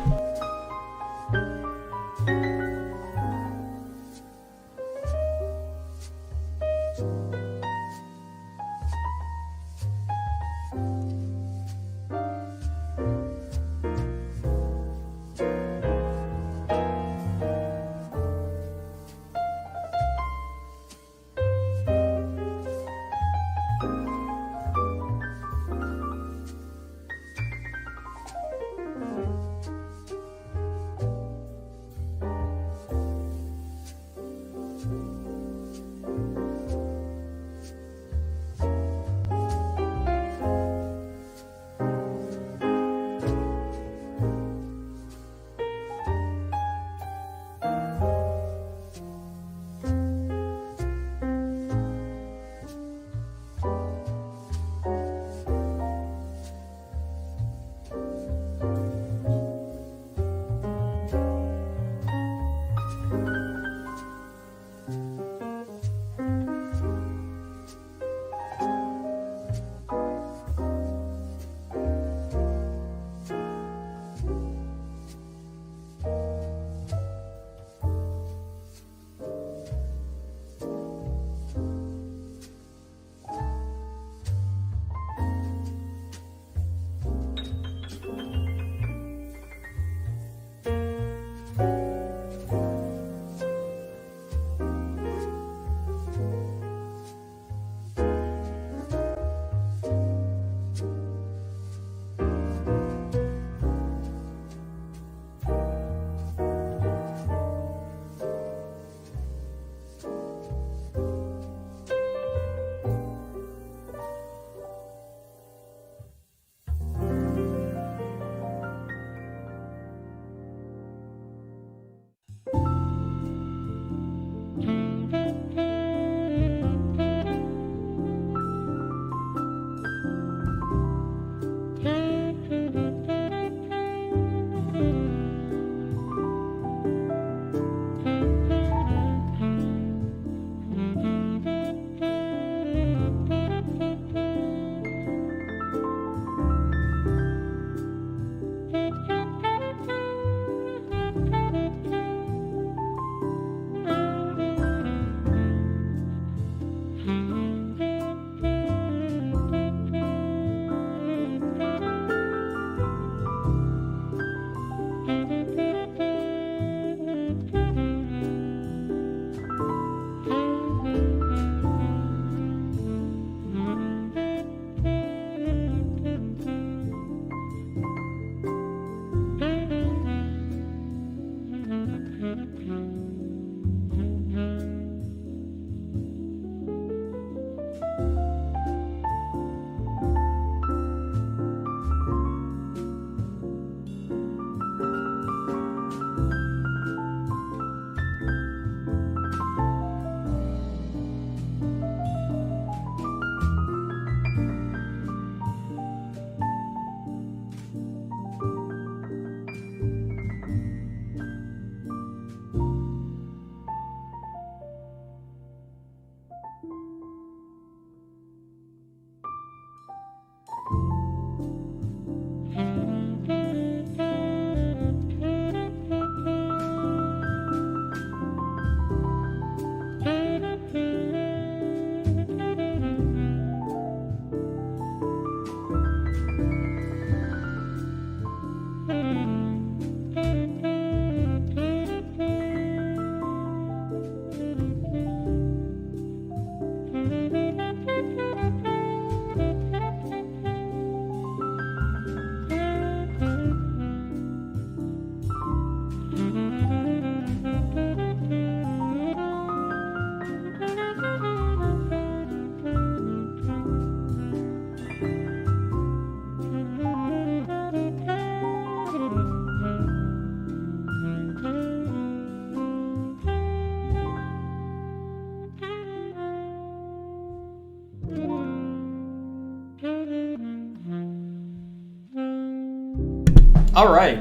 [SPEAKER 6] All right.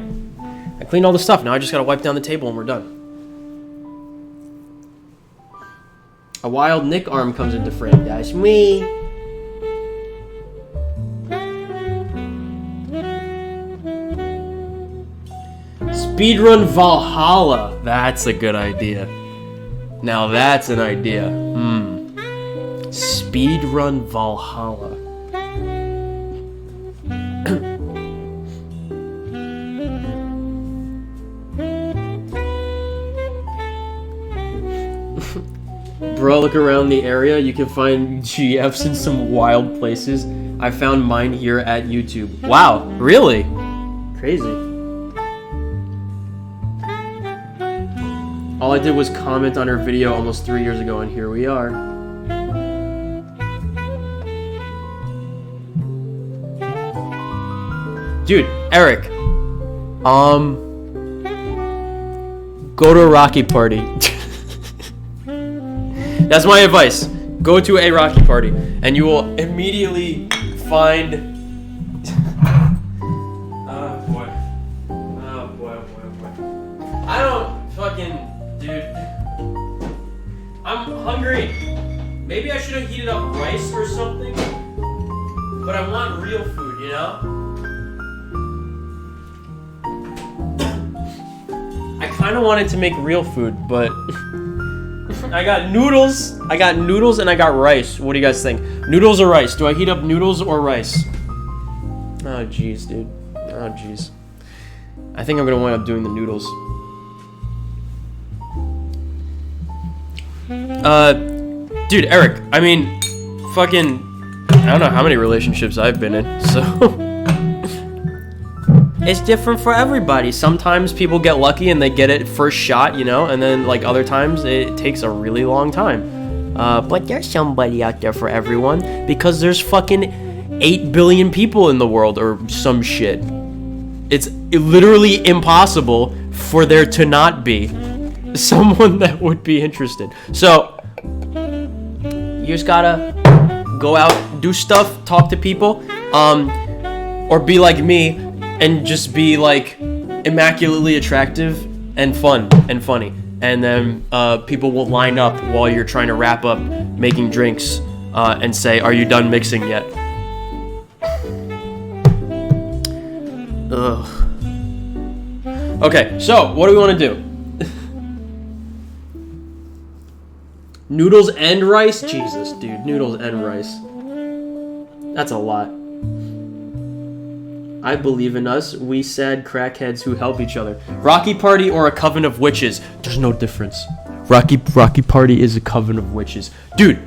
[SPEAKER 6] I cleaned all the stuff. Now I just gotta wipe down the table and we're done. A wild Nick arm comes into frame. That's me. Speedrun Valhalla. That's a good idea. Now that's an idea. Speedrun Valhalla. Bro, look around the area. You can find GFs in some wild places. I found mine here at YouTube. Wow, really? Crazy. All I did was comment on her video almost 3 years ago, and here we are. Dude, Eric. Go to a Rocky Party. That's my advice. Go to a Rocky Party, and you will immediately find... Oh boy. I don't fucking... Dude. I'm hungry. Maybe I should have heated up rice or something. But I want real food, you know? I kind of wanted to make real food, but... I got noodles and I got rice. What do you guys think? Noodles or rice? Do I heat up noodles or rice? Oh, jeez, dude. Oh, jeez. I think I'm gonna wind up doing the noodles. Dude, Eric, I mean, fucking, I don't know how many relationships I've been in, so... It's different for everybody. Sometimes people get lucky and they get it first shot, you know, and then like other times it takes a really long time. But there's somebody out there for everyone because there's fucking 8 billion people in the world or some shit. It's literally impossible for there to not be someone that would be interested. So you just gotta go out, do stuff, talk to people, or be like me and just be like immaculately attractive and fun and funny, and then people will line up while you're trying to wrap up making drinks and say, "Are you done mixing yet?" Ugh. Okay, so what do we want to do? Noodles and rice? Jesus, dude, noodles and rice. That's a lot. I believe in us. We sad crackheads who help each other. Rocky Party or a coven of witches? There's no difference. Rocky Party is a coven of witches. Dude,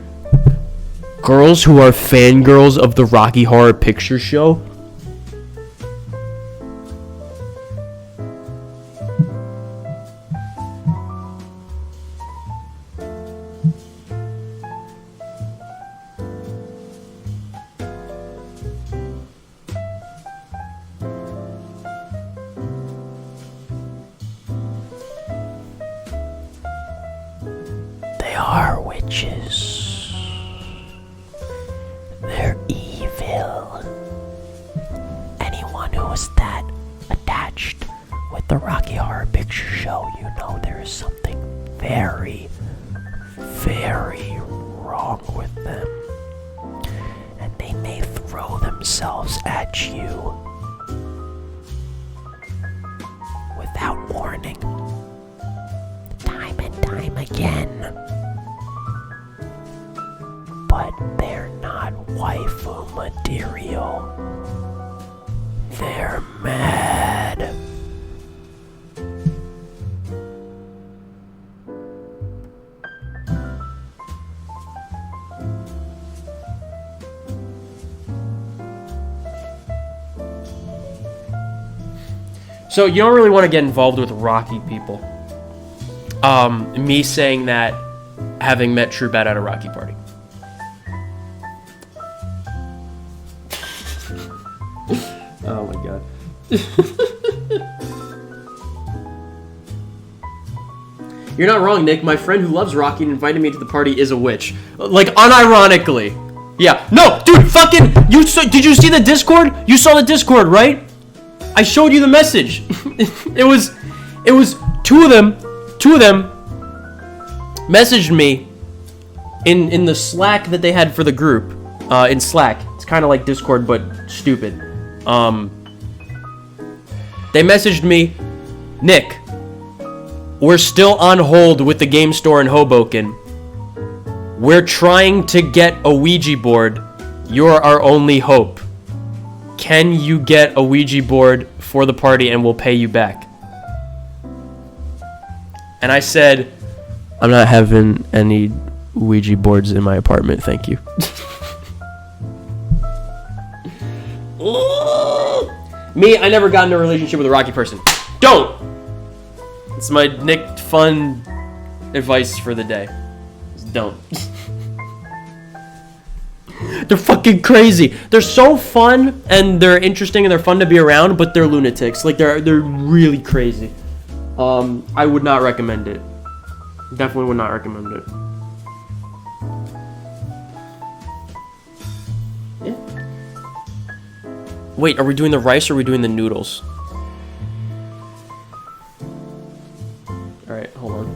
[SPEAKER 6] girls who are fangirls of the Rocky Horror Picture Show.
[SPEAKER 7] Are witches. They're evil. Anyone who is that attached with the Rocky Horror Picture Show, you know there is something very, very wrong with them. And they may throw themselves at you without warning. Time and time again. But they're not waifu material. They're mad.
[SPEAKER 6] So you don't really want to get involved with Rocky people. Me saying that having met True Bad at a Rocky Party. Oh my god. You're not wrong, Nick. My friend who loves Rocky and invited me to the party is a witch. Like, unironically. Yeah. No, dude, fucking... Did you see the Discord? You saw the Discord, right? I showed you the message. It was two of them messaged me in the Slack that they had for the group. In Slack. It's kind of like Discord, but stupid. They messaged me, Nick, we're still on hold with the game store in Hoboken. We're trying to get a Ouija board. You're our only hope. Can you get a Ouija board for the party and we'll pay you back? And I said, I'm not having any Ouija boards in my apartment, thank you. Me, I never got into a relationship with a rocky person. Don't! It's my Nick fun advice for the day. Just don't. They're fucking crazy. They're so fun and they're interesting and they're fun to be around, but they're lunatics. Like they're really crazy. I would not recommend it. Definitely would not recommend it. Yeah. Wait, are we doing the rice or are we doing the noodles? Alright, hold on.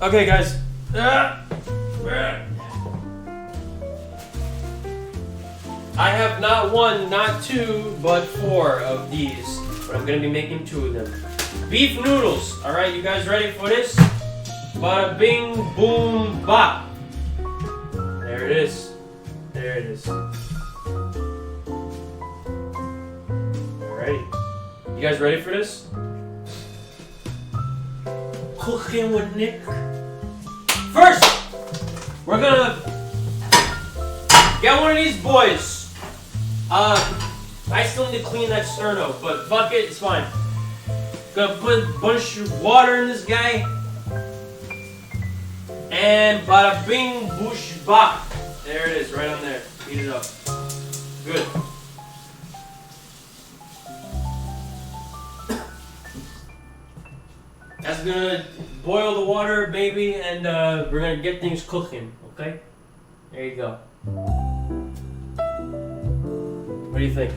[SPEAKER 6] Okay, guys. I have not one, not two, but 4 of these. But I'm going to be making 2 of them. Beef noodles. Alright, you guys ready for this? Bada bing, boom, bop. There it is. There it is. Alrighty. You guys ready for this? Cooking with Nick. First, we're gonna get one of these boys. I still need to clean that sterno, but fuck it, it's fine. Gonna put a bunch of water in this guy. And bada bing, boosh, bop. There it is, right on there. Heat it up. Good. That's gonna boil the water, baby, and we're gonna get things cooking, okay? There you go. What do you think?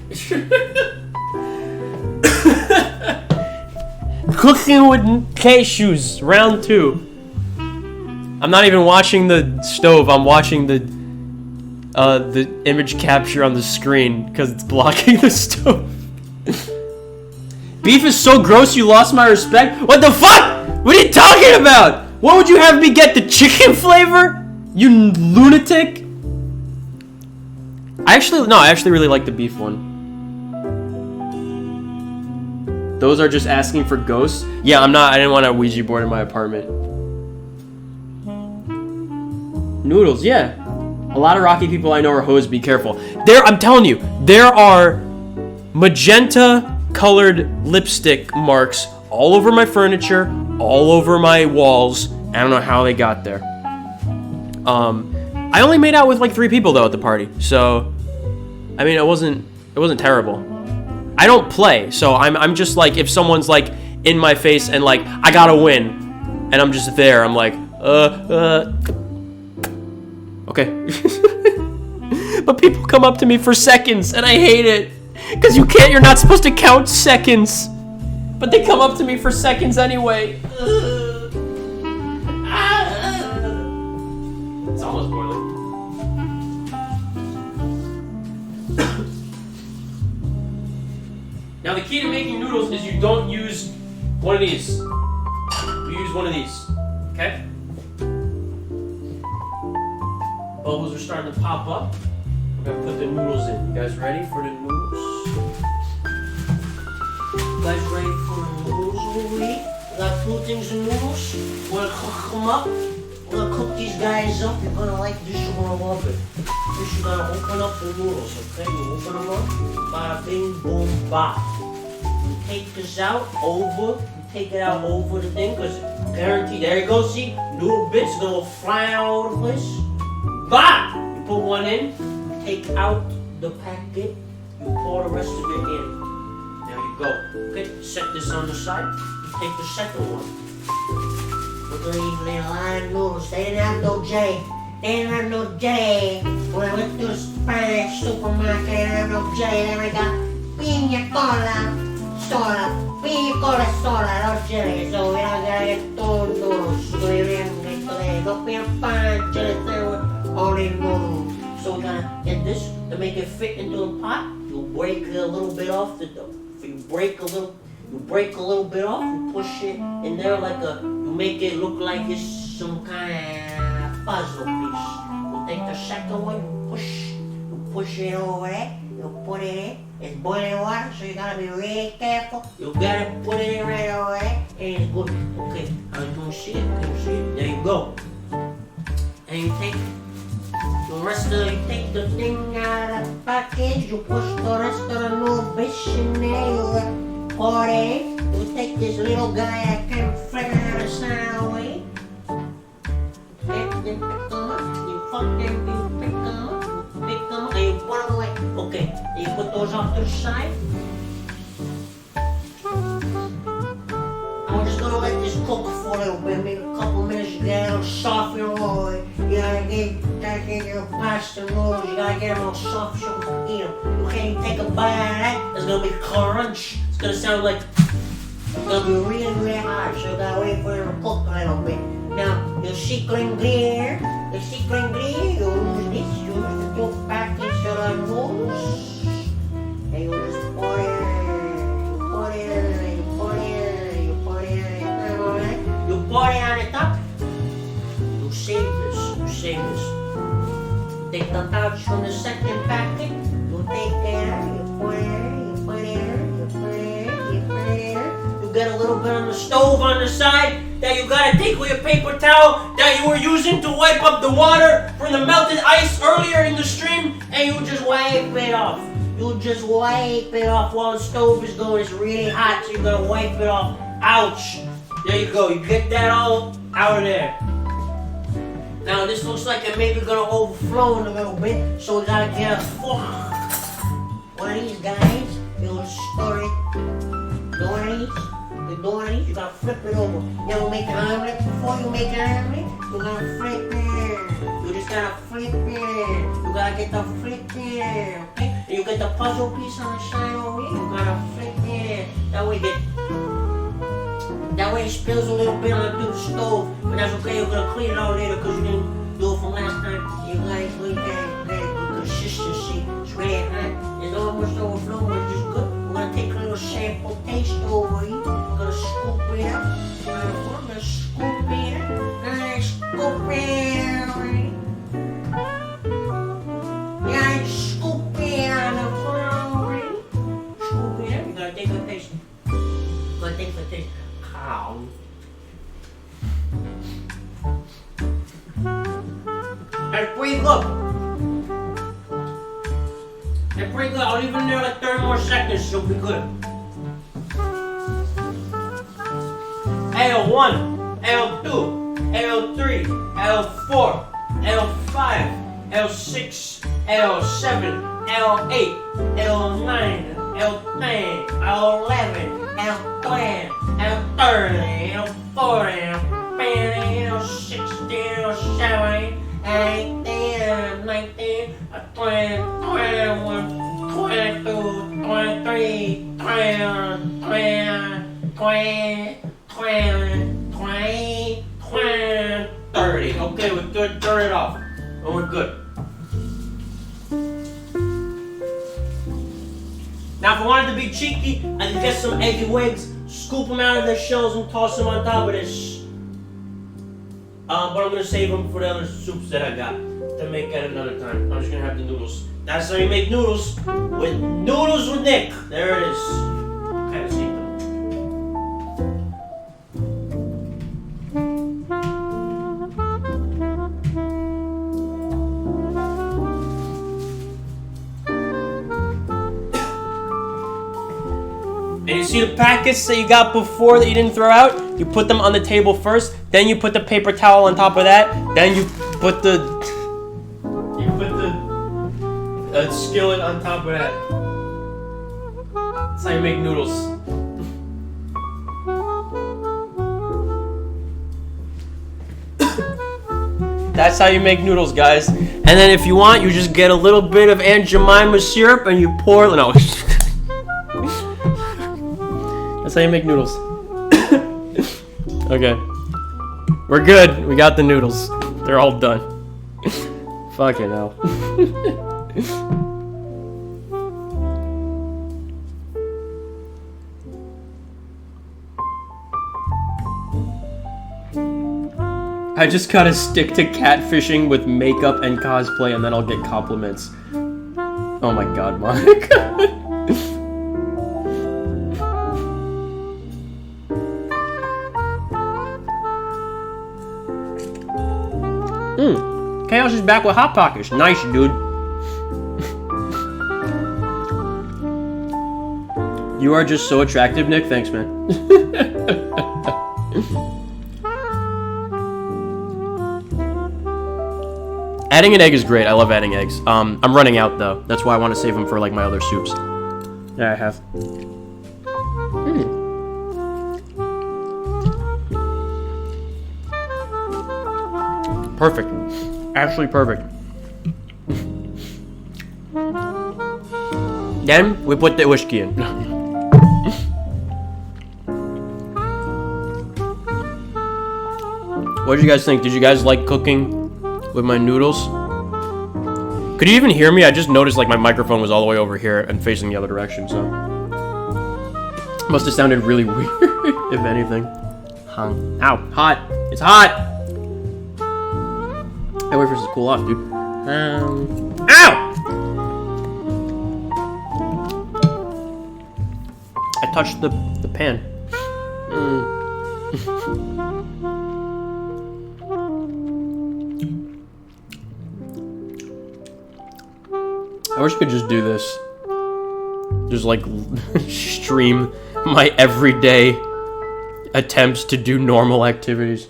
[SPEAKER 6] Cooking with cashews, round 2. I'm not even watching the stove. I'm watching the image capture on the screen because it's blocking the stove. Beef is so gross you lost my respect? What the fuck? What are you talking about? What would you have me get? The chicken flavor? You lunatic? I actually really like the beef one. Those are just asking for ghosts? Yeah, I didn't want a Ouija board in my apartment. Noodles, yeah. A lot of rocky people I know are hoes, be careful. I'm telling you, there are magenta colored lipstick marks all over my furniture, all over my walls. I don't know how they got there. I only made out with like 3 people though at the party, so I mean it wasn't terrible. I don't play, so I'm just like, if someone's like in my face and like I gotta win, and I'm just there, I'm like okay. But people come up to me for seconds and I hate it. Because you're not supposed to count seconds. But they come up to me for seconds anyway. It's almost boiling. Now the key to making noodles is you don't use one of these. You use one of these. Okay? Bubbles are starting to pop up. We're gonna put the noodles in. You guys ready for the noodles? You guys ready for the noodles over here? We got 2 things of noodles. We're gonna cook them up. We're gonna cook these guys up. You're gonna like this, you're gonna love it. First, you gotta open up the noodles, okay? You open them up. Bada bing, boom, bop. You take this out over. You take it out over the thing, because guaranteed, there you go, see? Noodle bits gonna fly all over the place. Bop! You put one in. Take out the packet, you pour the rest of it in. There you go. Okay, set this on the side. You take the second one. We're gonna eat a lot of noodles. They didn't have no J. They didn't have no J. When I went to the Spanish supermarket, they didn't have no J. Then I got
[SPEAKER 7] pina cola, sola, pina cola sola, no chili. So we don't gotta get two noodles. So we don't no pina pan, chili, only noodles. So we're gonna get this to make it fit into the pot. You break a little bit off the dough. You break a little bit off. You push it in there like you make it look like it's some kind of puzzle piece. You take the second one, you push it over there. You put it in. It's boiling water, so you gotta be really careful. You gotta put it in right over there, and it's good. Okay, can you see it? Can you see it? There you go. And you take you take the thing out of the package, you push the rest of the little bitch in there, you pour it in. You take this little guy that came flipping out of the side away. Then pick them up, you pick them up, and you put them away. Okay, and you put those off to the side. I'm just gonna let this cook for a little bit, maybe a couple minutes. You get a little soft, you know. You gotta get your pasta noodles. You gotta get them all soft so you can eat them. You can't take a bite out of that. It's gonna be crunch. It's gonna sound like it's gonna be really, really hard. So you gotta wait for it to cook a little bit. Now, your secret ingredient, you use this. You use the two packets of the noodles, and you just pour it. You pour it on the top. You save this. You take the pouch from the second packet. You take it, you put it. You get a little bit on the stove on the side that you gotta take with your paper towel that you were using to wipe up the water from the melted ice earlier in the stream, and you just wipe it off. You just wipe it off while the stove is going. It's really hot, so you're gonna wipe it off. Ouch! There you go. You get that all out of there. Now this looks like it may be gonna overflow in a little bit, so we gotta get a fork. One of these guys, you'll store it. One of these, you gotta flip it over. You ever make an omelet? Before you make an omelet, you gotta flip it. You just gotta flip it. You gotta get the flip it, okay? And you get the puzzle piece on the side over here. You gotta flip it. That way it spills a little bit onto the stove, but that's okay. You're gonna clean it out later because you didn't do it from last time. You guys really get good consistency. It's really hot. It's almost overflowing, which is good. We're gonna take a little sample taste over here. We're gonna scoop it up. We're gonna scoop it up. Yeah, scoop it on the floor. Scoop it up. You gotta take a taste. Ow. That's pretty good. I'll leave it in there like 30 more seconds, so it'll be good. L1, L2, L3, L4, L5, L6, L7, L8, L9, L10, L11, L12, L30, L40, L50, L60, L70, 18, 19, 20, 21, 22, 23, 20, 30. Okay, we're good. Turn it off. And we're good. Now, if I wanted to be cheeky, I could get some eggy wigs, scoop them out of their shells, and toss them on top of this. But I'm going to save them for the other soups that I got to make at another time. I'm just going to have the noodles. That's how you make noodles with Nick. There it is. Kind of see them. And you see the packets that you got before that you didn't throw out? You put them on the table first, then you put the paper towel on top of that, then you put the skillet on top of that. That's how you make noodles. That's how you make noodles, guys. And then if you want, you just get a little bit of Aunt Jemima syrup and you pour. No.
[SPEAKER 6] That's how you make noodles. Okay. We're good. We got the noodles. They're all done. Fucking hell. I just gotta stick to catfishing with makeup and cosplay, and then I'll get compliments. Oh my god, Monica. Chaos is back with Hot Pockets. Nice, dude. You are just so attractive, Nick. Thanks, man. Adding an egg is great. I love adding eggs. I'm running out, though. That's why I want to save them for, like, my other soups. Yeah, I have. Perfect. Absolutely perfect. Then we put the whiskey in. What did you guys think? Did you guys like cooking with my noodles? Could you even hear me? I just noticed like my microphone was all the way over here and facing the other direction, so must have sounded really weird, if anything. Hung. Ow, hot. It's hot. I wait for this to cool off, dude. Ow! I touched the pan. I wish I could just do this. Just like stream my everyday attempts to do normal activities.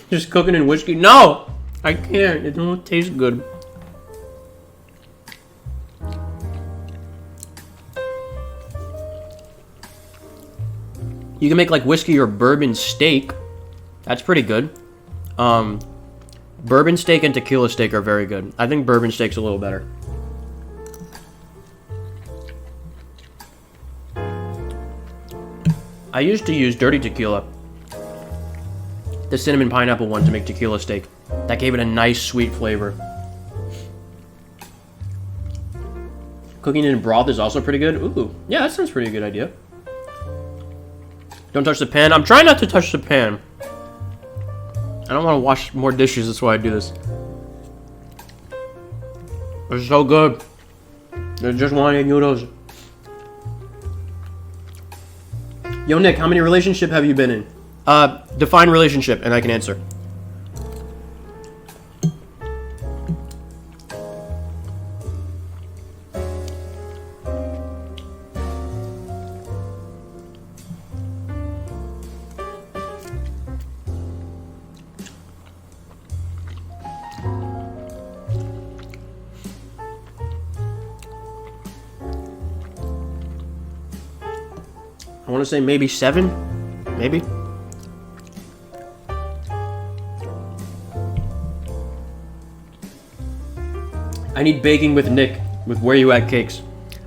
[SPEAKER 6] Just cooking in whiskey. No! I can't. It don't taste good. You can make like whiskey or bourbon steak. That's pretty good. Bourbon steak and tequila steak are very good. I think bourbon steak's a little better. I used to use dirty tequila, the cinnamon pineapple one, to make tequila steak. That gave it a nice sweet flavor. Cooking in broth is also pretty good. Ooh, yeah, that sounds pretty good idea. Don't touch the pan. I'm trying not to touch the pan. I don't want to wash more dishes, that's why I do this. It's so good. I just wanted noodles. Yo, Nick, how many relationship have you been in? Define relationship, and I can answer. I want to say maybe 7, maybe. I need baking with Nick, with Where You At Cakes.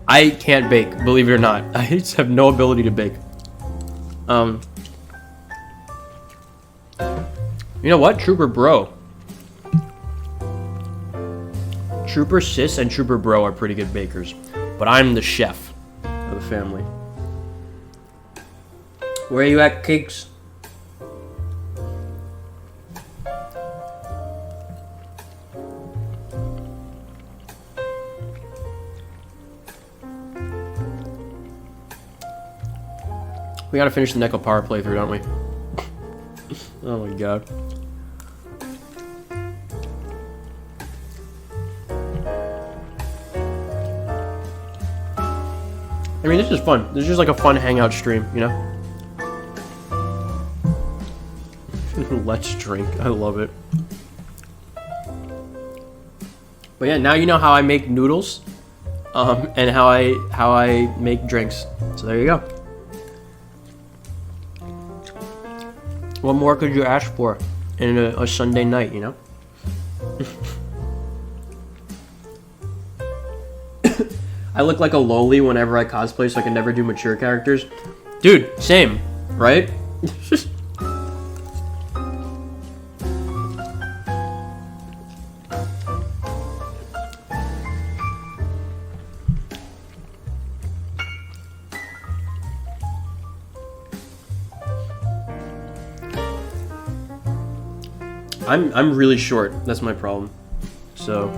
[SPEAKER 6] I can't bake, believe it or not. I just have no ability to bake. You know what? Trooper Bro. Trooper Sis and Trooper Bro are pretty good bakers, but I'm the chef of the family. Where you at, Cakes? We gotta finish the Neko Power playthrough, don't we? Oh my god. I mean, this is fun. This is just like a fun hangout stream, you know? Let's drink. I love it. But yeah, now you know how I make noodles, and how I make drinks. So there you go. What more could you ask for in a Sunday night, you know? I look like a loli whenever I cosplay, so I can never do mature characters. Dude, same, right? I'm really short. That's my problem. So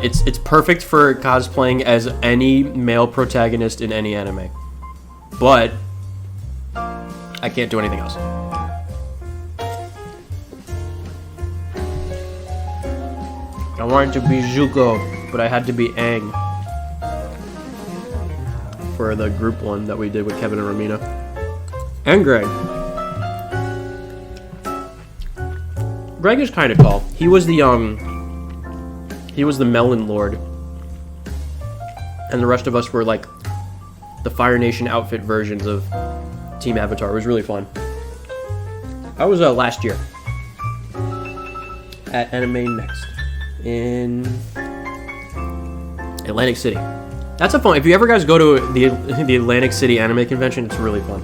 [SPEAKER 6] it's perfect for cosplaying as any male protagonist in any anime. But I can't do anything else. I wanted to be Zuko, but I had to be Aang for the group one that we did with Kevin and Romina. And Greg. Greg is kind of cool. He was the Melon Lord, and the rest of us were like the Fire Nation outfit versions of Team Avatar. It was really fun. I was last year at Anime Next in Atlantic City. That's a fun. If you ever guys go to the Atlantic City Anime Convention, it's really fun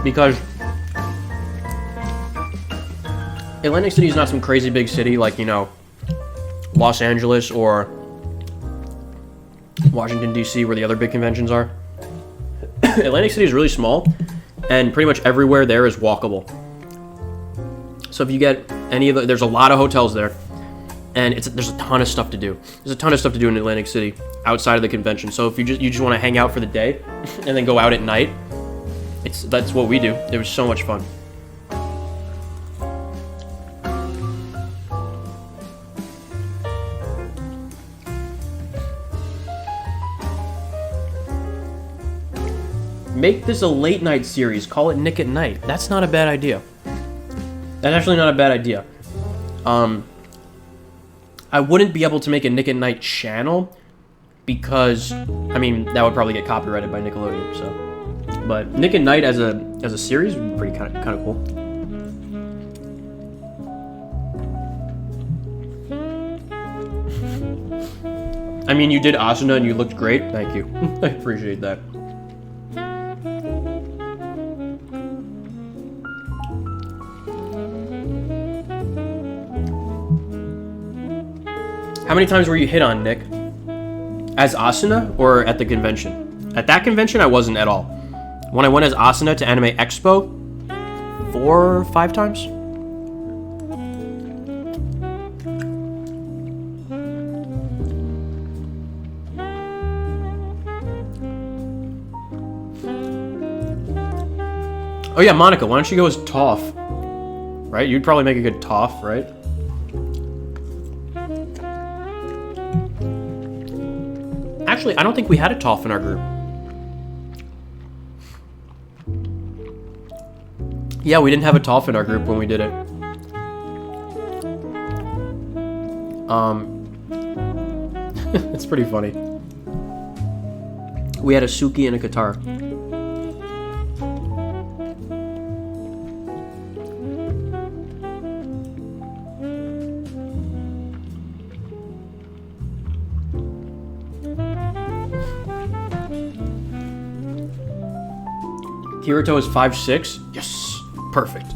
[SPEAKER 6] because Atlantic City is not some crazy big city like, you know, Los Angeles or Washington, D.C., where the other big conventions are. Atlantic City is really small, and pretty much everywhere there is walkable. So if you get any of the... There's a lot of hotels there, and there's a ton of stuff to do. There's a ton of stuff to do in Atlantic City outside of the convention. So if you just want to hang out for the day and then go out at night, that's what we do. It was so much fun. Make this a late night series. Call it Nick at Night. That's not a bad idea. That's actually not a bad idea. I wouldn't be able to make a Nick at Night channel because, I mean, that would probably get copyrighted by Nickelodeon. So, but Nick at Night as a series would be pretty kind of cool. I mean, you did Asuna and you looked great. Thank you. I appreciate that. How many times were you hit on, Nick? As Asuna or at the convention? At that convention, I wasn't at all. When I went as Asuna to Anime Expo, 4 or 5 times? Oh yeah, Monica, why don't you go as Toph? Right? You'd probably make a good Toph, right? Actually, I don't think we had a Toph in our group. Yeah, we didn't have a Toph in our group when we did it. It's pretty funny. We had a Suki and a Katara. Kirito is 5'6". Yes, perfect.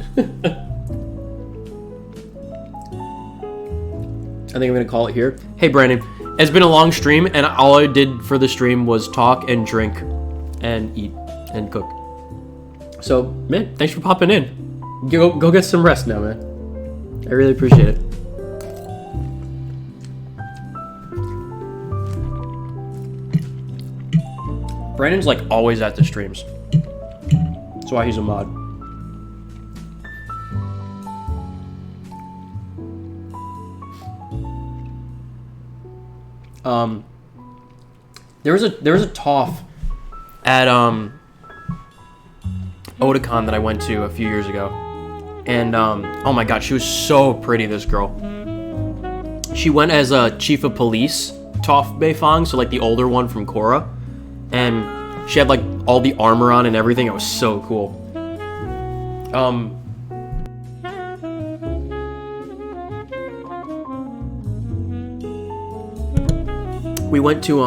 [SPEAKER 6] I think I'm gonna call it here. Hey Brandon, it's been a long stream, and all I did for the stream was talk and drink, and eat and cook. So man, thanks for popping in. Go get some rest now, man. I really appreciate it. Brandon's like always at the streams. That's why he's a mod. There was a Toph at Otakon that I went to a few years ago, and oh my god, she was so pretty. This girl. She went as a chief of police, Toph Beifong, so like the older one from Korra, and she had like all the armor on and everything. It was so cool. We went to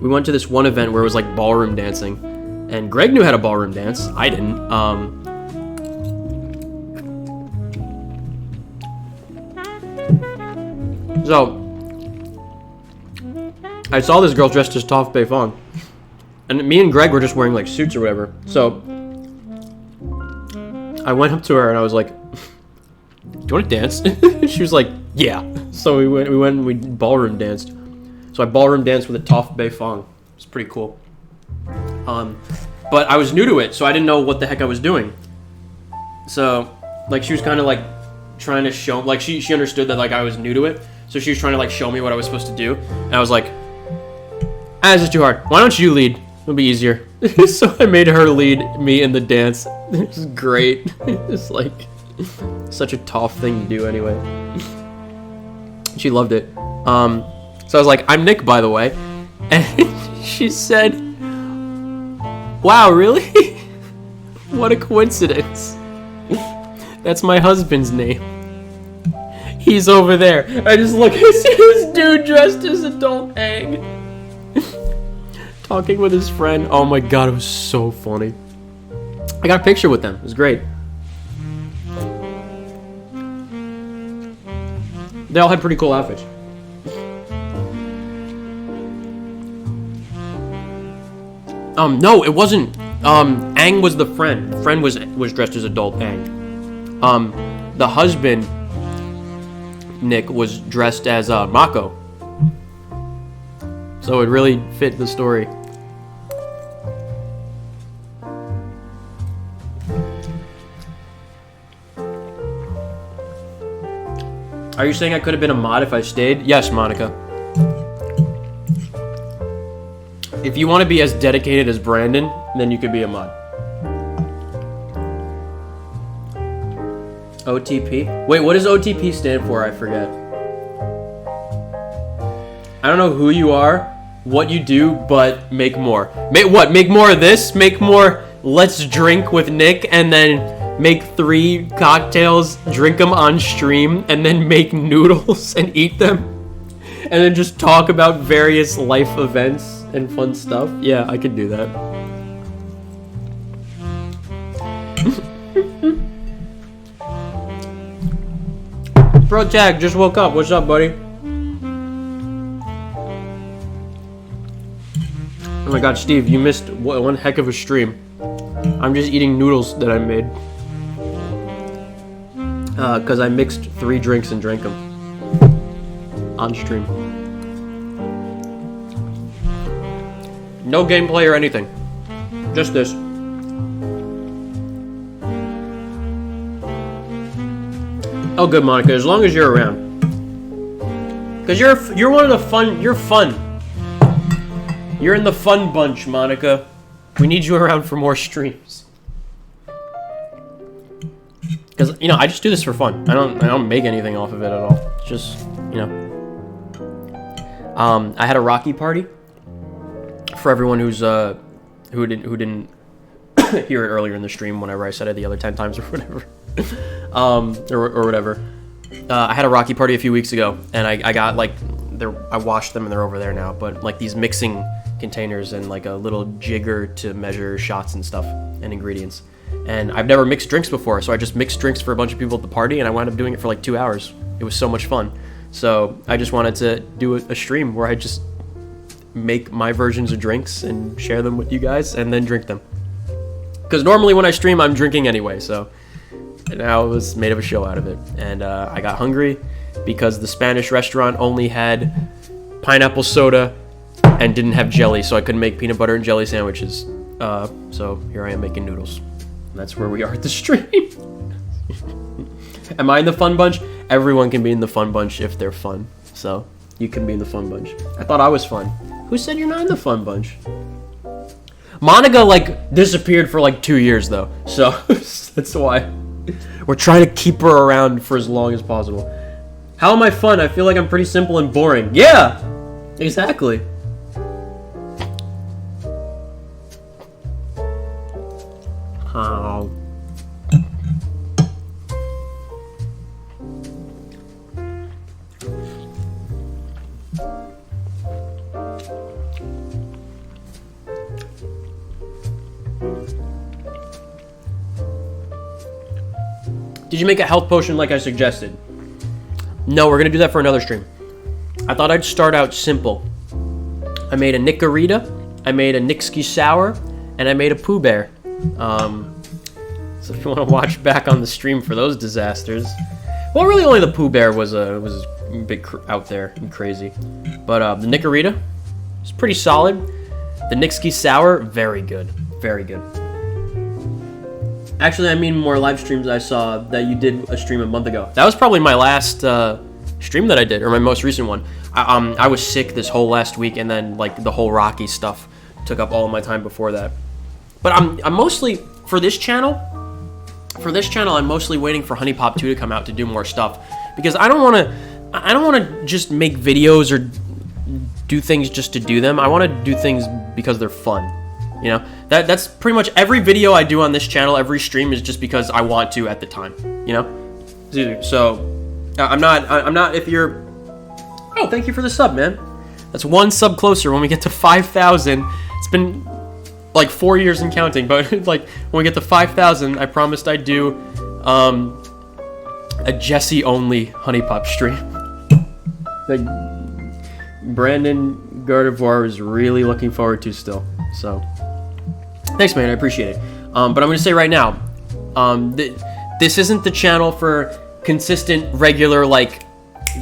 [SPEAKER 6] we went to this one event where it was like ballroom dancing, and Greg knew how to ballroom dance. I didn't. So I saw this girl dressed as Toph Bei Fong, and me and Greg were just wearing like suits or whatever. So I went up to her and I was like, "Do you want to dance?" She was like, "Yeah." So we went and we ballroom danced. So I ballroom danced with a Toph Bei Fong. It's pretty cool. But I was new to it, so I didn't know what the heck I was doing. So like she was kind of like trying to show, like she understood that like I was new to it, so she was trying to like show me what I was supposed to do, and I was like, "This is too hard. Why don't you lead? It'll be easier." So I made her lead me in the dance. It was great. It's like such a Toph thing to do anyway. She loved it. So I was like, "I'm Nick, by the way," and she said, "Wow, really? What a coincidence. That's my husband's name. He's over there." I just look at this dude dressed as Adult Aang, talking with his friend. Oh my god, it was so funny. I got a picture with them. It was great. They all had pretty cool outfits. No, it wasn't. Aang was the friend. The friend was dressed as Adult Aang. The husband, Nick, was dressed as Mako. So it really fit the story. Are you saying I could have been a mod if I stayed? Yes, Monica. If you want to be as dedicated as Brandon, then you could be a mod. OTP? Wait, what does OTP stand for? I forget. I don't know who you are, what you do, but make more. Make more of this? Make more let's drink with Nick, and then make 3 cocktails, drink them on stream, and then make noodles and eat them? And then just talk about various life events and fun stuff? Yeah, I could do that. Bro Tag just woke up. What's up, buddy? Oh my god, Steve, you missed one heck of a stream. I'm just eating noodles that I made. Because I mixed 3 drinks and drank them. On stream. No gameplay or anything. Just this. Oh, good, Monica. As long as you're around. Because you're one of the fun... You're fun. You're in the fun bunch, Monica. We need you around for more streams. Because, you know, I just do this for fun. I don't make anything off of it at all. It's just, you know. I had a Rocky party. For everyone who's who didn't hear it earlier in the stream, whenever I said it the other 10 times or whatever, or whatever. I had a Rocky party a few weeks ago, and I got like I washed them and they're over there now. But like these mixing containers and like a little jigger to measure shots and stuff and ingredients. And I've never mixed drinks before, so I just mixed drinks for a bunch of people at the party, and I wound up doing it for like 2 hours. It was so much fun. So I just wanted to do a stream where I just make my versions of drinks and share them with you guys and then drink them. Because normally when I stream, I'm drinking anyway, so now it was made of a show out of it. And I got hungry because the Spanish restaurant only had pineapple soda and didn't have jelly, so I couldn't make peanut butter and jelly sandwiches. So here I am making noodles. And that's where we are at the stream. Am I in the fun bunch? Everyone can be in the fun bunch if they're fun. So you can be in the fun bunch. I thought I was fun. Who said you're not in the fun bunch? Monica, like, disappeared for, like, 2 years, though. So, that's why. We're trying to keep her around for as long as possible. How am I fun? I feel like I'm pretty simple and boring. Yeah! Exactly. Oh. Did you make a health potion like I suggested? No, we're gonna do that for another stream. I thought I'd start out simple. I made a Nicorita, I made a Nixky Sour, and I made a Pooh Bear. So if you want to watch back on the stream for those disasters, well, really only the Pooh Bear was a bit out there and crazy, but the Nicorita is pretty solid. The Nixky Sour, very good, very good. Actually, I mean more live streams I saw that you did a stream a month ago. That was probably my last stream that I did, or my most recent one. I was sick this whole last week, and then like the whole Rocky stuff took up all of my time before that. But I'm mostly for this channel. For this channel, I'm mostly waiting for Honey Pop 2 to come out to do more stuff, because I don't want to just make videos or do things just to do them. I want to do things because they're fun. You know, that's pretty much every video I do on this channel, every stream is just because I want to at the time, you know? So, I'm not, if you're, oh, thank you for the sub, man. That's one sub closer when we get to 5,000. It's been like 4 years and counting, but like when we get to 5,000, I promised I'd do a Jesse only Honey Pop stream. Like Brandon Gardevoir is really looking forward to still. So thanks, man, I appreciate it. But I'm gonna say right now, this isn't the channel for consistent, regular, like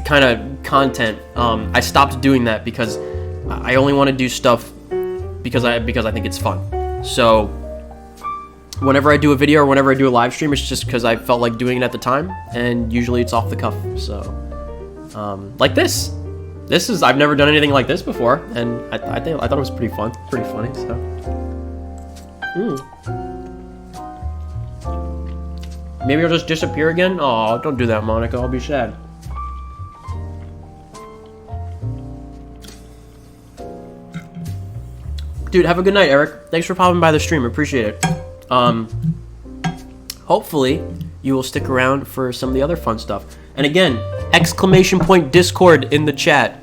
[SPEAKER 6] kind of content. I stopped doing that because I only want to do stuff because I think it's fun. So whenever I do a video or whenever I do a live stream, it's just because I felt like doing it at the time, and usually it's off the cuff. So like this is, I've never done anything like this before, and I thought it was pretty fun, pretty funny. So maybe I'll just disappear again. Oh, don't do that, Monica, I'll be sad. Dude, have a good night, Eric. Thanks for popping by the stream. Appreciate it. Hopefully, you will stick around for some of the other fun stuff. And again, ! Discord in the chat.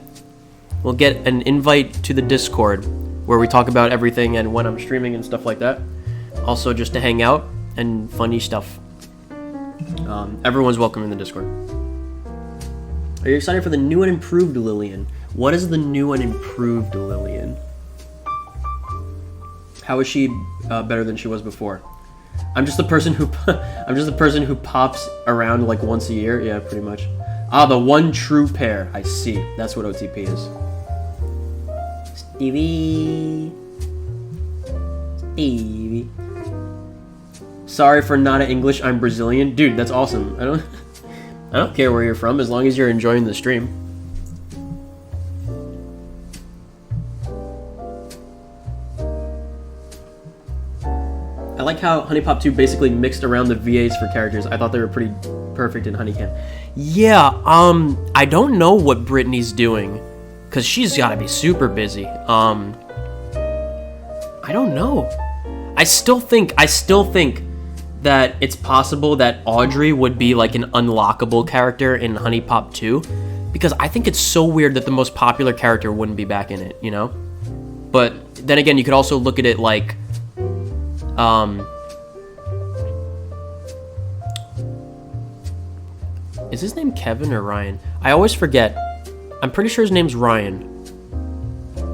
[SPEAKER 6] We'll get an invite to the Discord where we talk about everything and when I'm streaming and stuff like that. Also, just to hang out and funny stuff. Everyone's welcome in the Discord. Are you excited for the new and improved Lillian? What is the new and improved Lillian? How is she better than she was before? I'm just the person who pops around like once a year. Yeah, pretty much. Ah, the one true pair. I see. That's what OTP is. Stevie. Sorry for not English. I'm Brazilian, dude. That's awesome. I don't care where you're from as long as you're enjoying the stream. I like how Honey Pop 2 basically mixed around the VAs for characters. I thought they were pretty perfect in Honeycam. Yeah, I don't know what Brittany's doing, because she's got to be super busy. I don't know. I still think that it's possible that Audrey would be like an unlockable character in Honey Pop 2, because I think it's so weird that the most popular character wouldn't be back in it, you know? But then again, you could also look at it like, is his name Kevin or Ryan? I always forget. I'm pretty sure his name's Ryan.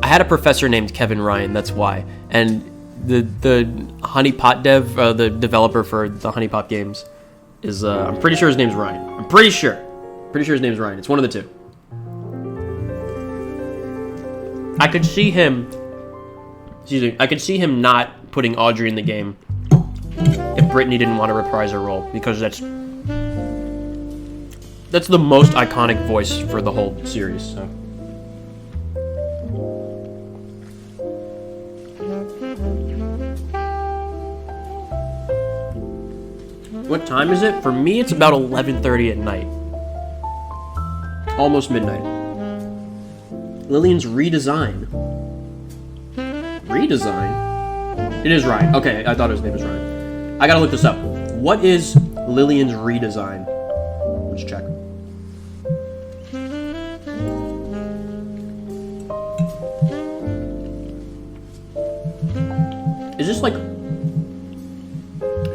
[SPEAKER 6] I had a professor named Kevin Ryan, that's why. And the Honey Pot dev, the developer for the Honey Pot games, is, I'm pretty sure his name's Ryan. I'm pretty sure his name's Ryan. It's one of the two. I could see him not putting Audrey in the game if Brittany didn't want to reprise her role, because that's the most iconic voice for the whole series. So. What time is it? For me, it's about 11:30 at night. Almost midnight. Lillian's redesign. Redesign? It is Ryan. Okay, I thought his name was Ryan. I gotta look this up. What is Lillian's redesign? Let's check.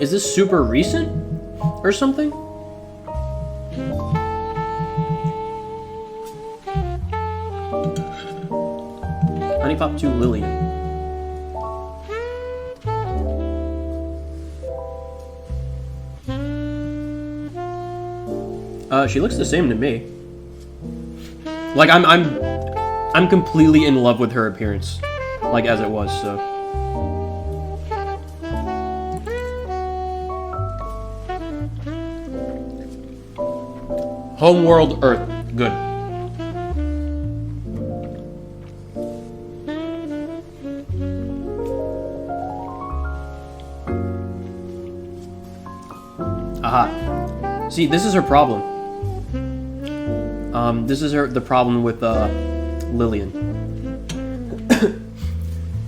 [SPEAKER 6] Is this super recent or something? Honey Pop 2 Lillian. She looks the same to me. Like I'm completely in love with her appearance, like as it was. So. Homeworld Earth, good. Aha. See, this is her problem. This is the problem with Lillian.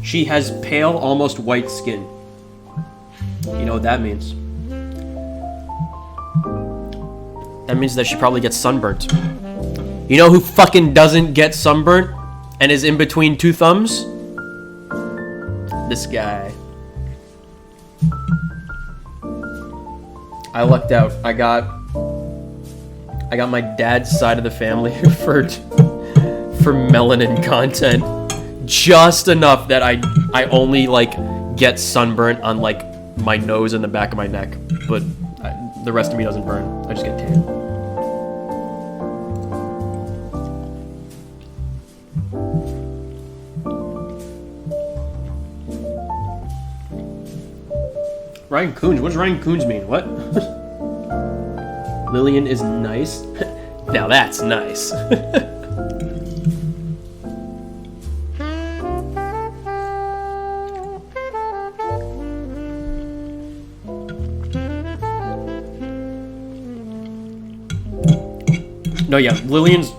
[SPEAKER 6] She has pale, almost white skin. You know what that means? That means that she probably gets sunburnt. You know who fucking doesn't get sunburnt and is in between two thumbs? This guy. I lucked out. I got my dad's side of the family for melanin content, just enough that I only like get sunburnt on like my nose and the back of my neck, but the rest of me doesn't burn. I just get tan. Ryan Coons. What does Ryan Coons mean? What? Lillian is nice. Now that's nice. No, yeah, Lillian's,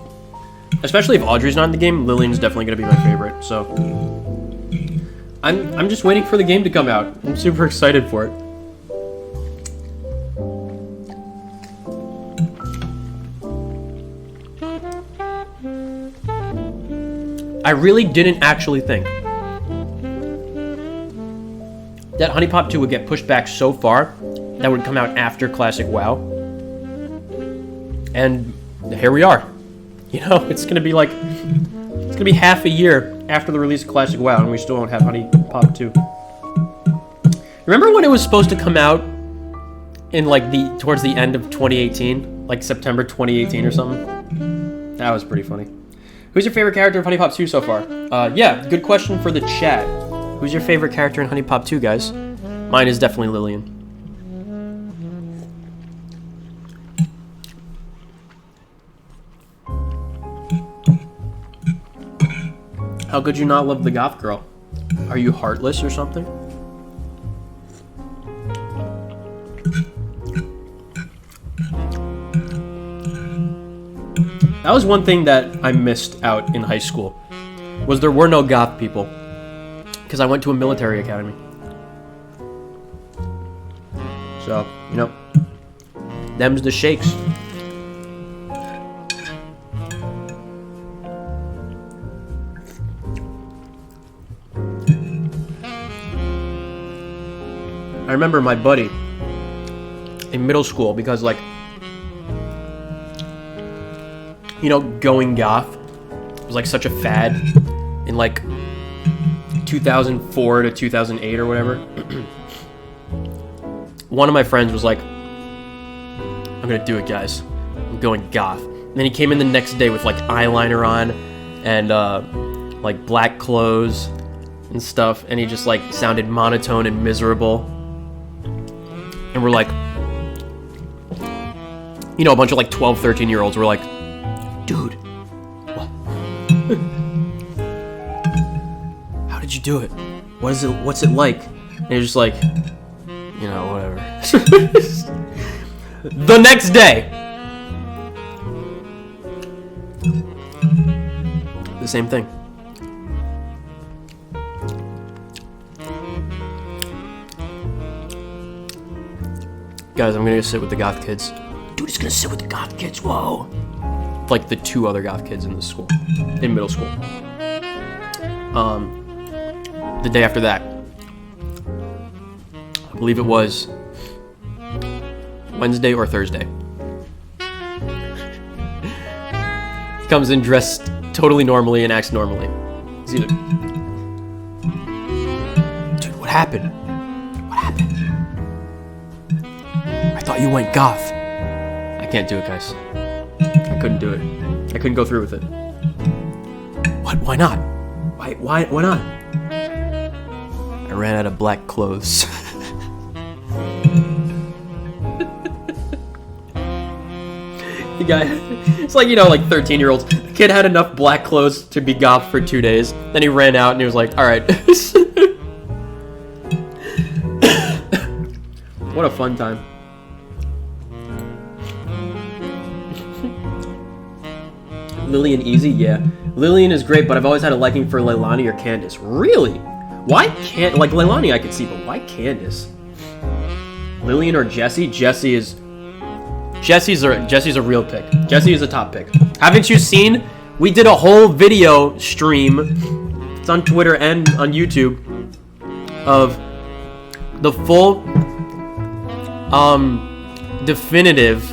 [SPEAKER 6] especially if Audrey's not in the game, Lillian's definitely gonna be my favorite. So I'm just waiting for the game to come out. I'm super excited for it. I really didn't actually think that Honey Pop 2 would get pushed back so far that would come out after Classic WoW. And here we are. You know, it's gonna be half a year after the release of Classic WoW and we still don't have Honey Pop 2. Remember when it was supposed to come out in like towards the end of 2018? Like September 2018 or something? That was pretty funny. Who's your favorite character of Honey Pop 2 so far? Yeah, good question for the chat. Who's your favorite character in Honey Pop 2, guys? Mine is definitely Lillian. How could you not love the goth girl? Are you heartless or something? That was one thing that I missed out in high school, was there were no goth people, because I went to a military academy. So, you know, them's the shakes. I remember my buddy in middle school, because like, you know, going goth was like such a fad in like 2004 to 2008 or whatever. One of my friends was like, I'm gonna do it, guys. I'm going goth. And then he came in the next day with like eyeliner on and like black clothes and stuff. And he just like sounded monotone and miserable. And we're like, you know, a bunch of like 12, 13-year-olds were like, dude, what? How did you do it? What's it like? And you're just like, you know, whatever. The next day, the same thing. Guys, I'm gonna sit with the goth kids. Dude, he's gonna sit with the goth kids, whoa! Like the two other goth kids in the school, in middle school. The day after that, I believe it was Wednesday or Thursday. He comes in dressed totally normally and acts normally. It's either... Dude, what happened? What happened? I thought you went goth. I can't do it, guys. I couldn't do it. I couldn't go through with it. What? Why not? Why not? I ran out of black clothes. The guy, it's like, you know, like 13-year-olds. The kid had enough black clothes to be goth for 2 days. Then he ran out and he was like, all right. What a fun time. Lillian easy? Yeah. Lillian is great, but I've always had a liking for Leilani or Candace. Really? Why can't... Like, Leilani I could see, but why Candace? Lillian or Jessie? Jesse's a real pick. Jessie is a top pick. Haven't you seen? We did a whole video stream. It's on Twitter and on YouTube of the full definitive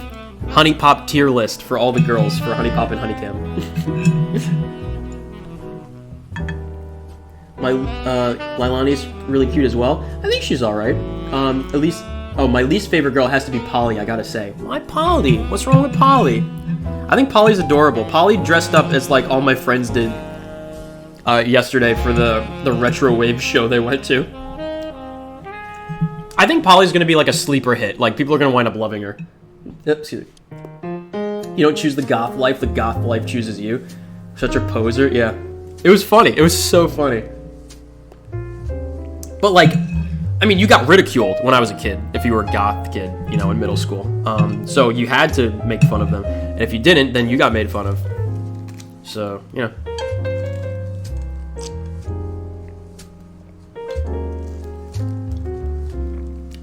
[SPEAKER 6] Honey Pop tier list for all the girls for Honey Pop and Honeycam. My Leilani's really cute as well. I think she's all right. At least. Oh, my least favorite girl has to be Polly, I gotta say. Why Polly? What's wrong with Polly? I think Polly's adorable. Polly dressed up as like all my friends did yesterday for the Retro Wave show they went to. I think Polly's gonna be like a sleeper hit. Like, people are gonna wind up loving her. Yep, excuse me. You don't choose the goth life chooses you. Such a poser, yeah. It was funny. It was so funny. But like, I mean, you got ridiculed when I was a kid if you were a goth kid, you know, in middle school. So you had to make fun of them. And if you didn't, then you got made fun of. So, yeah.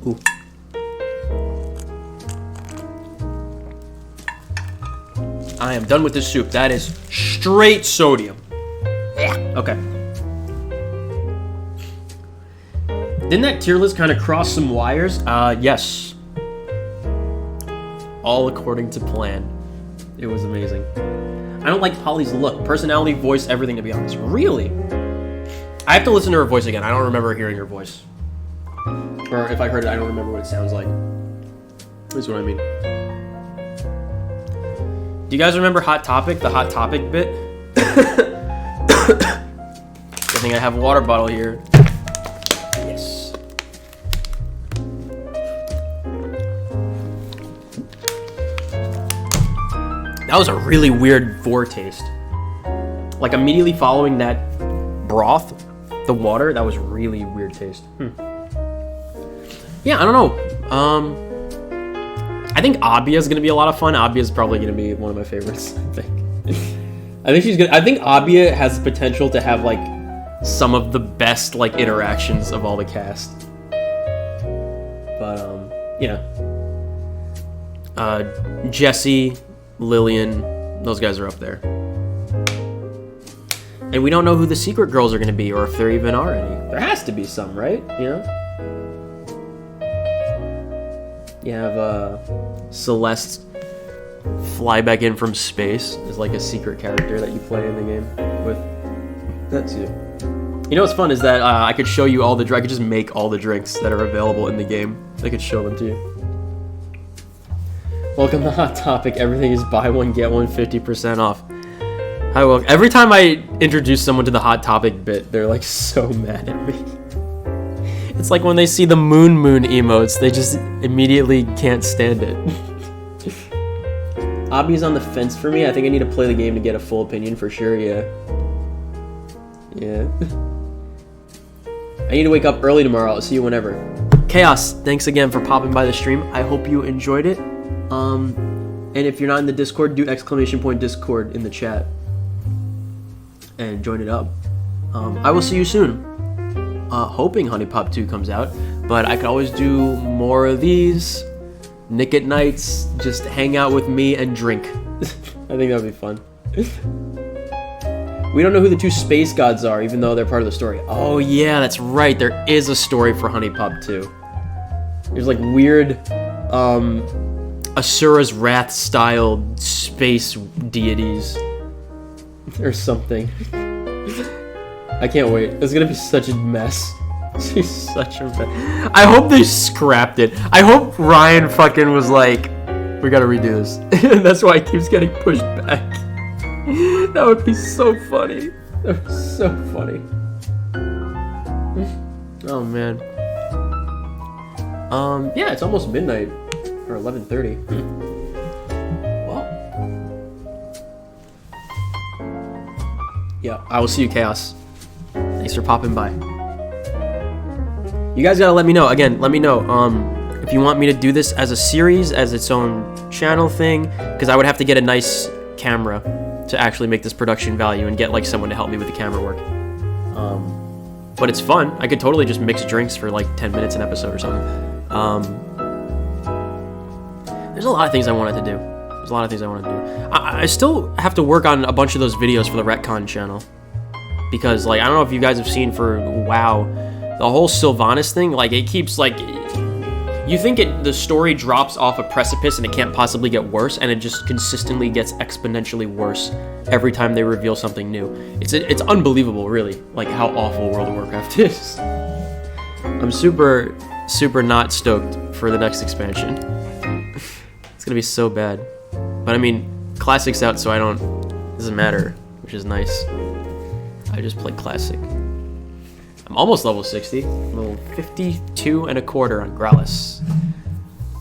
[SPEAKER 6] Ooh. I am done with this soup. That is straight sodium. Okay. Didn't that tier list kind of cross some wires? Yes. All according to plan. It was amazing. I don't like Polly's look, personality, voice, everything, to be honest. Really? I have to listen to her voice again. I don't remember hearing her voice. Or if I heard it, I don't remember what it sounds like. That's what I mean. Do you guys remember Hot Topic? The Hot Topic bit? I think I have a water bottle here. Yes. That was a really weird vor taste. Like, immediately following that broth, the water, that was really weird taste. Yeah, I don't know. I think Abia is gonna be a lot of fun. Abia is probably gonna be one of my favorites, I think. I think she's good. I think Abia has potential to have like some of the best like interactions of all the cast. But yeah. Jessie, Lillian, those guys are up there. And we don't know who the secret girls are gonna be, or if there even are any. There has to be some, right? You know? You have Celeste fly back in from space as like a secret character that you play in the game with. That's you. You know what's fun is that I could show you all the I could just make all the drinks that are available in the game. I could show them to you. Welcome to Hot Topic. Everything is buy one get one 50% off. Hi, well, every time I introduce someone to the Hot Topic bit, they're like so mad at me. It's like when they see the moon emotes, they just immediately can't stand it. Abi's on the fence for me. I think I need to play the game to get a full opinion for sure, yeah. Yeah. I need to wake up early tomorrow. I'll see you whenever. Chaos, thanks again for popping by the stream. I hope you enjoyed it. And if you're not in the Discord, do ! Discord in the chat. And join it up. I will see you soon. Hoping Honey Pop 2 comes out, but I could always do more of these. Nick at Nights, just hang out with me and drink. I think that would be fun. We don't know who the two space gods are, even though they're part of the story. Oh yeah, that's right, there is a story for Honey Pop 2. There's like weird, Asura's Wrath style space deities or something. I can't wait. It's gonna be such a mess. She's such a mess. I hope they scrapped it. I hope Ryan fucking was like, we gotta redo this. That's why it keeps getting pushed back. That would be so funny. That would be so funny. Oh man. Yeah, it's almost midnight. Or 11:30. Well. Yeah, I will see you, Chaos. Thanks for popping by. You guys gotta let me know. Again, let me know if you want me to do this as a series, as its own channel thing, because I would have to get a nice camera to actually make this production value and get like someone to help me with the camera work. But it's fun. I could totally just mix drinks for like 10 minutes an episode or something. There's a lot of things I wanted to do. I still have to work on a bunch of those videos for the Retcon channel. Because, like, I don't know if you guys have seen for WoW, the whole Sylvanas thing, like, it keeps, like, you think the story drops off a precipice and it can't possibly get worse, and it just consistently gets exponentially worse every time they reveal something new. It's unbelievable, really, like, how awful World of Warcraft is. I'm super, super not stoked for the next expansion. It's gonna be so bad. But, I mean, Classic's out, so it doesn't matter, which is nice. I just play Classic. I'm almost level 60. I'm level 52 and a quarter on Growlithe.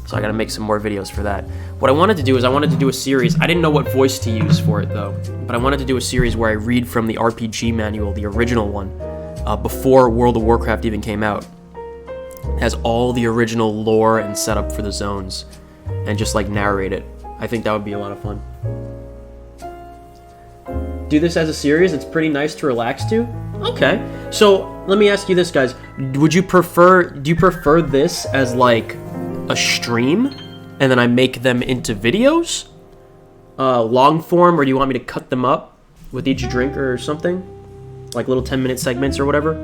[SPEAKER 6] So I gotta make some more videos for that. What I wanted to do is I wanted to do a series. I didn't know what voice to use for it though. But I wanted to do a series where I read from the RPG manual, the original one, before World of Warcraft even came out. It has all the original lore and setup for the zones. And just like narrate it. I think that would be a lot of fun. Do this as a series. It's pretty nice to relax to. Okay, so let me ask you this, guys. Do you prefer this as like a stream, and then I make them into videos, long form, or do you want me to cut them up with each drink or something, like little 10-minute segments or whatever?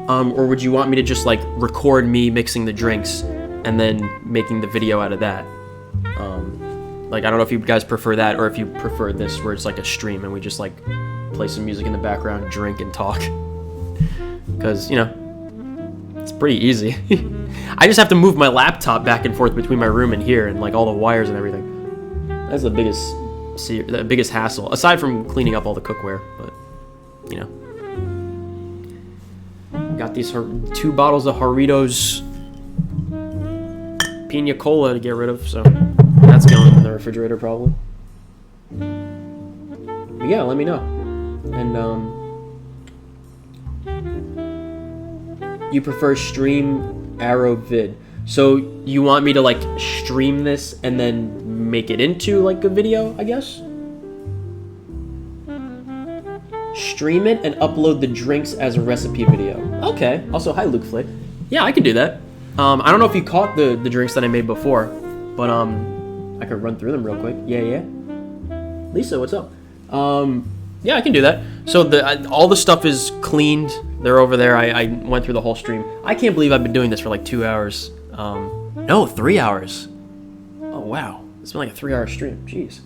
[SPEAKER 6] Or would you want me to just like record me mixing the drinks and then making the video out of that? Like, I don't know if you guys prefer that, or if you prefer this where it's like a stream and we just like play some music in the background, drink and talk. Because, you know, it's pretty easy. I just have to move my laptop back and forth between my room and here, and like all the wires and everything. That's the biggest hassle, aside from cleaning up all the cookware. But, you know, got these 2 bottles of Doritos Pina Cola to get rid of, so that's going in the refrigerator probably. But yeah, let me know. And you prefer stream, arrow, vid. So you want me to like stream this and then make it into like a video, I guess? Stream it and upload the drinks as a recipe video. Okay. Also, hi Luke Flick. Yeah, I can do that. I don't know if you caught the drinks that I made before, but I could run through them real quick. Yeah. Lisa, what's up? Yeah, I can do that. So all the stuff is cleaned. They're over there. I went through the whole stream. I can't believe I've been doing this for like 2 hours. No, 3 hours. Oh wow, it's been like a 3-hour stream. Jeez.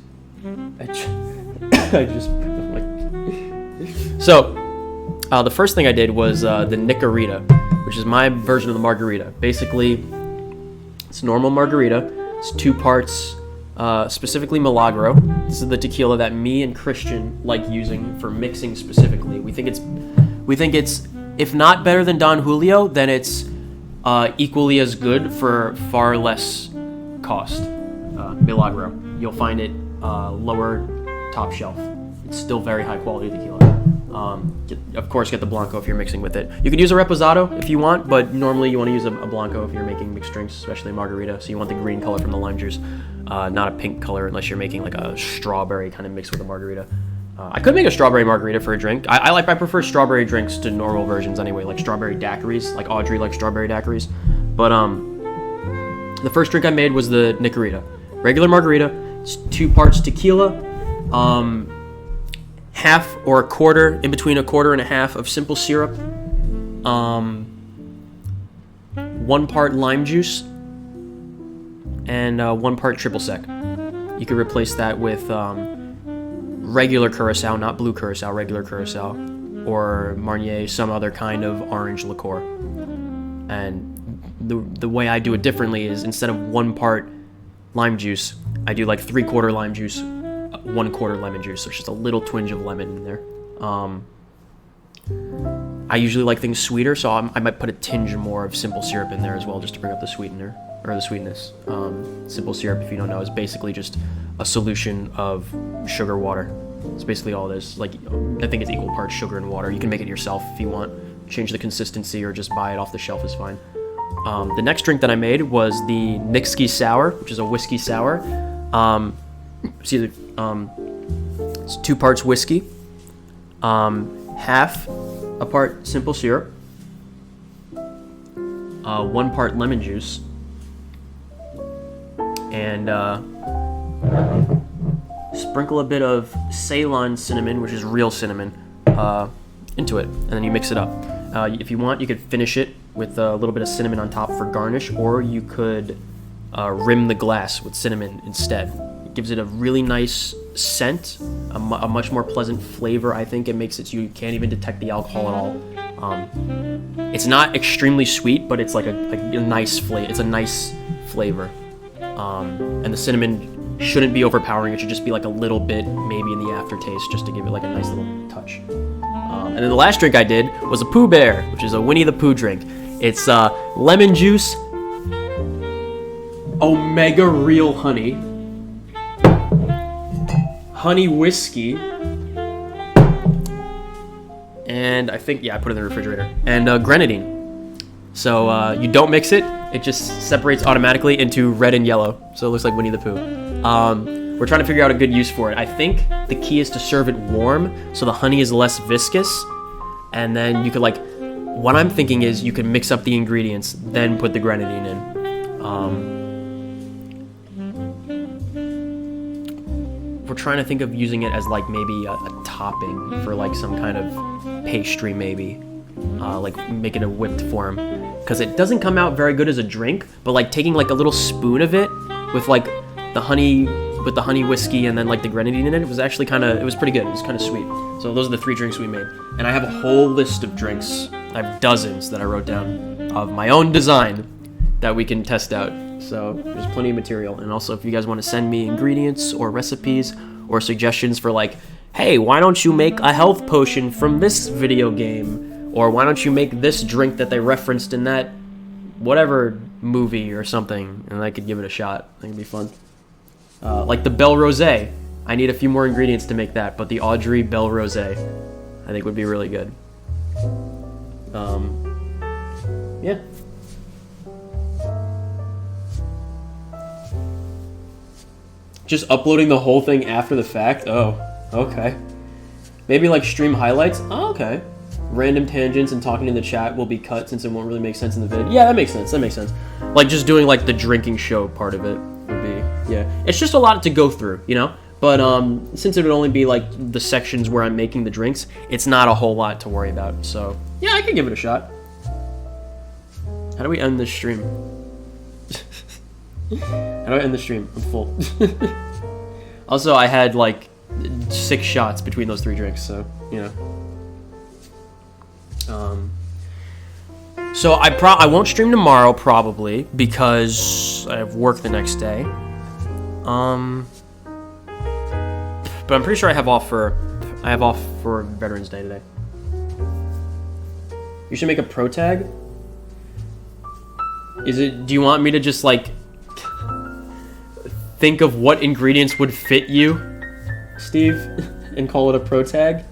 [SPEAKER 6] I just like. So, the first thing I did was the Nicorita, which is my version of the margarita. Basically, it's normal margarita. It's 2 parts, specifically Milagro. This is the tequila that me and Christian like using for mixing specifically. We think it's, if not better than Don Julio, then it's equally as good for far less cost. Milagro. You'll find it lower top shelf. It's still very high quality tequila. Of course, get the Blanco if you're mixing with it. You can use a Reposado if you want, but normally you want to use a Blanco if you're making mixed drinks, especially margarita. So you want the green color from the lime juice, not a pink color unless you're making like a strawberry kind of mix with a margarita. I could make a strawberry margarita for a drink. I prefer strawberry drinks to normal versions anyway, like strawberry daiquiris, like Audrey likes strawberry daiquiris. But the first drink I made was the Nicorita. Regular margarita, it's 2 parts tequila, half or a quarter, in between a quarter and a half of simple syrup, 1 part lime juice, and 1 part triple sec. You could replace that with regular curacao, not blue curacao, regular curacao, or Marnier, some other kind of orange liqueur. And the way I do it differently is instead of 1 part lime juice, I do like 3/4 lime juice, 1/4 lemon juice. So it's just a little twinge of lemon in there. I usually like things sweeter, so I might put a tinge more of simple syrup in there as well, just to bring up the sweetener or the sweetness. Simple syrup, if you don't know, is basically just a solution of sugar water. It's basically all it is. Like, I think it's equal parts sugar and water. You can make it yourself if you want. Change the consistency or just buy it off the shelf is fine. The next drink that I made was the Nixky Sour, which is a whiskey sour. It's 2 parts whiskey, half a part simple syrup, 1 part lemon juice, and sprinkle a bit of Ceylon cinnamon, which is real cinnamon, into it, and then you mix it up. If you want, you could finish it with a little bit of cinnamon on top for garnish, or you could rim the glass with cinnamon instead. It gives it a really nice scent, a much more pleasant flavor. I think it makes it so you can't even detect the alcohol at all. It's not extremely sweet, but it's like a nice flavor. It's a nice flavor, and the cinnamon shouldn't be overpowering. It should just be like a little bit, maybe in the aftertaste, just to give it like a nice little touch. And then the last drink I did was a Pooh Bear, which is a Winnie the Pooh drink. It's lemon juice, Omega Real honey, honey whiskey, and I think, I put it in the refrigerator, and grenadine. So you don't mix it, it just separates automatically into red and yellow, so it looks like Winnie the Pooh. We're trying to figure out a good use for it. I think the key is to serve it warm, so the honey is less viscous, and then you could what I'm thinking is you can mix up the ingredients, then put the grenadine in. We're trying to think of using it as maybe a topping for some kind of pastry, maybe. Make it a whipped form, because it doesn't come out very good as a drink, but taking a little spoon of it with the honey, with the honey whiskey and then the grenadine in it, was actually it was pretty good. It was kind of sweet. So those are the 3 drinks we made, and I have a whole list of drinks. I have dozens that I wrote down of my own design that we can test out. So there's plenty of material. And also, if you guys want to send me ingredients or recipes or suggestions for hey, why don't you make a health potion from this video game? Or why don't you make this drink that they referenced in that whatever movie or something, and I could give it a shot. I think it'd be fun. Like the Belle Rosé. I need a few more ingredients to make that, but the Audrey Belle Rosé I think would be really good. Yeah. Just uploading the whole thing after the fact? Oh, okay. Maybe stream highlights? Oh, okay. Random tangents and talking in the chat will be cut since it won't really make sense in the vid. Yeah, that makes sense. Just doing the drinking show part of it would be, yeah. It's just a lot to go through, But since it would only be the sections where I'm making the drinks, it's not a whole lot to worry about. So yeah, I can give it a shot. How do we end this stream? How do I end the stream? I'm full. Also, I had 6 shots between those 3 drinks, so So I won't stream tomorrow probably because I have work the next day. But I'm pretty sure I have off for Veterans Day today. You should make a pro tag. Do you want me to just think of what ingredients would fit you, Steve, and call it a pro tag?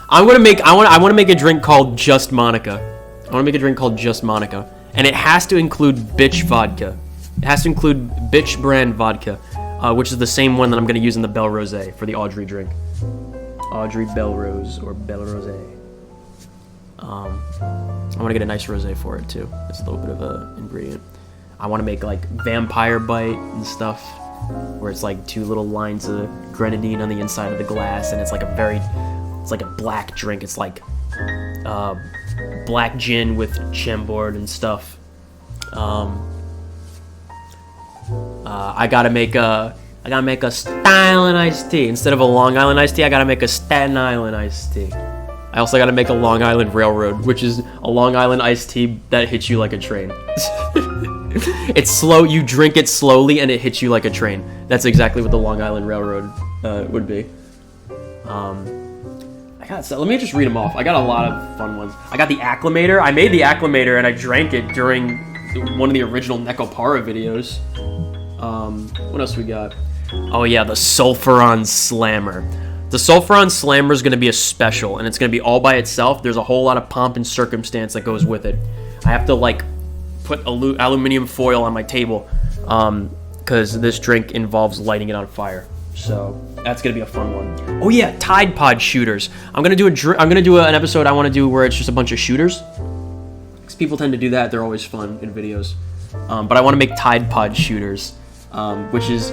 [SPEAKER 6] I want to make a drink called Just Monica. I want to make a drink called Just Monica, and it has to include bitch vodka. It has to include bitch brand vodka, which is the same one that I'm going to use in the Belle Rosé for the Audrey drink. Audrey Belle Rose or Belle Rosé. I want to get a nice rosé for it too. That's a little bit of a ingredient. I want to make vampire bite and stuff, where it's 2 little lines of grenadine on the inside of the glass, and it's a black drink. It's black gin with chambord and stuff. I gotta make I gotta make a Staten Island iced tea. Instead of a Long Island iced tea, I gotta make a Staten Island iced tea. I also gotta make a Long Island Railroad, which is a Long Island iced tea that hits you like a train. It's slow, you drink it slowly and it hits you like a train. That's exactly what the Long Island Railroad would be. Let me just read them off. I got a lot of fun ones. I got the Acclimator. I made the Acclimator and I drank it during one of the original Necopara videos. What else we got? Oh yeah, the Sulfuron Slammer. The Sulfuron Slammer is going to be a special, and it's going to be all by itself. There's a whole lot of pomp and circumstance that goes with it. I have to, like, put aluminum foil on my table, because this drink involves lighting it on fire. So that's going to be a fun one. Oh yeah, Tide Pod shooters. I'm going to do an episode I want to do where it's just a bunch of shooters. Because people tend to do that. They're always fun in videos. But I want to make Tide Pod shooters. Which is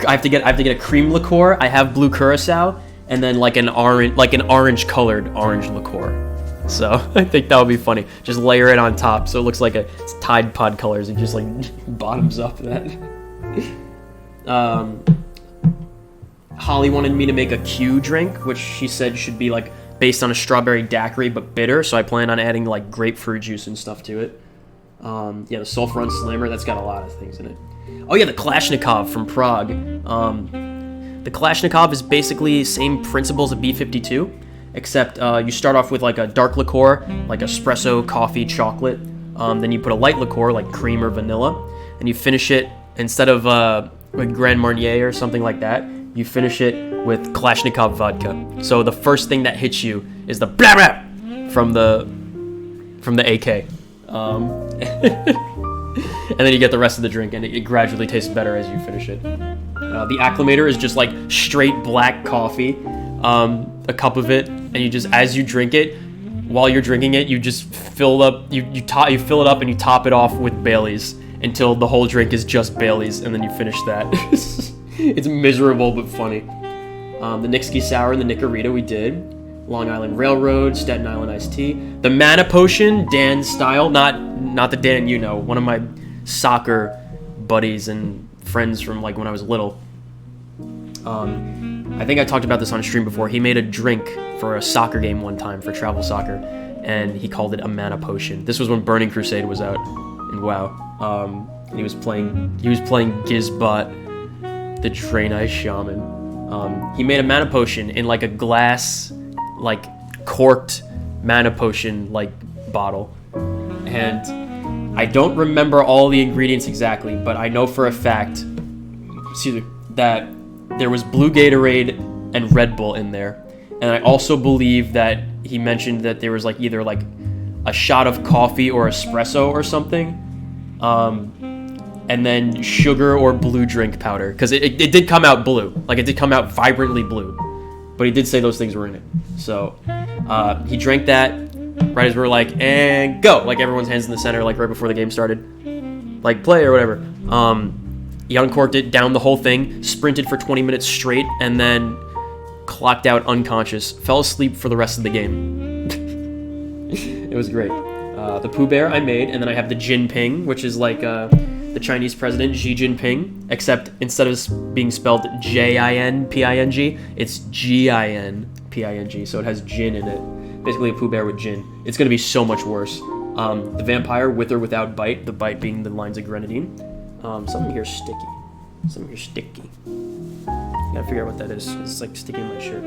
[SPEAKER 6] I have to get a cream liqueur. I have blue curacao, and then like an orange colored orange liqueur. So I think that would be funny. Just layer it on top so it looks like it's Tide Pod colors and just like bottoms up that. Holly wanted me to make a Q drink, which she said should be like based on a strawberry daiquiri but bitter. So I plan on adding like grapefruit juice and stuff to it. Yeah, the Sulfuron Slammer, that's got a lot of things in it. Oh yeah, the Kalashnikov from Prague. The Kalashnikov is basically same principles of B-52, except you start off with like a dark liqueur, like espresso, coffee, chocolate. Then you put a light liqueur, like cream or vanilla, and you finish it, instead of like Grand Marnier or something like that, you finish it with Kalashnikov vodka. So the first thing that hits you is the blah blah from the AK. And then you get the rest of the drink, and it gradually tastes better as you finish it. The Acclimator is just like straight black coffee, a cup of it, and you just, as you drink it, while you're drinking it, you just fill it up, you fill it up and you top it off with Baileys until the whole drink is just Baileys, and then you finish that. It's miserable but funny. The Nixky Sour and the Nicorita we did. Long Island Railroad, Staten Island Iced Tea. The Mana Potion, Dan style, not the Dan you know, one of my soccer buddies and friends from like when I was little. I think I talked about this on stream before. He made a drink for a soccer game one time for travel soccer, and he called it a Mana Potion. This was when Burning Crusade was out in WoW. He was playing Gizbot, the Train Eye Shaman. He made a Mana Potion in like a glass, like corked Mana Potion like bottle, and I don't remember all the ingredients exactly, but I know for a fact that there was blue Gatorade and Red Bull in there, and I also believe that he mentioned that there was like either like a shot of coffee or espresso or something, and then sugar or blue drink powder, because it did come out blue, like it did come out vibrantly blue. But he did say those things were in it. So he drank that right as we were like, and go! Like everyone's hands in the center, like right before the game started. Like play or whatever. He uncorked it, down the whole thing, sprinted for 20 minutes straight, and then clocked out unconscious. Fell asleep for the rest of the game. It was great. The Pooh Bear I made, and then I have the Jinping, which is like the Chinese president Xi Jinping, except instead of being spelled Jinping, it's Ginping, so it has gin in it. Basically a Pooh Bear with gin. It's going to be so much worse. The vampire, with or without bite, the bite being the lines of grenadine. Something here sticky. Gotta figure out what that is. It's like sticky in my shirt.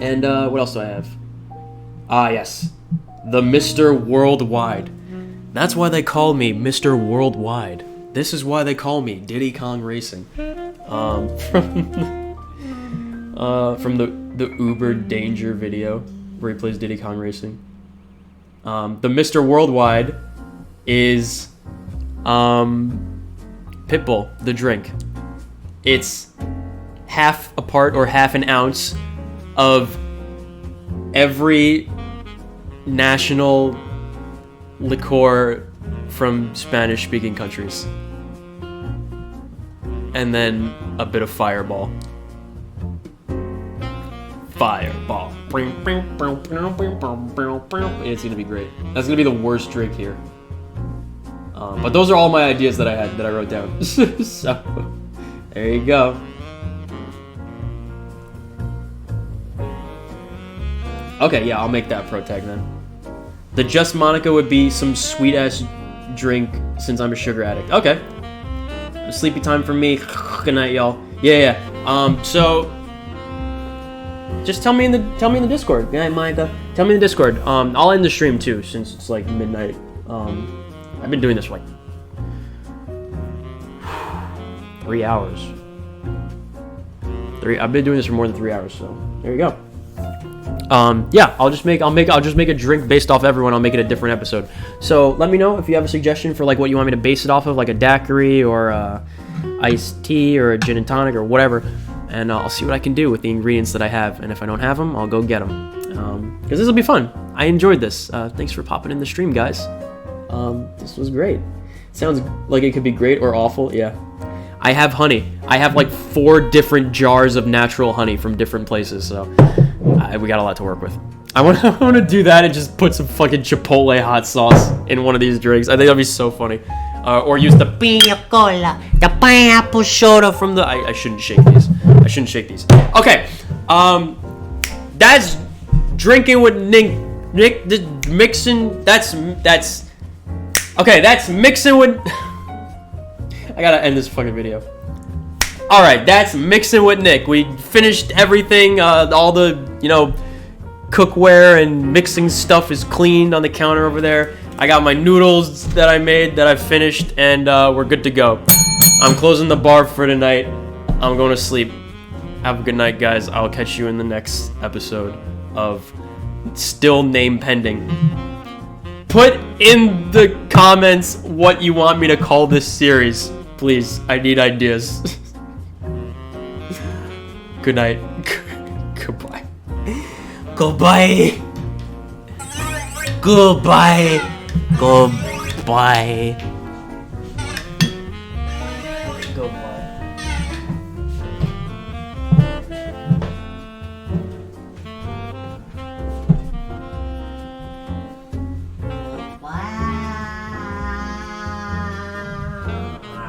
[SPEAKER 6] And what else do I have? Ah, yes. The Mr. Worldwide. That's why they call me Mr. Worldwide. This is why they call me Diddy Kong Racing. From the Uber Danger video where he plays Diddy Kong Racing. The Mr. Worldwide is Pitbull, the drink. It's half a part or half an ounce of every national liqueur from Spanish-speaking countries, and then a bit of Fireball. It's gonna be great. That's gonna be the worst drink here. But those are all my ideas that I wrote down. So There you go. Okay, yeah, I'll make that pro tag then. The Just Monica would be some sweet ass drink since I'm a sugar addict. Okay. Sleepy time for me. Good night, y'all. Yeah. So just tell me in the Discord. Good night, Monica. Tell me in the Discord. I'll end the stream too since it's like midnight. I've been doing this for like 3 hours. I've been doing this for more than 3 hours, so there you go. Yeah, I'll just make a drink based off everyone. I'll make it a different episode. So let me know if you have a suggestion for like what you want me to base it off of, like a daiquiri or a iced tea or a gin and tonic or whatever, and I'll see what I can do with the ingredients that I have. And if I don't have them, I'll go get them. Because this will be fun. I enjoyed this. Thanks for popping in the stream, guys. This was great. Sounds like it could be great or awful. Yeah. I have honey. I have like 4 different jars of natural honey from different places, so we got a lot to work with. I want to do that and just put some fucking Chipotle hot sauce in one of these drinks. I think that'd be so funny. Or use the
[SPEAKER 7] Pina cola, the pineapple soda
[SPEAKER 6] from the. I shouldn't shake these. Okay. That's drinking with Nick. Mixing. That's. Okay, that's mixing with. I gotta end this fucking video. Alright, that's Mixing with Nick. We finished everything. All the, cookware and mixing stuff is cleaned on the counter over there. I got my noodles that I made that I finished, and we're good to go. I'm closing the bar for tonight. I'm going to sleep. Have a good night, guys. I'll catch you in the next episode of Still Name Pending. Put in the comments what you want me to call this series. Please, I need ideas. Good night. Goodbye.
[SPEAKER 7] Goodbye. Goodbye. Goodbye.